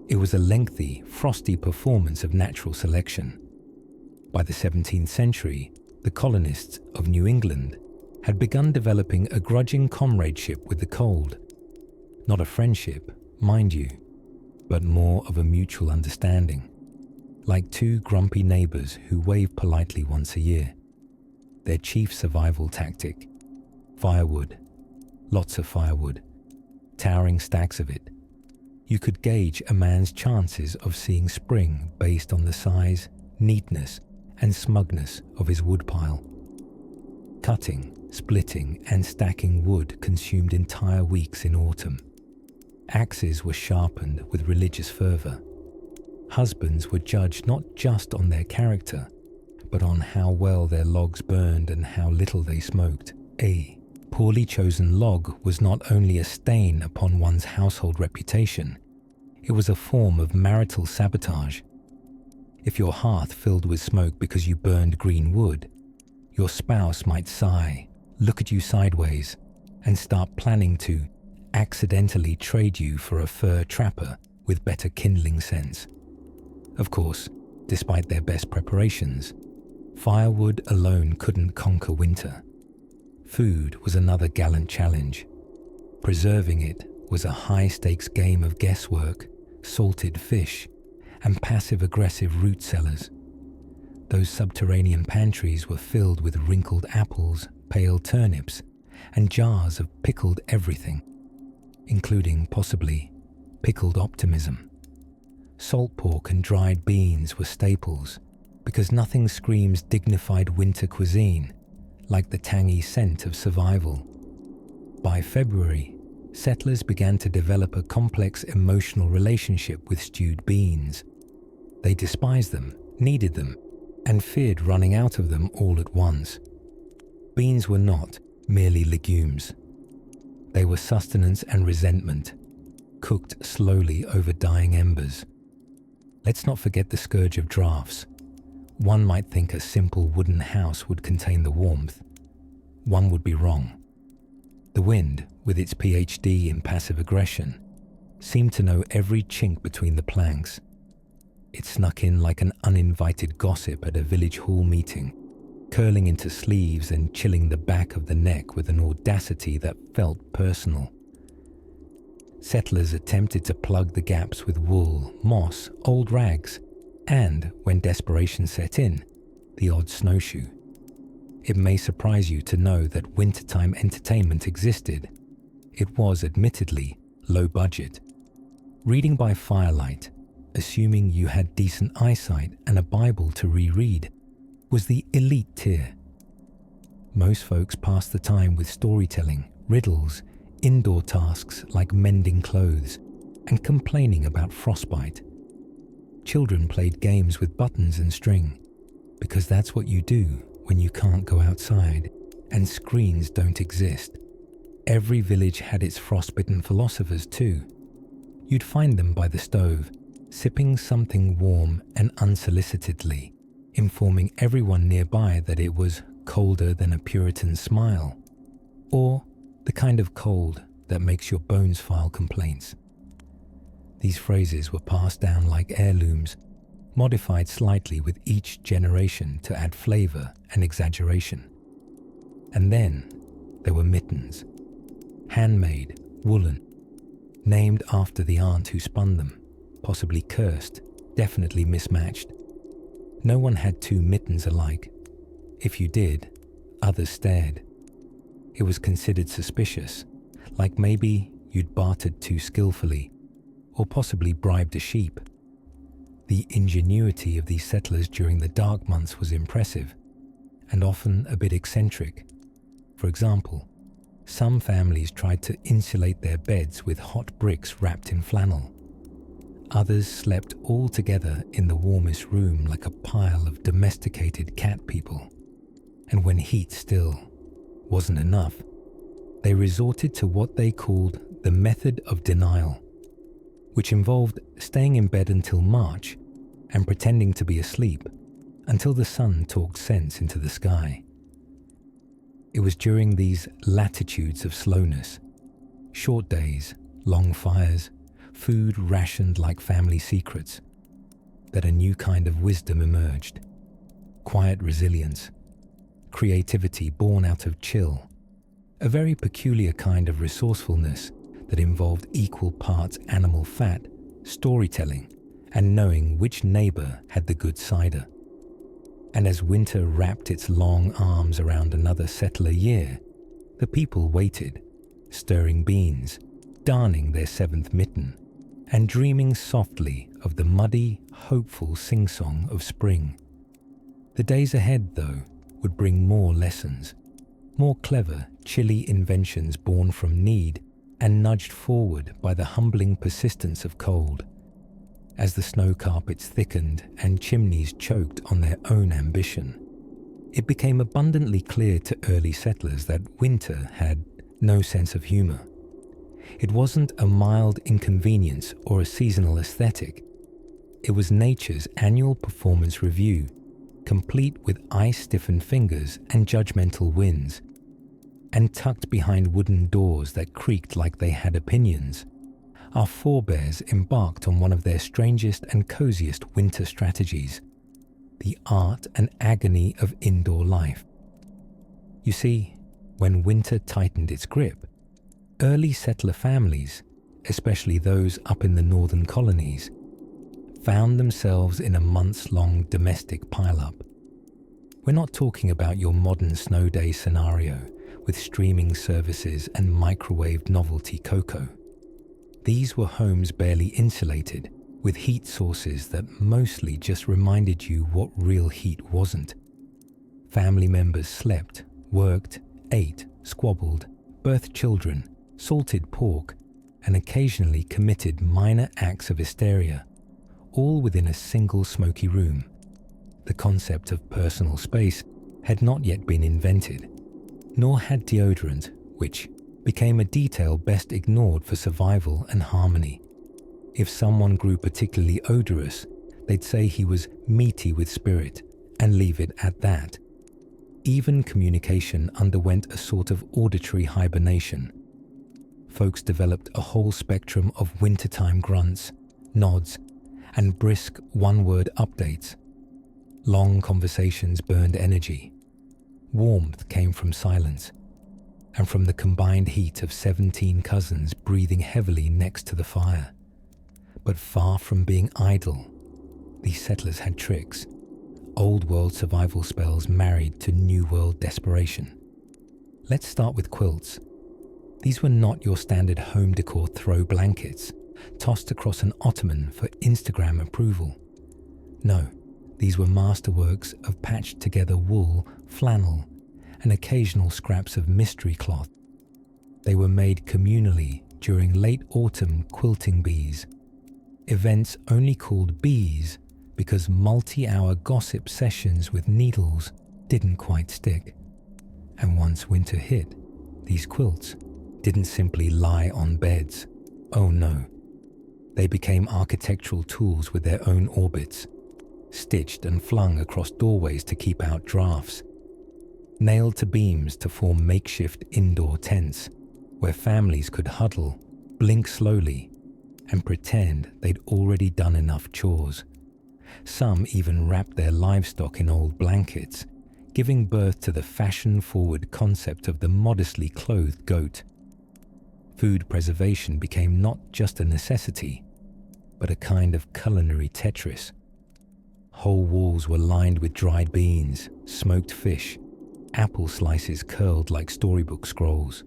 it was a lengthy, frosty performance of natural selection. By the 17th century, the colonists of New England had begun developing a grudging comradeship with the cold. Not a friendship, mind you, but more of a mutual understanding, like 2 grumpy neighbors who wave politely once a year. Their chief survival tactic: firewood, lots of firewood, towering stacks of it. You could gauge a man's chances of seeing spring based on the size, neatness, and smugness of his woodpile. Cutting, splitting, and stacking wood consumed entire weeks in autumn. Axes were sharpened with religious fervour. Husbands were judged not just on their character, but on how well their logs burned and how little they smoked. A poorly chosen log was not only a stain upon one's household reputation, it was a form of marital sabotage. If your hearth filled with smoke because you burned green wood, your spouse might sigh, look at you sideways, and start planning to accidentally trade you for a fur trapper with better kindling sense. Of course, despite their best preparations, firewood alone couldn't conquer winter. Food was another gallant challenge. Preserving it was a high-stakes game of guesswork, salted fish, and passive-aggressive root cellars. Those subterranean pantries were filled with wrinkled apples, pale turnips, and jars of pickled everything, including, possibly, pickled optimism. Salt pork and dried beans were staples, because nothing screams dignified winter cuisine like the tangy scent of survival. By February, settlers began to develop a complex emotional relationship with stewed beans. They despised them, needed them, and feared running out of them all at once. Beans were not merely legumes. They were sustenance and resentment, cooked slowly over dying embers. Let's not forget the scourge of drafts. One might think a simple wooden house would contain the warmth. One would be wrong. The wind, with its PhD in passive aggression, seemed to know every chink between the planks. It snuck in like an uninvited gossip at a village hall meeting, curling into sleeves and chilling the back of the neck with an audacity that felt personal. Settlers attempted to plug the gaps with wool, moss, old rags, and, when desperation set in, the odd snowshoe. It may surprise you to know that wintertime entertainment existed. It was admittedly low budget. Reading by firelight, assuming you had decent eyesight and a Bible to reread, was the elite tier. Most folks passed the time with storytelling, riddles, indoor tasks like mending clothes, and complaining about frostbite. Children played games with buttons and string, because that's what you do when you can't go outside and screens don't exist. Every village had its frostbitten philosophers too. You'd find them by the stove, sipping something warm and unsolicitedly, informing everyone nearby that it was colder than a Puritan smile, or the kind of cold that makes your bones file complaints. These phrases were passed down like heirlooms, modified slightly with each generation to add flavor and exaggeration. And then there were mittens, handmade, woolen, named after the aunt who spun them, possibly cursed, definitely mismatched. No one had two mittens alike. If you did, others stared. It was considered suspicious, like maybe you'd bartered too skillfully, or possibly bribed a sheep. The ingenuity of these settlers during the dark months was impressive, and often a bit eccentric. For example, some families tried to insulate their beds with hot bricks wrapped in flannel. Others slept all together in the warmest room like a pile of domesticated cat people. And when heat still wasn't enough, they resorted to what they called the method of denial, which involved staying in bed until March and pretending to be asleep until the sun talked sense into the sky. It was during these latitudes of slowness, short days, long fires, food rationed like family secrets, that a new kind of wisdom emerged. Quiet resilience, creativity born out of chill, a very peculiar kind of resourcefulness that involved equal parts animal fat, storytelling, and knowing which neighbor had the good cider. And as winter wrapped its long arms around another settler year, the people waited, stirring beans, darning their seventh mitten, and dreaming softly of the muddy, hopeful sing-song of spring. The days ahead, though, would bring more lessons, more clever, chilly inventions born from need and nudged forward by the humbling persistence of cold. As the snow carpets thickened and chimneys choked on their own ambition, it became abundantly clear to early settlers that winter had no sense of humor. It wasn't a mild inconvenience or a seasonal aesthetic. It was nature's annual performance review, complete with ice-stiffened fingers and judgmental winds, and tucked behind wooden doors that creaked like they had opinions. Our forebears embarked on one of their strangest and coziest winter strategies, the art and agony of indoor life. You see, when winter tightened its grip, early settler families, especially those up in the northern colonies, found themselves in a months-long domestic pile-up. We're not talking about your modern snow day scenario with streaming services and microwaved novelty cocoa. These were homes barely insulated, with heat sources that mostly just reminded you what real heat wasn't. Family members slept, worked, ate, squabbled, birthed children, salted pork, and occasionally committed minor acts of hysteria, all within a single smoky room. The concept of personal space had not yet been invented, nor had deodorant, which became a detail best ignored for survival and harmony. If someone grew particularly odorous, they'd say he was meaty with spirit and leave it at that. Even communication underwent a sort of auditory hibernation. Folks developed a whole spectrum of wintertime grunts, nods, and brisk one-word updates. Long conversations burned energy. Warmth came from silence, and from the combined heat of 17 cousins breathing heavily next to the fire. But far from being idle, these settlers had tricks, old world survival spells married to new world desperation. Let's start with quilts. These were not your standard home decor throw blankets, tossed across an ottoman for Instagram approval. No, these were masterworks of patched together wool, flannel, and occasional scraps of mystery cloth. They were made communally during late autumn quilting bees, events only called bees because multi-hour gossip sessions with needles didn't quite stick. And once winter hit, these quilts didn't simply lie on beds. Oh no. They became architectural tools with their own orbits, stitched and flung across doorways to keep out drafts, nailed to beams to form makeshift indoor tents where families could huddle, blink slowly, and pretend they'd already done enough chores. Some even wrapped their livestock in old blankets, giving birth to the fashion-forward concept of the modestly clothed goat. Food preservation became not just a necessity, but a kind of culinary Tetris. Whole walls were lined with dried beans, smoked fish, apple slices curled like storybook scrolls.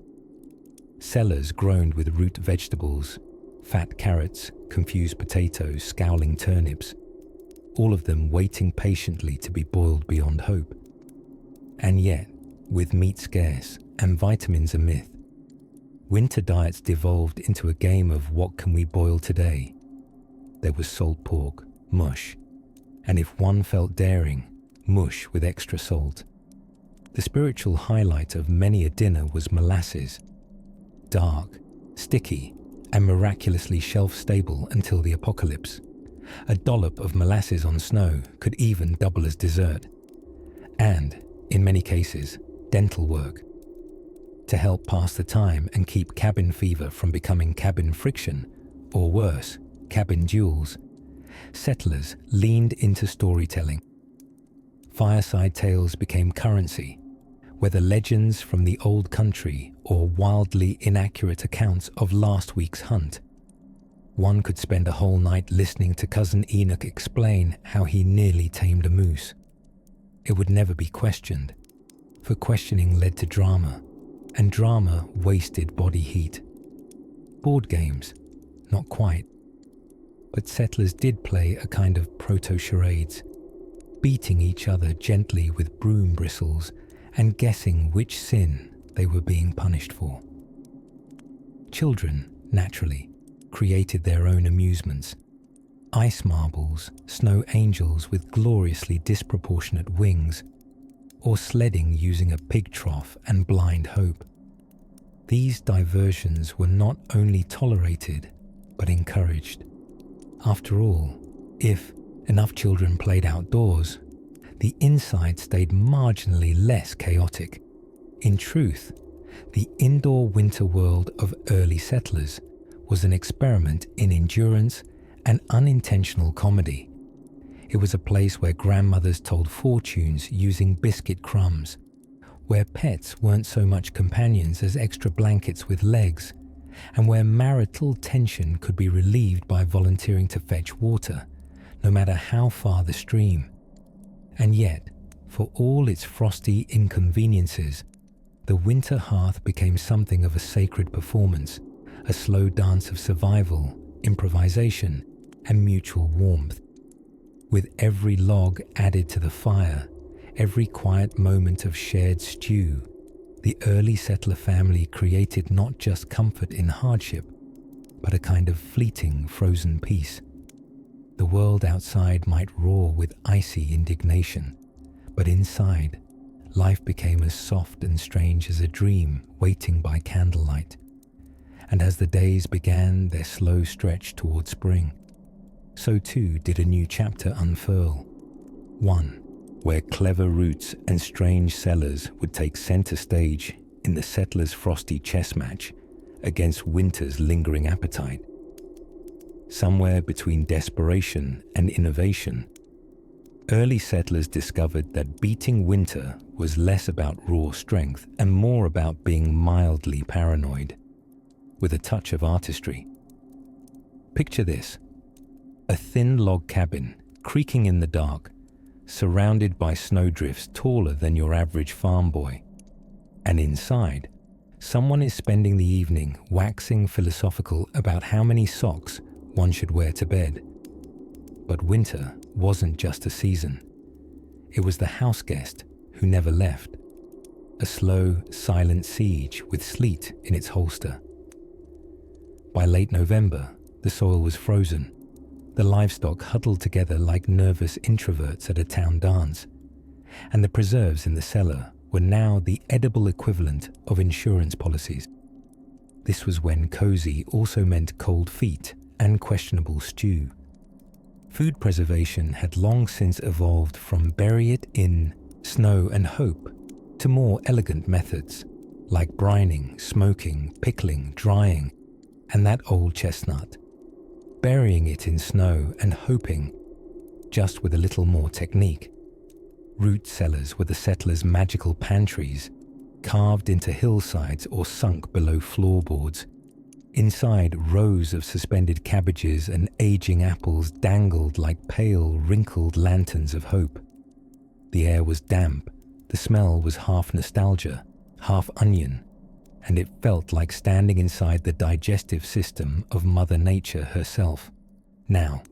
Cellars groaned with root vegetables, fat carrots, confused potatoes, scowling turnips, all of them waiting patiently to be boiled beyond hope. And yet, with meat scarce and vitamins a myth, winter diets devolved into a game of what can we boil today? There was salt pork, mush, and if one felt daring, mush with extra salt. The spiritual highlight of many a dinner was molasses, dark, sticky, and miraculously shelf-stable until the apocalypse. A dollop of molasses on snow could even double as dessert. And, in many cases, dental work. To help pass the time and keep cabin fever from becoming cabin friction, or worse, cabin duels, settlers leaned into storytelling. Fireside tales became currency, whether legends from the old country or wildly inaccurate accounts of last week's hunt. One could spend a whole night listening to Cousin Enoch explain how he nearly tamed a moose. It would never be questioned, for questioning led to drama, and drama wasted body heat. Board games? Not quite. But settlers did play a kind of proto-charades. beating each other gently with broom bristles and guessing which sin they were being punished for. Children, naturally, created their own amusements. Ice marbles, snow angels with gloriously disproportionate wings, or sledding using a pig trough and blind hope. These diversions were not only tolerated, but encouraged. After all, if enough children played outdoors, the inside stayed marginally less chaotic. In truth, the indoor winter world of early settlers was an experiment in endurance and unintentional comedy. It was a place where grandmothers told fortunes using biscuit crumbs, where pets weren't so much companions as extra blankets with legs, and where marital tension could be relieved by volunteering to fetch water, no matter how far the stream. And yet, for all its frosty inconveniences, the winter hearth became something of a sacred performance, a slow dance of survival, improvisation, and mutual warmth. With every log added to the fire, every quiet moment of shared stew, the early settler family created not just comfort in hardship, but a kind of fleeting frozen peace. The world outside might roar with icy indignation, but inside, life became as soft and strange as a dream waiting by candlelight. And as the days began their slow stretch toward spring, so too did a new chapter unfurl. One where clever roots and strange sellers would take center stage in the settlers' frosty chess match against winter's lingering appetite. Somewhere between desperation and innovation, early settlers discovered that beating winter was less about raw strength and more about being mildly paranoid, with a touch of artistry. Picture this: a thin log cabin, creaking in the dark, surrounded by snowdrifts taller than your average farm boy. And inside, someone is spending the evening waxing philosophical about how many socks one should wear to bed. But winter wasn't just a season. It was the house guest who never left. A slow, silent siege with sleet in its holster. By late November, the soil was frozen. The livestock huddled together like nervous introverts at a town dance, and the preserves in the cellar were now the edible equivalent of insurance policies. This was when cozy also meant cold feet and questionable stew. Food preservation had long since evolved from bury it in snow and hope to more elegant methods, like brining, smoking, pickling, drying, and that old chestnut. Burying it in snow and hoping, just with a little more technique. Root cellars were the settlers' magical pantries, carved into hillsides or sunk below floorboards. Inside, rows of suspended cabbages and aging apples dangled like pale, wrinkled lanterns of hope. The air was damp, the smell was half nostalgia, half onion, and it felt like standing inside the digestive system of Mother Nature herself. Now,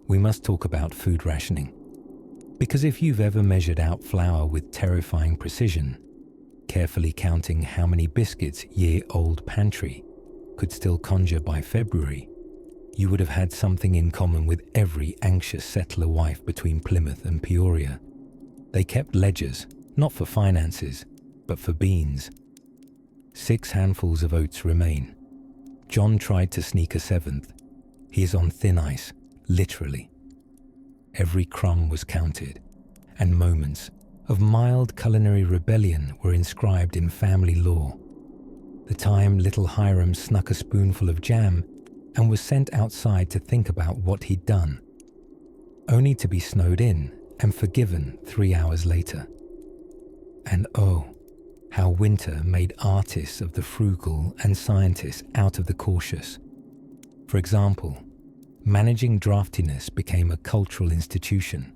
we must talk about food rationing. Because if you've ever measured out flour with terrifying precision, carefully counting how many biscuits year-old pantry could still conjure by February, you would have had something in common with every anxious settler wife between Plymouth and Peoria. They kept ledgers, not for finances, but for beans. 6 handfuls of oats remain. John tried to sneak a 7th. He is on thin ice, literally. Every crumb was counted, and moments of mild culinary rebellion were inscribed in family lore. The time little Hiram snuck a spoonful of jam and was sent outside to think about what he'd done, only to be snowed in and forgiven 3 hours later. And oh, how winter made artists of the frugal and scientists out of the cautious. For example, managing draftiness became a cultural institution.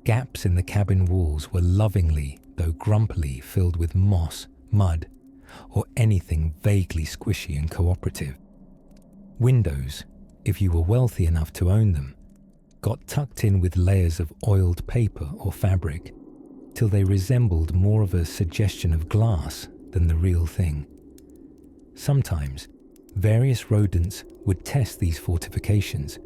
Gaps in the cabin walls were lovingly, though grumpily, filled with moss, mud, or anything vaguely squishy and cooperative. Windows, if you were wealthy enough to own them, got tucked in with layers of oiled paper or fabric, till they resembled more of a suggestion of glass than the real thing. Sometimes, various rodents would test these fortifications,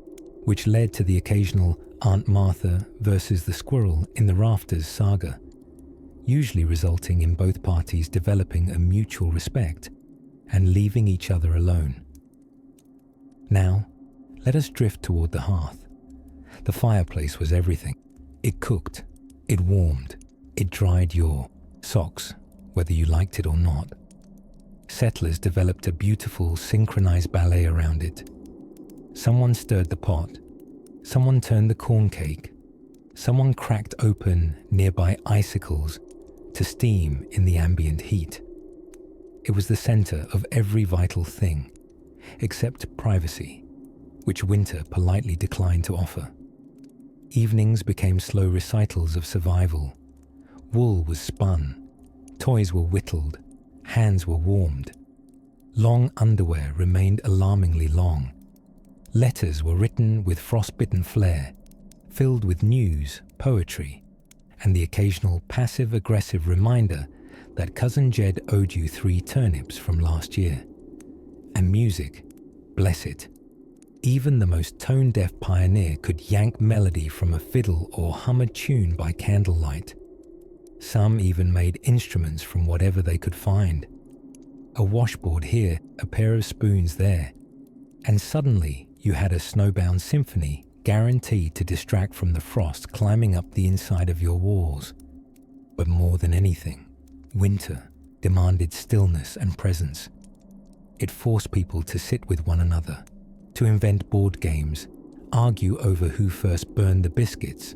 which led to the occasional Aunt Martha versus the squirrel in the rafters saga, usually resulting in both parties developing a mutual respect and leaving each other alone. Now, let us drift toward the hearth. The fireplace was everything. It cooked, it warmed, it dried your socks, whether you liked it or not. Settlers developed a beautiful synchronized ballet around it. Someone stirred the pot, someone turned the corn cake, someone cracked open nearby icicles to steam in the ambient heat. It was the center of every vital thing, except privacy, which winter politely declined to offer. Evenings became slow recitals of survival. Wool was spun, toys were whittled, hands were warmed. Long underwear remained alarmingly long. Letters were written with frostbitten flair, filled with news, poetry, and the occasional passive-aggressive reminder that Cousin Jed owed you 3 turnips from last year. And music, bless it. Even the most tone-deaf pioneer could yank melody from a fiddle or hum a tune by candlelight. Some even made instruments from whatever they could find. A washboard here, a pair of spoons there, and suddenly you had a snowbound symphony guaranteed to distract from the frost climbing up the inside of your walls. But more than anything, winter demanded stillness and presence. It forced people to sit with one another, to invent board games, argue over who first burned the biscuits,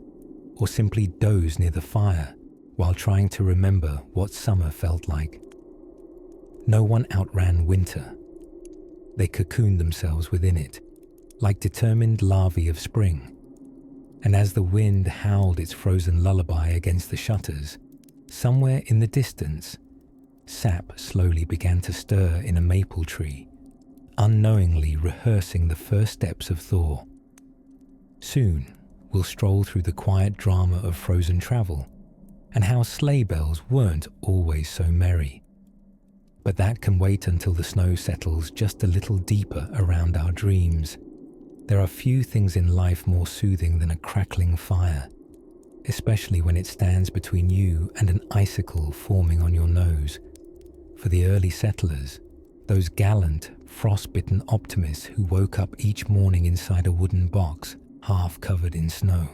or simply doze near the fire while trying to remember what summer felt like. No one outran winter. They cocooned themselves within it, like determined larvae of spring. And as the wind howled its frozen lullaby against the shutters, somewhere in the distance, sap slowly began to stir in a maple tree, unknowingly rehearsing the first steps of thaw. Soon we'll stroll through the quiet drama of frozen travel, and how sleigh bells weren't always so merry. But that can wait until the snow settles just a little deeper around our dreams. There are few things in life more soothing than a crackling fire, especially when it stands between you and an icicle forming on your nose. For the early settlers, those gallant, frost-bitten optimists who woke up each morning inside a wooden box, half covered in snow.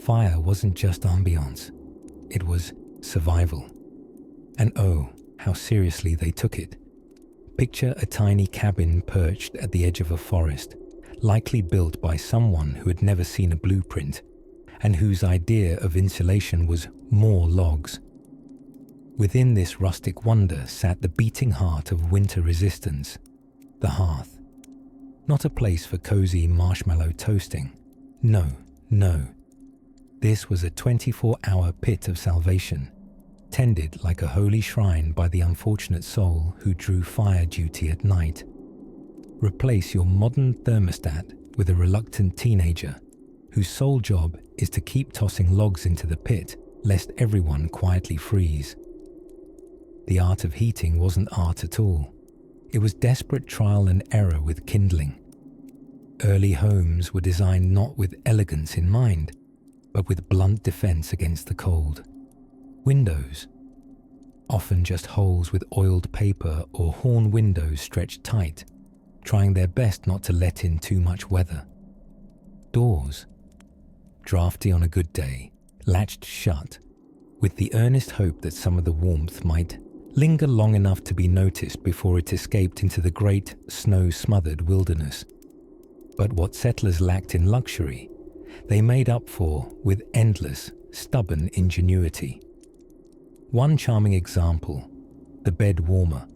Fire wasn't just ambiance, it was survival. And oh, how seriously they took it. Picture a tiny cabin perched at the edge of a forest, likely built by someone who had never seen a blueprint, and whose idea of insulation was more logs. Within this rustic wonder sat the beating heart of winter resistance, the hearth. Not a place for cozy marshmallow toasting. No, no. This was a 24-hour pit of salvation, tended like a holy shrine by the unfortunate soul who drew fire duty at night. Replace your modern thermostat with a reluctant teenager whose sole job is to keep tossing logs into the pit lest everyone quietly freeze. The art of heating wasn't art at all. It was desperate trial and error with kindling. Early homes were designed not with elegance in mind, but with blunt defense against the cold. Windows, often just holes with oiled paper or horn windows stretched tight, trying their best not to let in too much weather. Doors, drafty on a good day, latched shut, with the earnest hope that some of the warmth might linger long enough to be noticed before it escaped into the great snow-smothered wilderness. But what settlers lacked in luxury, they made up for with endless, stubborn ingenuity. One charming example, the bed warmer,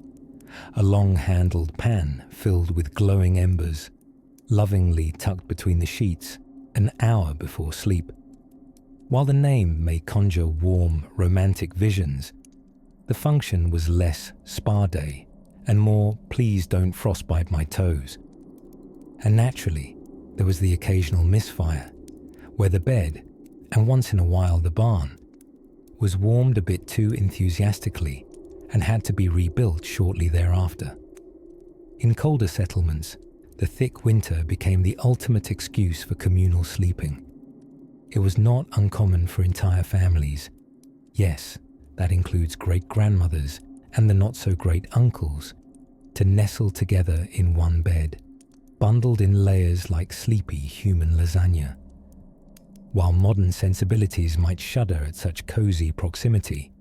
a long-handled pan filled with glowing embers, lovingly tucked between the sheets an hour before sleep. While the name may conjure warm, romantic visions, the function was less spa day and more please don't frostbite my toes. And naturally, there was the occasional misfire, where the bed, and once in a while the barn, was warmed a bit too enthusiastically and had to be rebuilt shortly thereafter. In colder settlements, the thick winter became the ultimate excuse for communal sleeping. It was not uncommon for entire families. Yes, that includes great-grandmothers and the not-so-great uncles, to nestle together in one bed, bundled in layers like sleepy human lasagna. While modern sensibilities might shudder at such cozy proximity,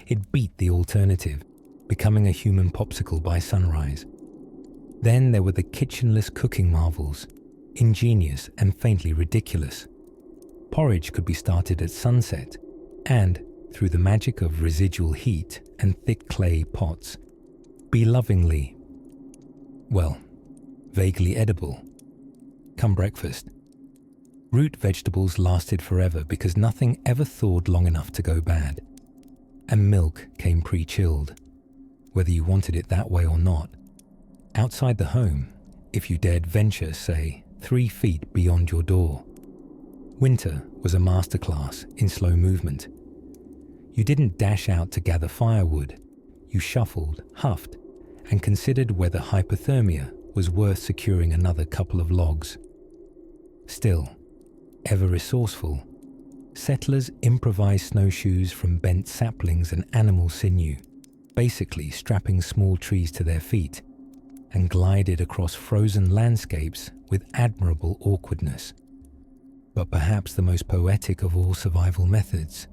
it beat the alternative, becoming a human popsicle by sunrise. Then there were the kitchenless cooking marvels, ingenious and faintly ridiculous. Porridge could be started at sunset, and, through the magic of residual heat and thick clay pots, be lovingly, well, vaguely edible, come breakfast. Root vegetables lasted forever because nothing ever thawed long enough to go bad. And milk came pre-chilled, whether you wanted it that way or not. Outside the home, if you dared venture, say, 3 feet beyond your door. Winter was a masterclass in slow movement. You didn't dash out to gather firewood. You shuffled, huffed, and considered whether hypothermia was worth securing another couple of logs. Still, ever resourceful, settlers improvised snowshoes from bent saplings and animal sinew, basically strapping small trees to their feet, and glided across frozen landscapes with admirable awkwardness. But perhaps the most poetic of all survival methods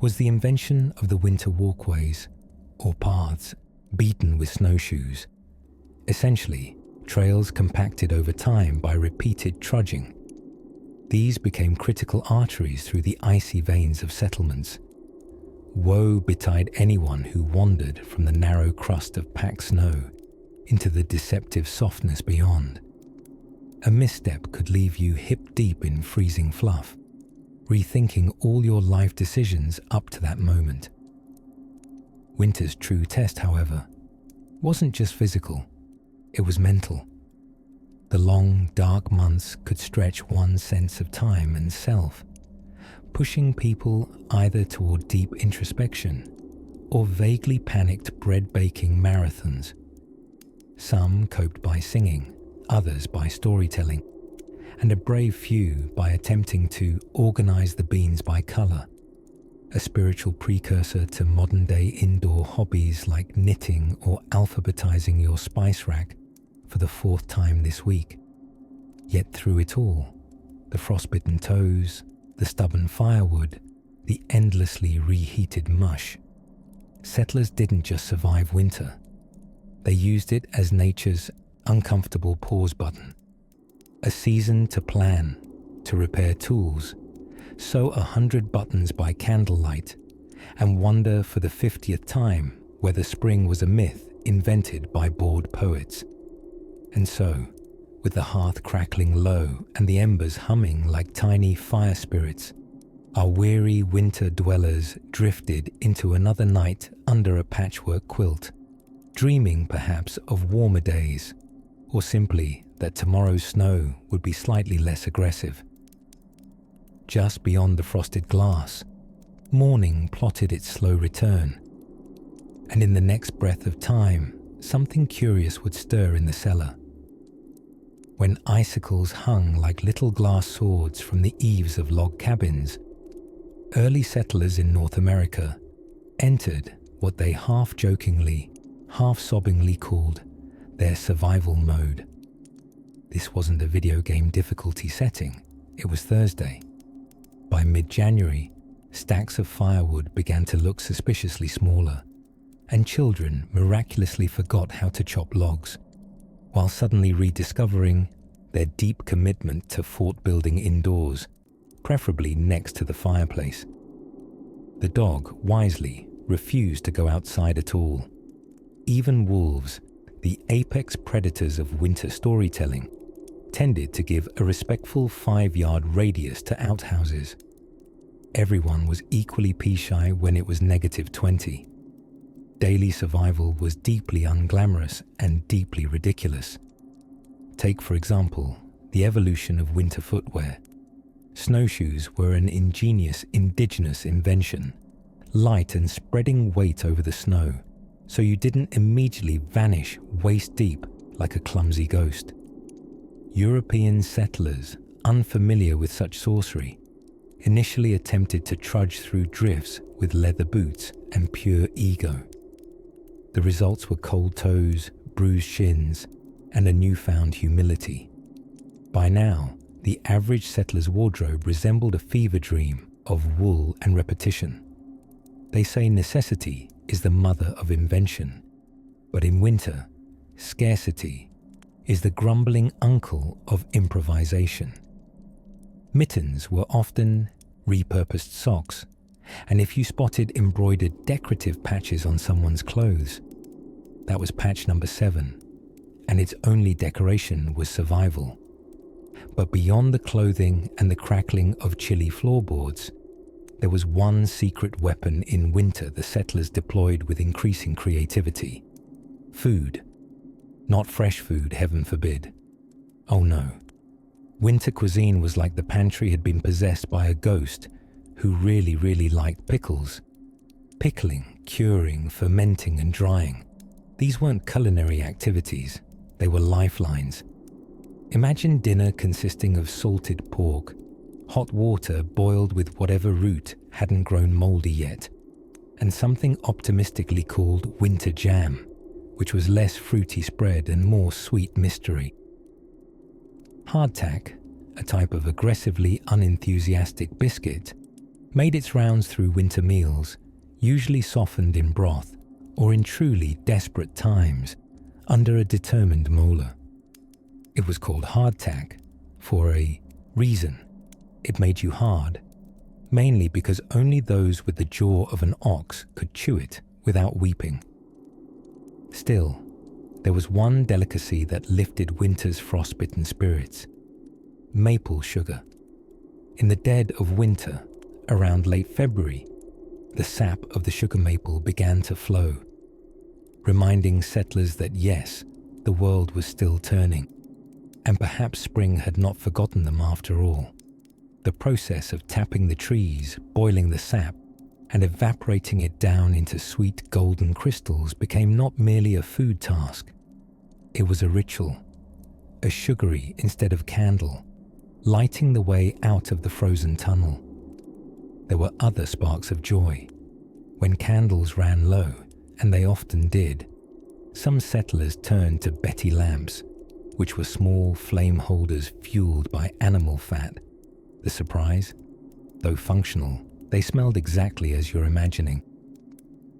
was the invention of the winter walkways, or paths, beaten with snowshoes. Essentially, trails compacted over time by repeated trudging. These became critical arteries through the icy veins of settlements. Woe betide anyone who wandered from the narrow crust of packed snow into the deceptive softness beyond. A misstep could leave you hip-deep in freezing fluff, rethinking all your life decisions up to that moment. Winter's true test, however, wasn't just physical, it was mental. The long, dark months could stretch one's sense of time and self, pushing people either toward deep introspection or vaguely panicked bread-baking marathons. Some coped by singing, others by storytelling, and a brave few by attempting to organize the beans by color, a spiritual precursor to modern-day indoor hobbies like knitting or alphabetizing your spice rack for the 4th time this week. Yet through it all, the frostbitten toes, the stubborn firewood, the endlessly reheated mush, settlers didn't just survive winter. They used it as nature's uncomfortable pause button, a season to plan, to repair tools, sew 100 buttons by candlelight, and wonder for the 50th time whether spring was a myth invented by bored poets. And so, with the hearth crackling low and the embers humming like tiny fire spirits, our weary winter dwellers drifted into another night under a patchwork quilt, dreaming perhaps of warmer days, or simply that tomorrow's snow would be slightly less aggressive. Just beyond the frosted glass, morning plotted its slow return, and in the next breath of time, something curious would stir in the cellar. When icicles hung like little glass swords from the eaves of log cabins, early settlers in North America entered what they half-jokingly, half-sobbingly called their survival mode. This wasn't a video game difficulty setting, it was Thursday. By mid-January, stacks of firewood began to look suspiciously smaller, and children miraculously forgot how to chop logs, while suddenly rediscovering their deep commitment to fort building indoors, preferably next to the fireplace. The dog, wisely, refused to go outside at all. Even wolves, the apex predators of winter storytelling, tended to give a respectful 5-yard radius to outhouses. Everyone was equally pea-shy when it was -20. Daily survival was deeply unglamorous and deeply ridiculous. Take, for example, the evolution of winter footwear. Snowshoes were an ingenious indigenous invention, light and spreading weight over the snow, so you didn't immediately vanish waist-deep like a clumsy ghost. European settlers, unfamiliar with such sorcery, initially attempted to trudge through drifts with leather boots and pure ego. The results were cold toes, bruised shins, and a newfound humility. By now, the average settler's wardrobe resembled a fever dream of wool and repetition. They say necessity is the mother of invention, but in winter, scarcity is the grumbling uncle of improvisation. Mittens were often repurposed socks, and if you spotted embroidered decorative patches on someone's clothes, that was patch number 7, and its only decoration was survival. But beyond the clothing and the crackling of chilly floorboards, there was one secret weapon in winter the settlers deployed with increasing creativity. Food. Not fresh food, heaven forbid. Oh no. Winter cuisine was like the pantry had been possessed by a ghost who really liked pickles. Pickling, curing, fermenting and drying. These weren't culinary activities, they were lifelines. Imagine dinner consisting of salted pork, hot water boiled with whatever root hadn't grown moldy yet, and something optimistically called winter jam, which was less fruity spread and more sweet mystery. Hardtack, a type of aggressively unenthusiastic biscuit, made its rounds through winter meals, usually softened in broth or in truly desperate times under a determined molar. It was called hardtack for a reason. It made you hard, mainly because only those with the jaw of an ox could chew it without weeping. Still, there was one delicacy that lifted winter's frostbitten spirits: maple sugar. In the dead of winter, around late February, the sap of the sugar maple began to flow, reminding settlers that yes, the world was still turning, and perhaps spring had not forgotten them after all. The process of tapping the trees, boiling the sap, and evaporating it down into sweet golden crystals became not merely a food task. It was a ritual, a sugary instead of candle, lighting the way out of the frozen tunnel. There were other sparks of joy. When candles ran low, and they often did, some settlers turned to Betty lamps, which were small flame holders fueled by animal fat. The surprise? Though functional, they smelled exactly as you're imagining,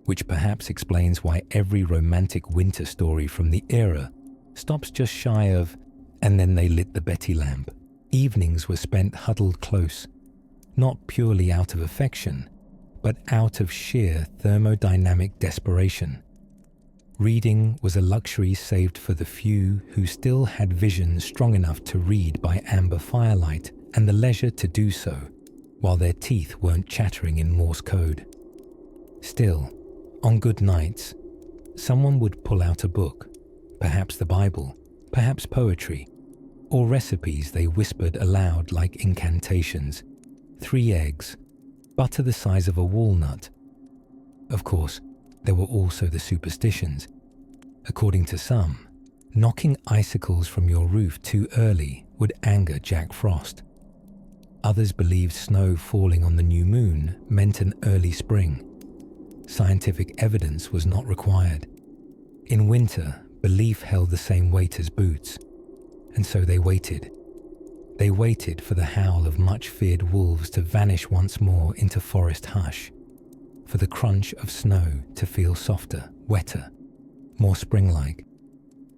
which perhaps explains why every romantic winter story from the era stops just shy of, and then they lit the Betty lamp. Evenings were spent huddled close, not purely out of affection, but out of sheer thermodynamic desperation. Reading was a luxury saved for the few who still had vision strong enough to read by amber firelight and the leisure to do so while their teeth weren't chattering in Morse code. Still, on good nights, someone would pull out a book, perhaps the Bible, perhaps poetry, or recipes they whispered aloud like incantations. 3 eggs, butter the size of a walnut. Of course, there were also the superstitions. According to some, knocking icicles from your roof too early would anger Jack Frost. Others believed snow falling on the new moon meant an early spring. Scientific evidence was not required. In winter, belief held the same weight as boots, and so they waited. They waited for the howl of much-feared wolves to vanish once more into forest hush, for the crunch of snow to feel softer, wetter, more spring-like.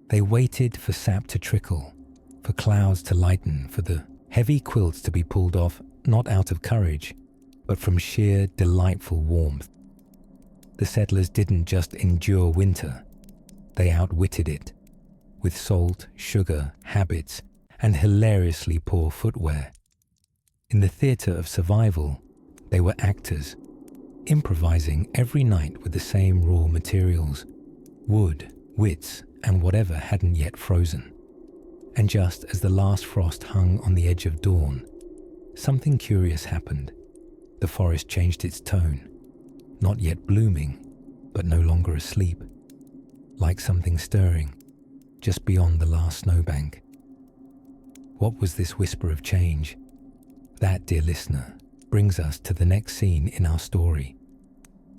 They waited for sap to trickle, for clouds to lighten, for the heavy quilts to be pulled off not out of courage, but from sheer delightful warmth. The settlers didn't just endure winter, they outwitted it, with salt, sugar, habits, and hilariously poor footwear. In the theatre of survival, they were actors, improvising every night with the same raw materials: wood, wits, and whatever hadn't yet frozen. And just as the last frost hung on the edge of dawn, something curious happened. The forest changed its tone, not yet blooming, but no longer asleep, like something stirring just beyond the last snowbank. What was this whisper of change? That, dear listener, brings us to the next scene in our story.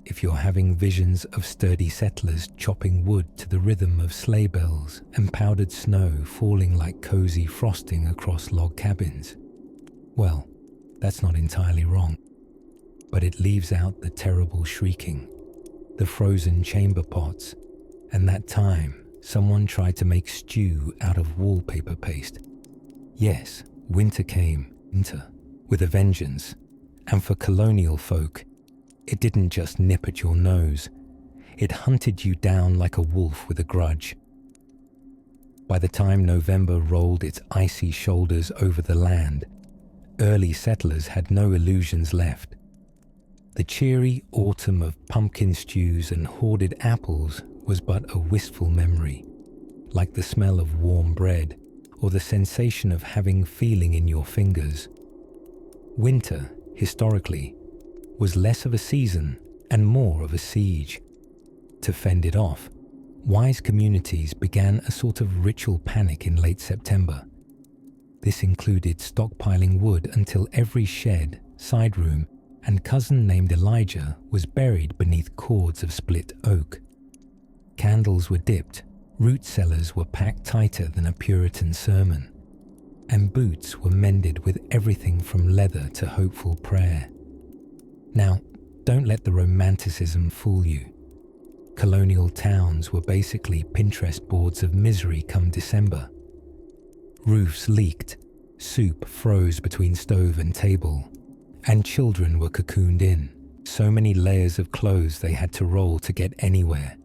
If you're having visions of sturdy settlers chopping wood to the rhythm of sleigh bells and powdered snow falling like cozy frosting across log cabins, well, that's not entirely wrong. But it leaves out the terrible shrieking, the frozen chamber pots, and that time someone tried to make stew out of wallpaper paste. Yes, winter came, winter, with a vengeance, and for colonial folk, it didn't just nip at your nose, it hunted you down like a wolf with a grudge. By the time November rolled its icy shoulders over the land, early settlers had no illusions left. The cheery autumn of pumpkin stews and hoarded apples was but a wistful memory, like the smell of warm bread or the sensation of having feeling in your fingers. Winter, historically, was less of a season and more of a siege. To fend it off, wise communities began a sort of ritual panic in late September. This included stockpiling wood until every shed, side room, and cousin named Elijah was buried beneath cords of split oak. Candles were dipped, root cellars were packed tighter than a Puritan sermon, and boots were mended with everything from leather to hopeful prayer. Now, don't let the romanticism fool you. Colonial towns were basically Pinterest boards of misery come December. Roofs leaked, soup froze between stove and table, and children were cocooned in, so many layers of clothes they had to roll to get anywhere.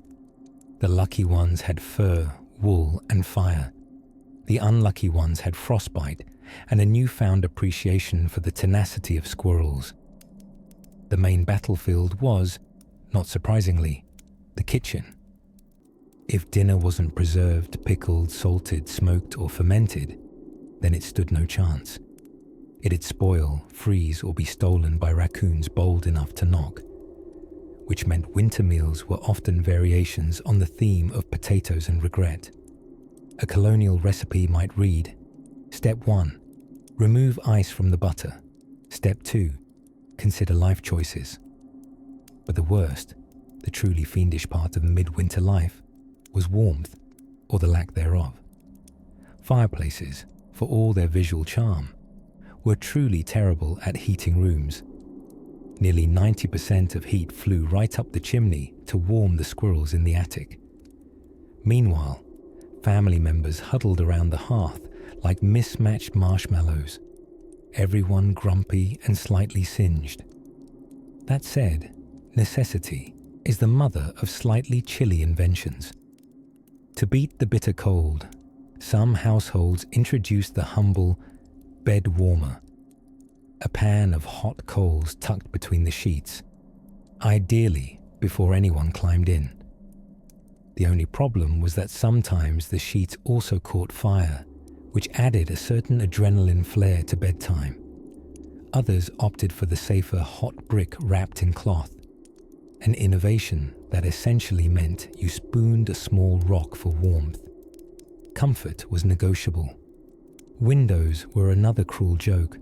The lucky ones had fur, wool, and fire. The unlucky ones had frostbite and a newfound appreciation for the tenacity of squirrels. The main battlefield was, not surprisingly, the kitchen. If dinner wasn't preserved, pickled, salted, smoked, or fermented, then it stood no chance. It'd spoil, freeze, or be stolen by raccoons bold enough to knock, which meant winter meals were often variations on the theme of potatoes and regret. A colonial recipe might read, Step 1, remove ice from the butter. Step 2, consider life choices. But the worst, the truly fiendish part of midwinter life, was warmth, or the lack thereof. Fireplaces, for all their visual charm, were truly terrible at heating rooms. Nearly 90% of heat flew right up the chimney to warm the squirrels in the attic. Meanwhile, family members huddled around the hearth like mismatched marshmallows, everyone grumpy and slightly singed. That said, necessity is the mother of slightly chilly inventions. To beat the bitter cold, some households introduced the humble bed warmer, a pan of hot coals tucked between the sheets, ideally before anyone climbed in. The only problem was that sometimes the sheets also caught fire, which added a certain adrenaline flair to bedtime. Others opted for the safer hot brick wrapped in cloth, an innovation that essentially meant you spooned a small rock for warmth. Comfort was negotiable. Windows were another cruel joke.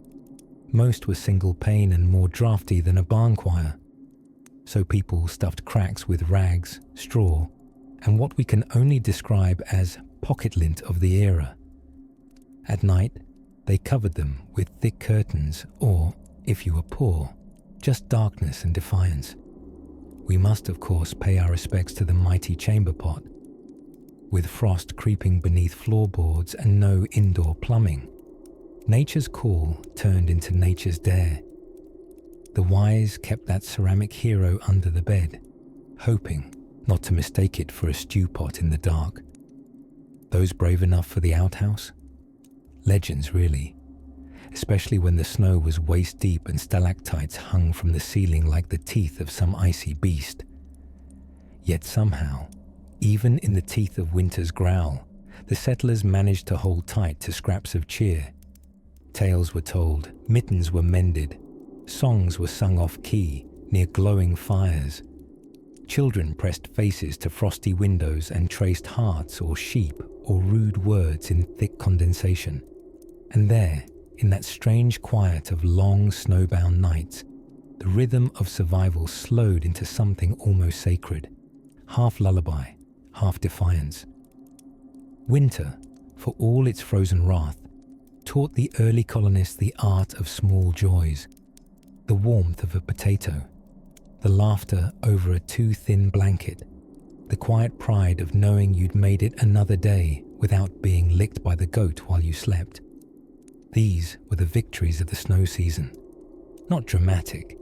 Most were single pane and more drafty than a barn choir, so people stuffed cracks with rags, straw, and what we can only describe as pocket lint of the era. At night, they covered them with thick curtains or, if you were poor, just darkness and defiance. We must, of course, pay our respects to the mighty chamber pot. With frost creeping beneath floorboards and no indoor plumbing, nature's call turned into nature's dare. The wise kept that ceramic hero under the bed, hoping not to mistake it for a stew pot in the dark. Those brave enough for the outhouse? Legends, really, especially when the snow was waist deep and stalactites hung from the ceiling like the teeth of some icy beast. Yet somehow, even in the teeth of winter's growl, the settlers managed to hold tight to scraps of cheer. Tales were told, mittens were mended, songs were sung off-key near glowing fires. Children pressed faces to frosty windows and traced hearts or sheep or rude words in thick condensation. And there, in that strange quiet of long snowbound nights, the rhythm of survival slowed into something almost sacred, half lullaby, half defiance. Winter, for all its frozen wrath, taught the early colonists the art of small joys, the warmth of a potato, the laughter over a too-thin blanket, the quiet pride of knowing you'd made it another day without being licked by the goat while you slept. These were the victories of the snow season, not dramatic,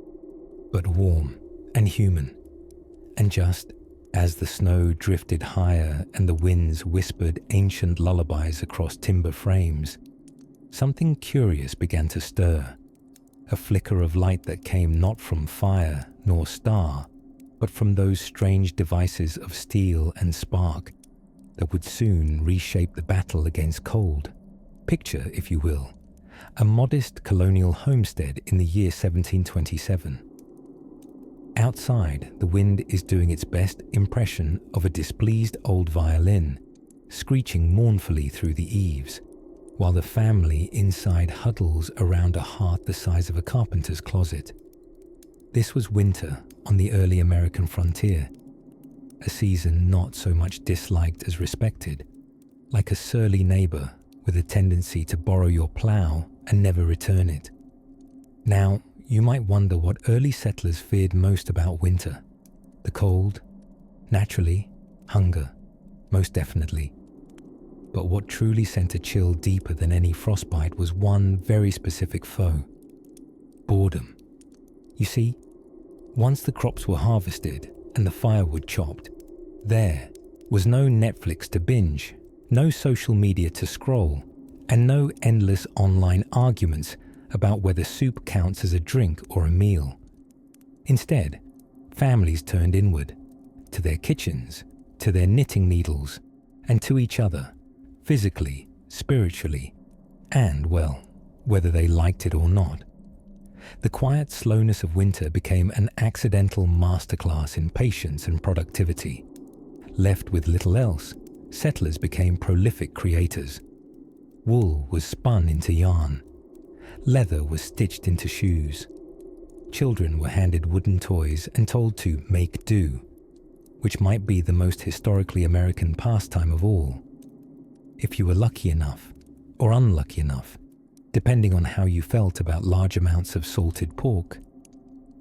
but warm and human. And just as the snow drifted higher and the winds whispered ancient lullabies across timber frames, something curious began to stir, a flicker of light that came not from fire nor star, but from those strange devices of steel and spark that would soon reshape the battle against cold. Picture, if you will, a modest colonial homestead in the year 1727. Outside, the wind is doing its best impression of a displeased old violin, screeching mournfully through the eaves, while the family inside huddles around a hearth the size of a carpenter's closet. This was winter on the early American frontier, a season not so much disliked as respected, like a surly neighbor with a tendency to borrow your plow and never return it. Now, you might wonder what early settlers feared most about winter. The cold, naturally, hunger, most definitely. But what truly sent a chill deeper than any frostbite was one very specific foe: boredom. You see, once the crops were harvested and the firewood chopped, there was no Netflix to binge, no social media to scroll, and no endless online arguments about whether soup counts as a drink or a meal. Instead, families turned inward, to their kitchens, to their knitting needles, and to each other, physically, spiritually, and, well, whether they liked it or not. The quiet slowness of winter became an accidental masterclass in patience and productivity. Left with little else, settlers became prolific creators. Wool was spun into yarn. Leather was stitched into shoes. Children were handed wooden toys and told to make do, which might be the most historically American pastime of all. If you were lucky enough, or unlucky enough, depending on how you felt about large amounts of salted pork,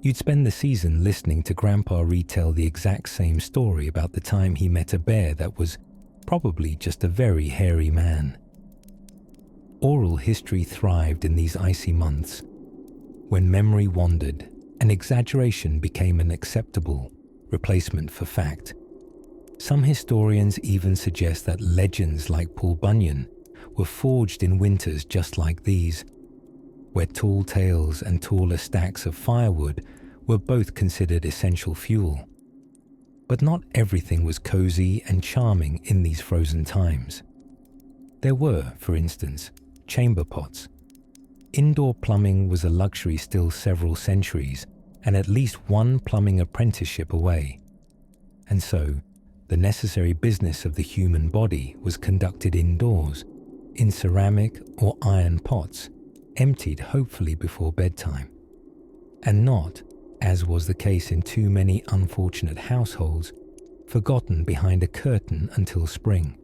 you'd spend the season listening to Grandpa retell the exact same story about the time he met a bear that was probably just a very hairy man. Oral history thrived in these icy months, when memory wandered and exaggeration became an acceptable replacement for fact. Some historians even suggest that legends like Paul Bunyan were forged in winters just like these, where tall tales and taller stacks of firewood were both considered essential fuel. But not everything was cozy and charming in these frozen times. There were, for instance, chamber pots. Indoor plumbing was a luxury still several centuries and at least one plumbing apprenticeship away. And so, the necessary business of the human body was conducted indoors, in ceramic or iron pots, emptied hopefully before bedtime. And not, as was the case in too many unfortunate households, forgotten behind a curtain until spring.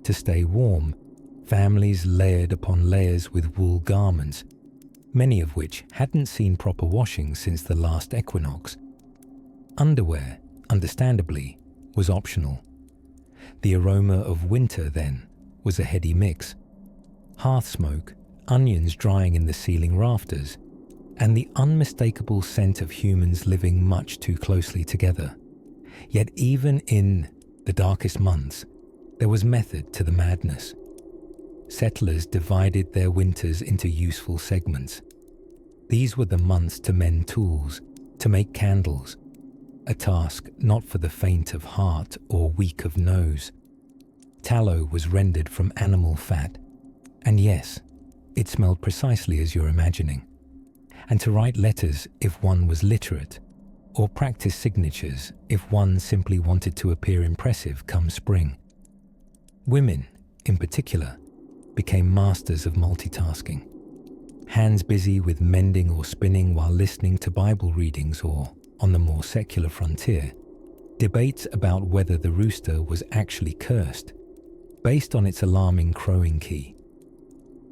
To stay warm, families layered upon layers with wool garments, many of which hadn't seen proper washing since the last equinox. Underwear, understandably, was optional. The aroma of winter, then, was a heady mix. Hearth smoke, onions drying in the ceiling rafters, and the unmistakable scent of humans living much too closely together. Yet even in the darkest months, there was method to the madness. Settlers divided their winters into useful segments. These were the months to mend tools, to make candles, a task not for the faint of heart or weak of nose. Tallow was rendered from animal fat, and yes, It smelled precisely as you're imagining. And to write letters if one was literate, or practice signatures if one simply wanted to appear impressive come spring. Women, in particular, became masters of multitasking. Hands busy with mending or spinning while listening to Bible readings, or, on the more secular frontier, debates about whether the rooster was actually cursed, based on its alarming crowing key.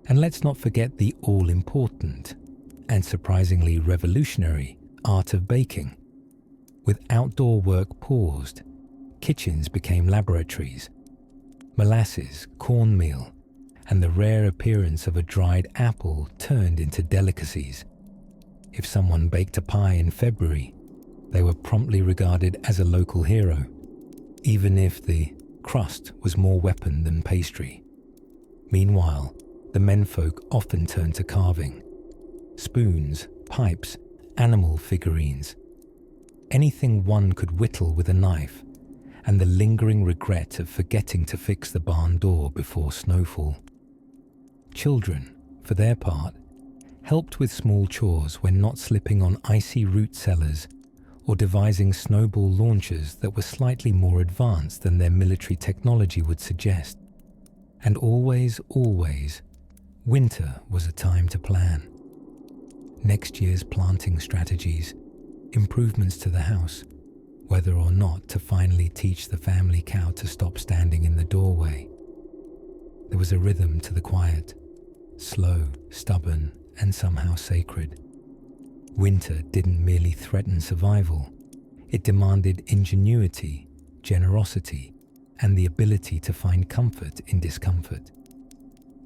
And let's not forget the all-important and surprisingly revolutionary art of baking. With outdoor work paused, kitchens became laboratories. Molasses, cornmeal, and the rare appearance of a dried apple turned into delicacies. If someone baked a pie in February, they were promptly regarded as a local hero, even if the crust was more weapon than pastry. Meanwhile, the menfolk often turned to carving. Spoons, pipes, animal figurines. Anything one could whittle with a knife, and the lingering regret of forgetting to fix the barn door before snowfall. Children, for their part, helped with small chores when not slipping on icy root cellars or devising snowball launchers that were slightly more advanced than their military technology would suggest. And always, winter was a time to plan. Next year's planting strategies, improvements to the house, whether or not to finally teach the family cow to stop standing in the doorway. There was a rhythm to the quiet, slow, stubborn, and somehow sacred. Winter didn't merely threaten survival, it demanded ingenuity, generosity, and the ability to find comfort in discomfort,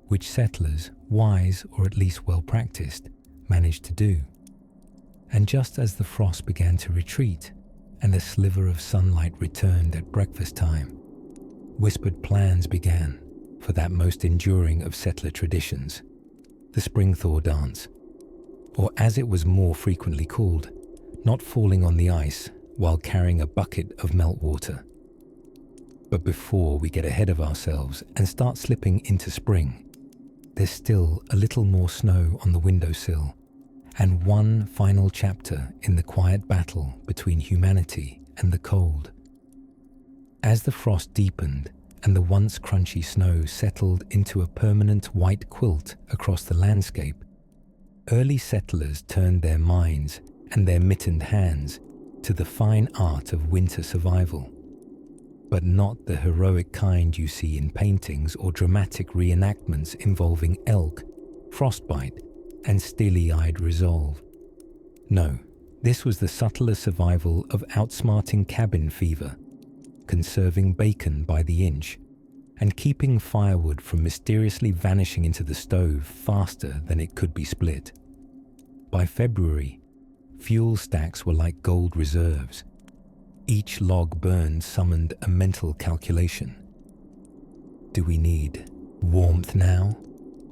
which settlers, wise or at least well-practiced, managed to do. And just as the frost began to retreat and a sliver of sunlight returned at breakfast time, whispered plans began for that most enduring of settler traditions, the spring thaw dance, or as it was more frequently called, not falling on the ice while carrying a bucket of meltwater. But before we get ahead of ourselves and start slipping into spring, there's still a little more snow on the windowsill, and one final chapter in the quiet battle between humanity and the cold. As the frost deepened and the once crunchy snow settled into a permanent white quilt across the landscape, early settlers turned their minds and their mittened hands to the fine art of winter survival. But not the heroic kind you see in paintings or dramatic reenactments involving elk, frostbite, and steely-eyed resolve. No, this was the subtler survival of outsmarting cabin fever, conserving bacon by the inch, and keeping firewood from mysteriously vanishing into the stove faster than it could be split. By February, fuel stacks were like gold reserves. Each log burned summoned a mental calculation. Do we need warmth now?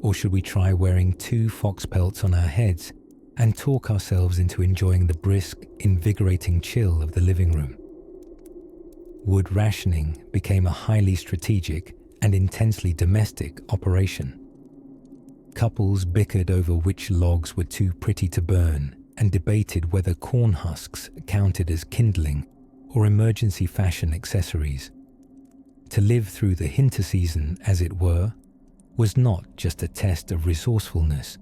Or should we try wearing 2 fox pelts on our heads and talk ourselves into enjoying the brisk, invigorating chill of the living room? Wood rationing became a highly strategic and intensely domestic operation. Couples bickered over which logs were too pretty to burn and debated whether corn husks counted as kindling or emergency fashion accessories. To live through the winter season, as it were, was not just a test of resourcefulness,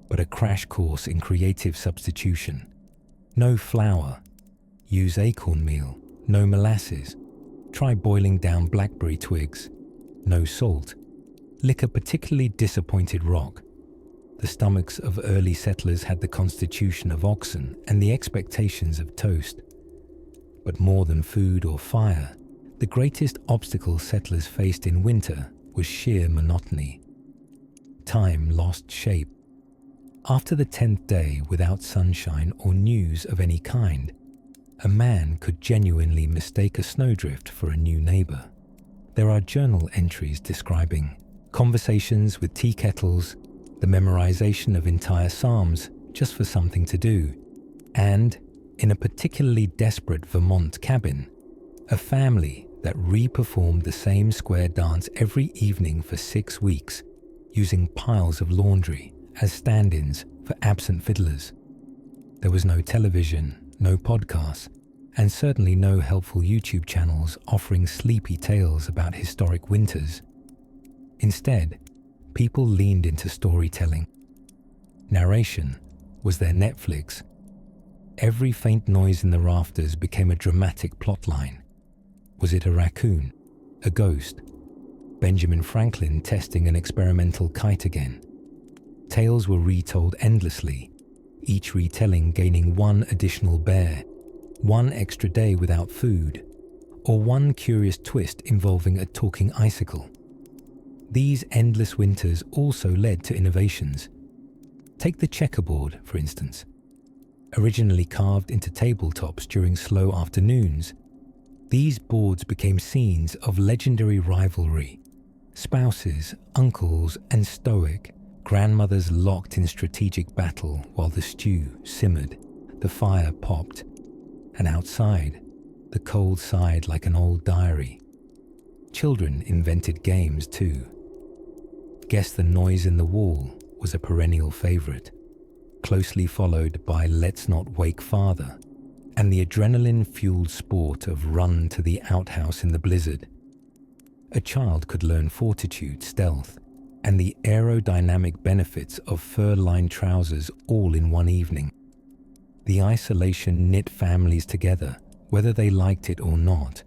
but a crash course in creative substitution. No flour, use acorn meal. No molasses, try boiling down blackberry twigs. No salt, lick a particularly disappointed rock. The stomachs of early settlers had the constitution of oxen and the expectations of toast. But more than food or fire, the greatest obstacle settlers faced in winter was sheer monotony. Time lost shape. After the 10th day without sunshine or news of any kind, a man could genuinely mistake a snowdrift for a new neighbor. There are journal entries describing conversations with tea kettles, the memorization of entire psalms just for something to do, and, in a particularly desperate Vermont cabin, a family that re-performed the same square dance every evening for 6 weeks, using piles of laundry as stand-ins for absent fiddlers. There was no television, no podcasts, and certainly no helpful YouTube channels offering sleepy tales about historic winters. Instead, people leaned into storytelling. Narration was their Netflix. Every faint noise in the rafters became a dramatic plotline. Was it a raccoon? A ghost? Benjamin Franklin testing an experimental kite again? Tales were retold endlessly, each retelling gaining one additional bear, one extra day without food, or one curious twist involving a talking icicle. These endless winters also led to innovations. Take the checkerboard, for instance. Originally carved into tabletops during slow afternoons, these boards became scenes of legendary rivalry. Spouses, uncles, and stoic grandmothers locked in strategic battle while the stew simmered, the fire popped, and outside, the cold sighed like an old diary. Children invented games too. Guess the Noise in the Wall was a perennial favorite, closely followed by Let's Not Wake Father and the adrenaline-fueled sport of Run to the Outhouse in the Blizzard. A child could learn fortitude, stealth, and the aerodynamic benefits of fur-lined trousers all in one evening. The isolation knit families together, whether they liked it or not.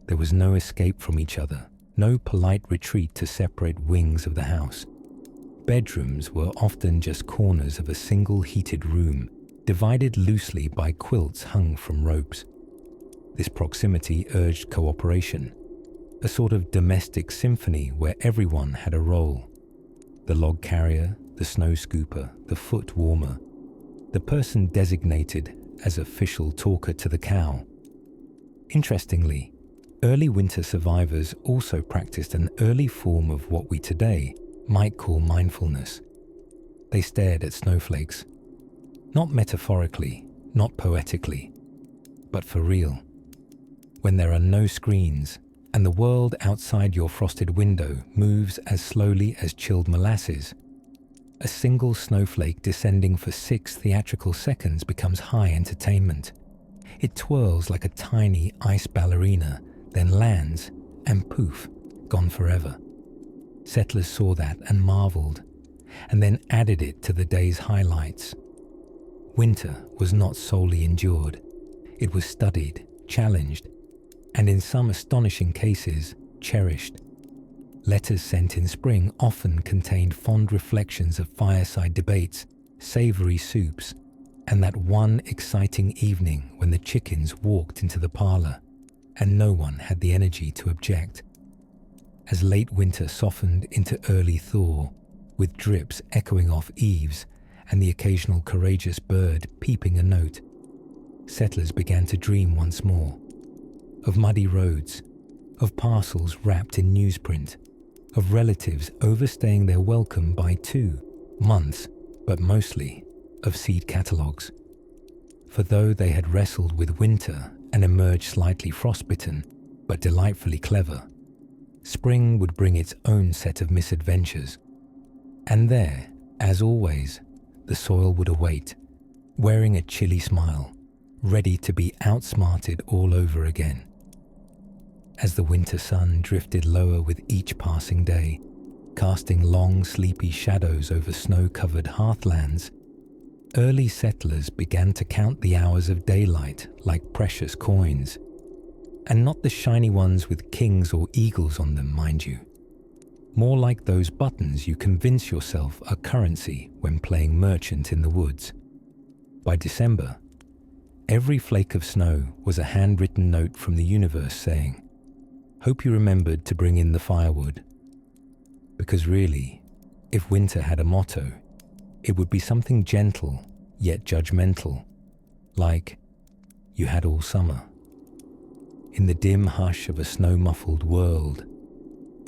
There was no escape from each other, no polite retreat to separate wings of the house. Bedrooms were often just corners of a single heated room, divided loosely by quilts hung from ropes. This proximity urged cooperation, a sort of domestic symphony where everyone had a role. The log carrier, the snow scooper, the foot warmer, the person designated as official talker to the cow. Interestingly, early winter survivors also practiced an early form of what we today might call mindfulness. They stared at snowflakes, not metaphorically, not poetically, but for real. When there are no screens and the world outside your frosted window moves as slowly as chilled molasses, a single snowflake descending for 6 theatrical seconds becomes high entertainment. It twirls like a tiny ice ballerina, then lands, and poof, gone forever. Settlers saw that and marveled, and then added it to the day's highlights. Winter was not solely endured. It was studied, challenged, and in some astonishing cases, cherished. Letters sent in spring often contained fond reflections of fireside debates, savory soups, and that one exciting evening when the chickens walked into the parlor and no one had the energy to object. As late winter softened into early thaw, with drips echoing off eaves and the occasional courageous bird peeping a note, settlers began to dream once more. Of muddy roads, of parcels wrapped in newsprint, of relatives overstaying their welcome by 2 months, but mostly of seed catalogues. For though they had wrestled with winter and emerged slightly frostbitten, but delightfully clever, spring would bring its own set of misadventures. And there, as always, the soil would await, wearing a chilly smile, ready to be outsmarted all over again. As the winter sun drifted lower with each passing day, casting long, sleepy shadows over snow-covered hearthlands, early settlers began to count the hours of daylight like precious coins, and not the shiny ones with kings or eagles on them, mind you. More like those buttons you convince yourself are currency when playing merchant in the woods. By December, every flake of snow was a handwritten note from the universe saying, "Hope you remembered to bring in the firewood." Because really, if winter had a motto, it would be something gentle yet judgmental, like, "You had all summer." In the dim hush of a snow-muffled world,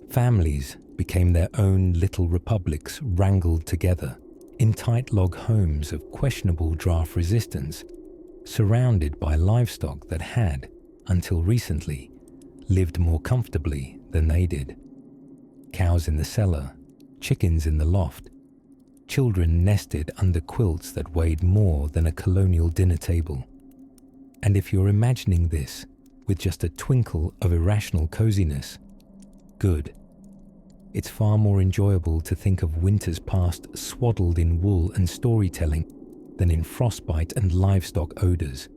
families became their own little republics wrangled together in tight log homes of questionable draft resistance, surrounded by livestock that had, until recently, lived more comfortably than they did. Cows in the cellar, chickens in the loft, children nested under quilts that weighed more than a colonial dinner table. And if you're imagining this with just a twinkle of irrational coziness, good. It's far more enjoyable to think of winters past swaddled in wool and storytelling than in frostbite and livestock odours.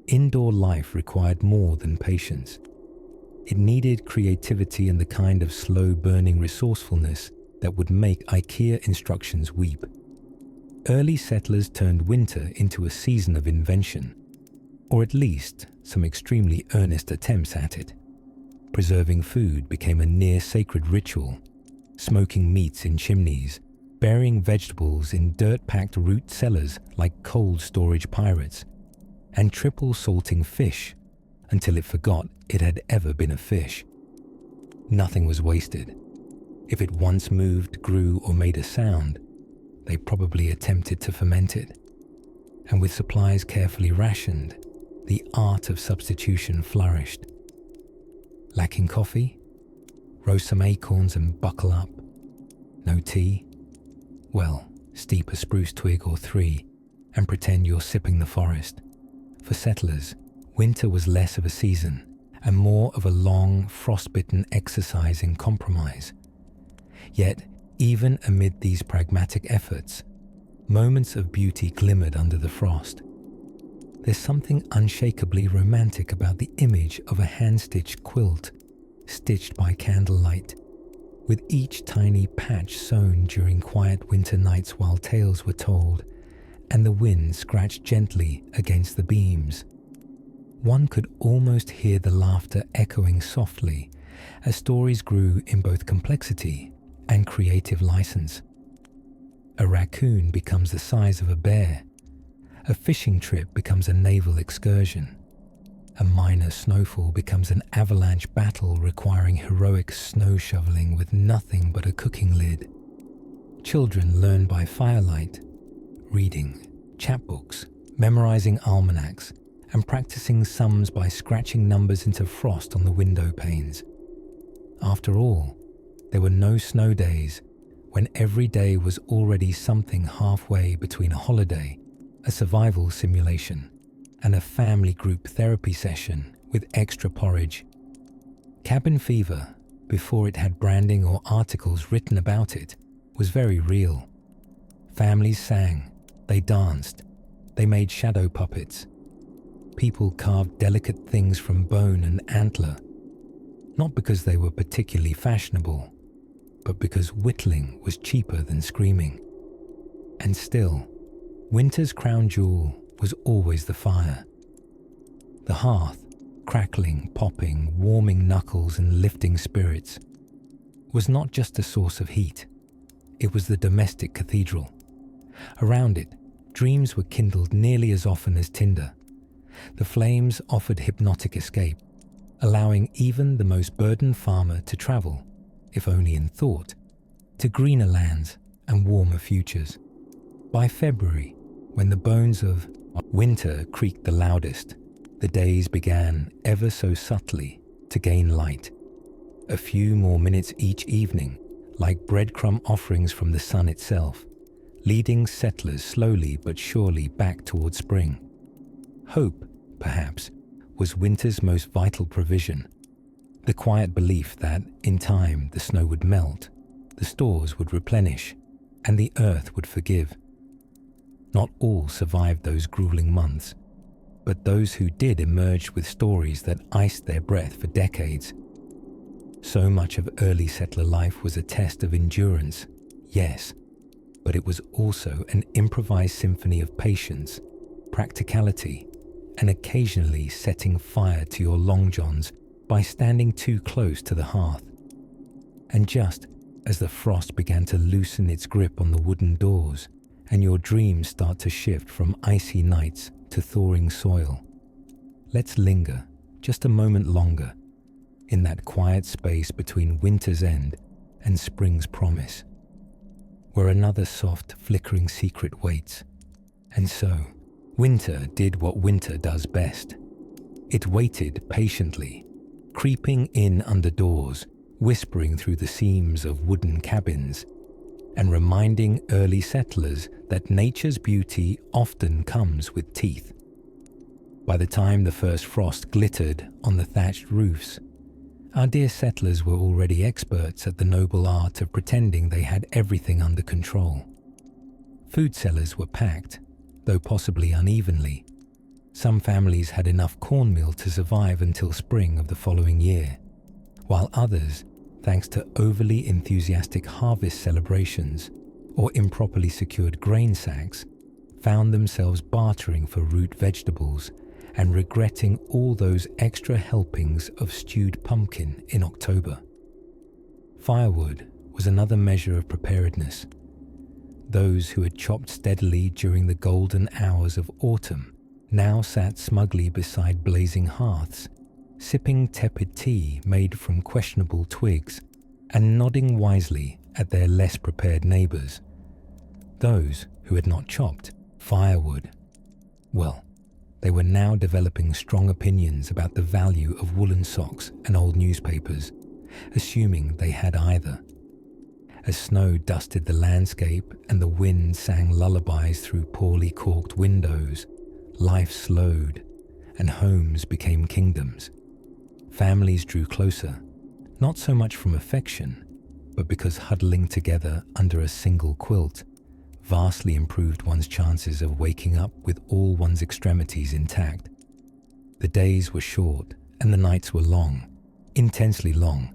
Indoor life required more than patience. It needed creativity and the kind of slow-burning resourcefulness that would make IKEA instructions weep. Early settlers turned winter into a season of invention, or at least some extremely earnest attempts at it. Preserving food became a near-sacred ritual, smoking meats in chimneys, burying vegetables in dirt-packed root cellars like cold storage pirates, and triple salting fish until it forgot it had ever been a fish. Nothing was wasted. If it once moved, grew, or made a sound, they probably attempted to ferment it. And with supplies carefully rationed, the art of substitution flourished. Lacking coffee? Roast some acorns and buckle up. No tea? Well, steep a spruce twig or three and pretend you're sipping the forest. For settlers, winter was less of a season and more of a long, frostbitten exercise in compromise. Yet, even amid these pragmatic efforts, moments of beauty glimmered under the frost. There's something unshakably romantic about the image of a hand-stitched quilt, stitched by candlelight, with each tiny patch sewn during quiet winter nights while tales were told, and the wind scratched gently against the beams. One could almost hear the laughter echoing softly as stories grew in both complexity and creative license. A raccoon becomes the size of a bear. A fishing trip becomes a naval excursion. A minor snowfall becomes an avalanche battle requiring heroic snow shoveling with nothing but a cooking lid. Children learn by firelight, reading chapbooks, memorizing almanacs, and practicing sums by scratching numbers into frost on the window panes. After all, there were no snow days when every day was already something halfway between a holiday, a survival simulation, and a family group therapy session with extra porridge. Cabin fever, before it had branding or articles written about it, was very real. Families sang, they danced, they made shadow puppets. People carved delicate things from bone and antler, not because they were particularly fashionable, but because whittling was cheaper than screaming. And still, winter's crown jewel was always the fire. The hearth, crackling, popping, warming knuckles and lifting spirits, was not just a source of heat. It was the domestic cathedral. Around it, dreams were kindled nearly as often as tinder. The flames offered hypnotic escape, allowing even the most burdened farmer to travel, if only in thought, to greener lands and warmer futures. By February, when the bones of winter creaked the loudest, the days began ever so subtly to gain light. A few more minutes each evening, like breadcrumb offerings from the sun itself, leading settlers slowly but surely back toward spring. Hope, perhaps, was winter's most vital provision. The quiet belief that, in time, the snow would melt, the stores would replenish, and the earth would forgive. Not all survived those grueling months, but those who did emerged with stories that iced their breath for decades. So much of early settler life was a test of endurance, yes, but it was also an improvised symphony of patience, practicality, and occasionally setting fire to your long johns by standing too close to the hearth. And just as the frost began to loosen its grip on the wooden doors, and your dreams start to shift from icy nights to thawing soil, let's linger just a moment longer in that quiet space between winter's end and spring's promise, where another soft, flickering secret waits. And so, winter did what winter does best. It waited patiently, creeping in under doors whispering through the seams of wooden cabins and reminding early settlers that nature's beauty often comes with teeth. By the time the first frost glittered on the thatched roofs, our dear settlers were already experts at the noble art of pretending they had everything under control. Food cellars were packed, though possibly unevenly. Some families had enough cornmeal to survive until spring of the following year, while others, thanks to overly enthusiastic harvest celebrations or improperly secured grain sacks, found themselves bartering for root vegetables and regretting all those extra helpings of stewed pumpkin in October. Firewood was another measure of preparedness. Those who had chopped steadily during the golden hours of autumn now sat smugly beside blazing hearths, sipping tepid tea made from questionable twigs and nodding wisely at their less prepared neighbours. Those who had not chopped firewood, well, they were now developing strong opinions about the value of woolen socks and old newspapers, assuming they had either. As snow dusted the landscape and the wind sang lullabies through poorly corked windows, life slowed and homes became kingdoms. Families drew closer, not so much from affection, but because huddling together under a single quilt vastly improved one's chances of waking up with all one's extremities intact. The days were short and the nights were long, intensely long.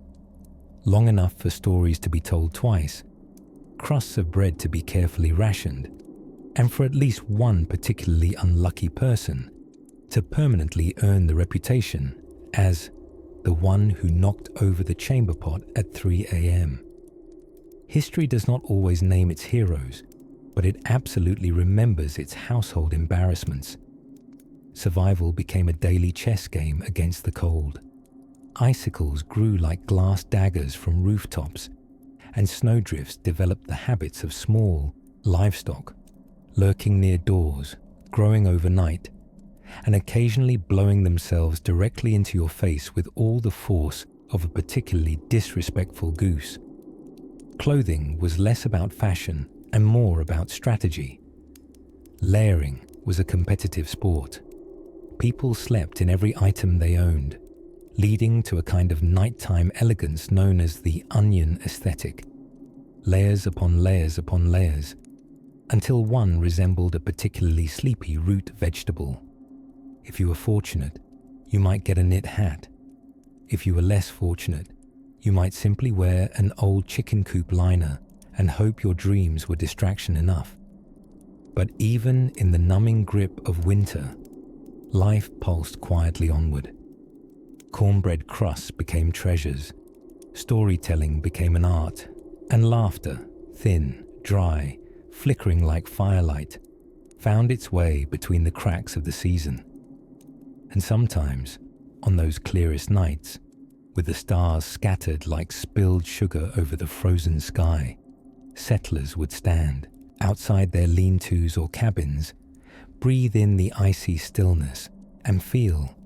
Long enough for stories to be told twice, crusts of bread to be carefully rationed, and for at least one particularly unlucky person to permanently earn the reputation as the one who knocked over the chamber pot at 3 a.m. History does not always name its heroes, but it absolutely remembers its household embarrassments. Survival became a daily chess game against the cold. Icicles grew like glass daggers from rooftops, and snowdrifts developed the habits of small livestock, lurking near doors, growing overnight, and occasionally blowing themselves directly into your face with all the force of a particularly disrespectful goose. Clothing was less about fashion and more about strategy. Layering was a competitive sport. People slept in every item they owned, leading to a kind of nighttime elegance known as the onion aesthetic. Layers upon layers upon layers, until one resembled a particularly sleepy root vegetable. If you were fortunate, you might get a knit hat. If you were less fortunate, you might simply wear an old chicken coop liner and hope your dreams were distraction enough. But even in the numbing grip of winter, life pulsed quietly onward. Cornbread crusts became treasures, storytelling became an art, and laughter, thin, dry, flickering like firelight, found its way between the cracks of the season. And sometimes, on those clearest nights, with the stars scattered like spilled sugar over the frozen sky, settlers would stand outside their lean-tos or cabins, breathe in the icy stillness, and feel,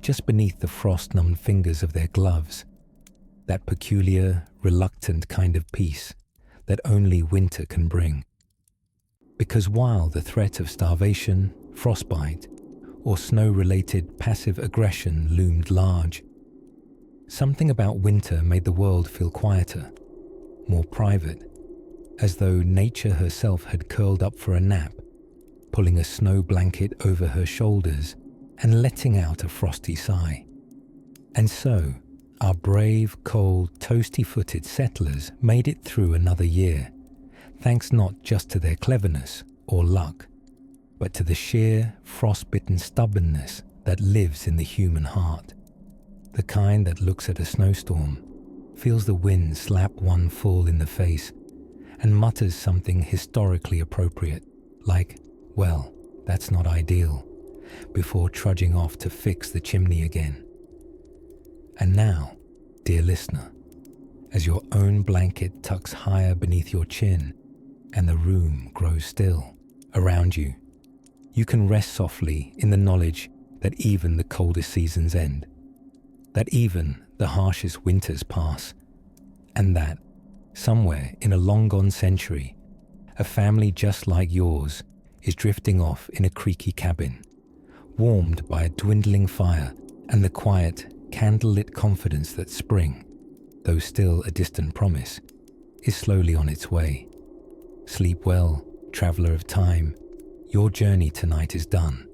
just beneath the frost-numbed fingers of their gloves, that peculiar, reluctant kind of peace that only winter can bring. Because while the threat of starvation, frostbite, or snow-related passive aggression loomed large, something about winter made the world feel quieter, more private, as though nature herself had curled up for a nap, pulling a snow blanket over her shoulders and letting out a frosty sigh. And so, our brave, cold, toasty-footed settlers made it through another year, thanks not just to their cleverness or luck, but to the sheer, frost-bitten stubbornness that lives in the human heart. The kind that looks at a snowstorm, feels the wind slap one full in the face, and mutters something historically appropriate, like, well, that's not ideal, before trudging off to fix the chimney again. And now, dear listener, as your own blanket tucks higher beneath your chin and the room grows still around you, you can rest softly in the knowledge that even the coldest seasons end, that even the harshest winters pass, and that, somewhere in a long-gone century, a family just like yours is drifting off in a creaky cabin, warmed by a dwindling fire and the quiet, candle-lit confidence that spring, though still a distant promise, is slowly on its way. Sleep well, traveller of time. Your journey tonight is done.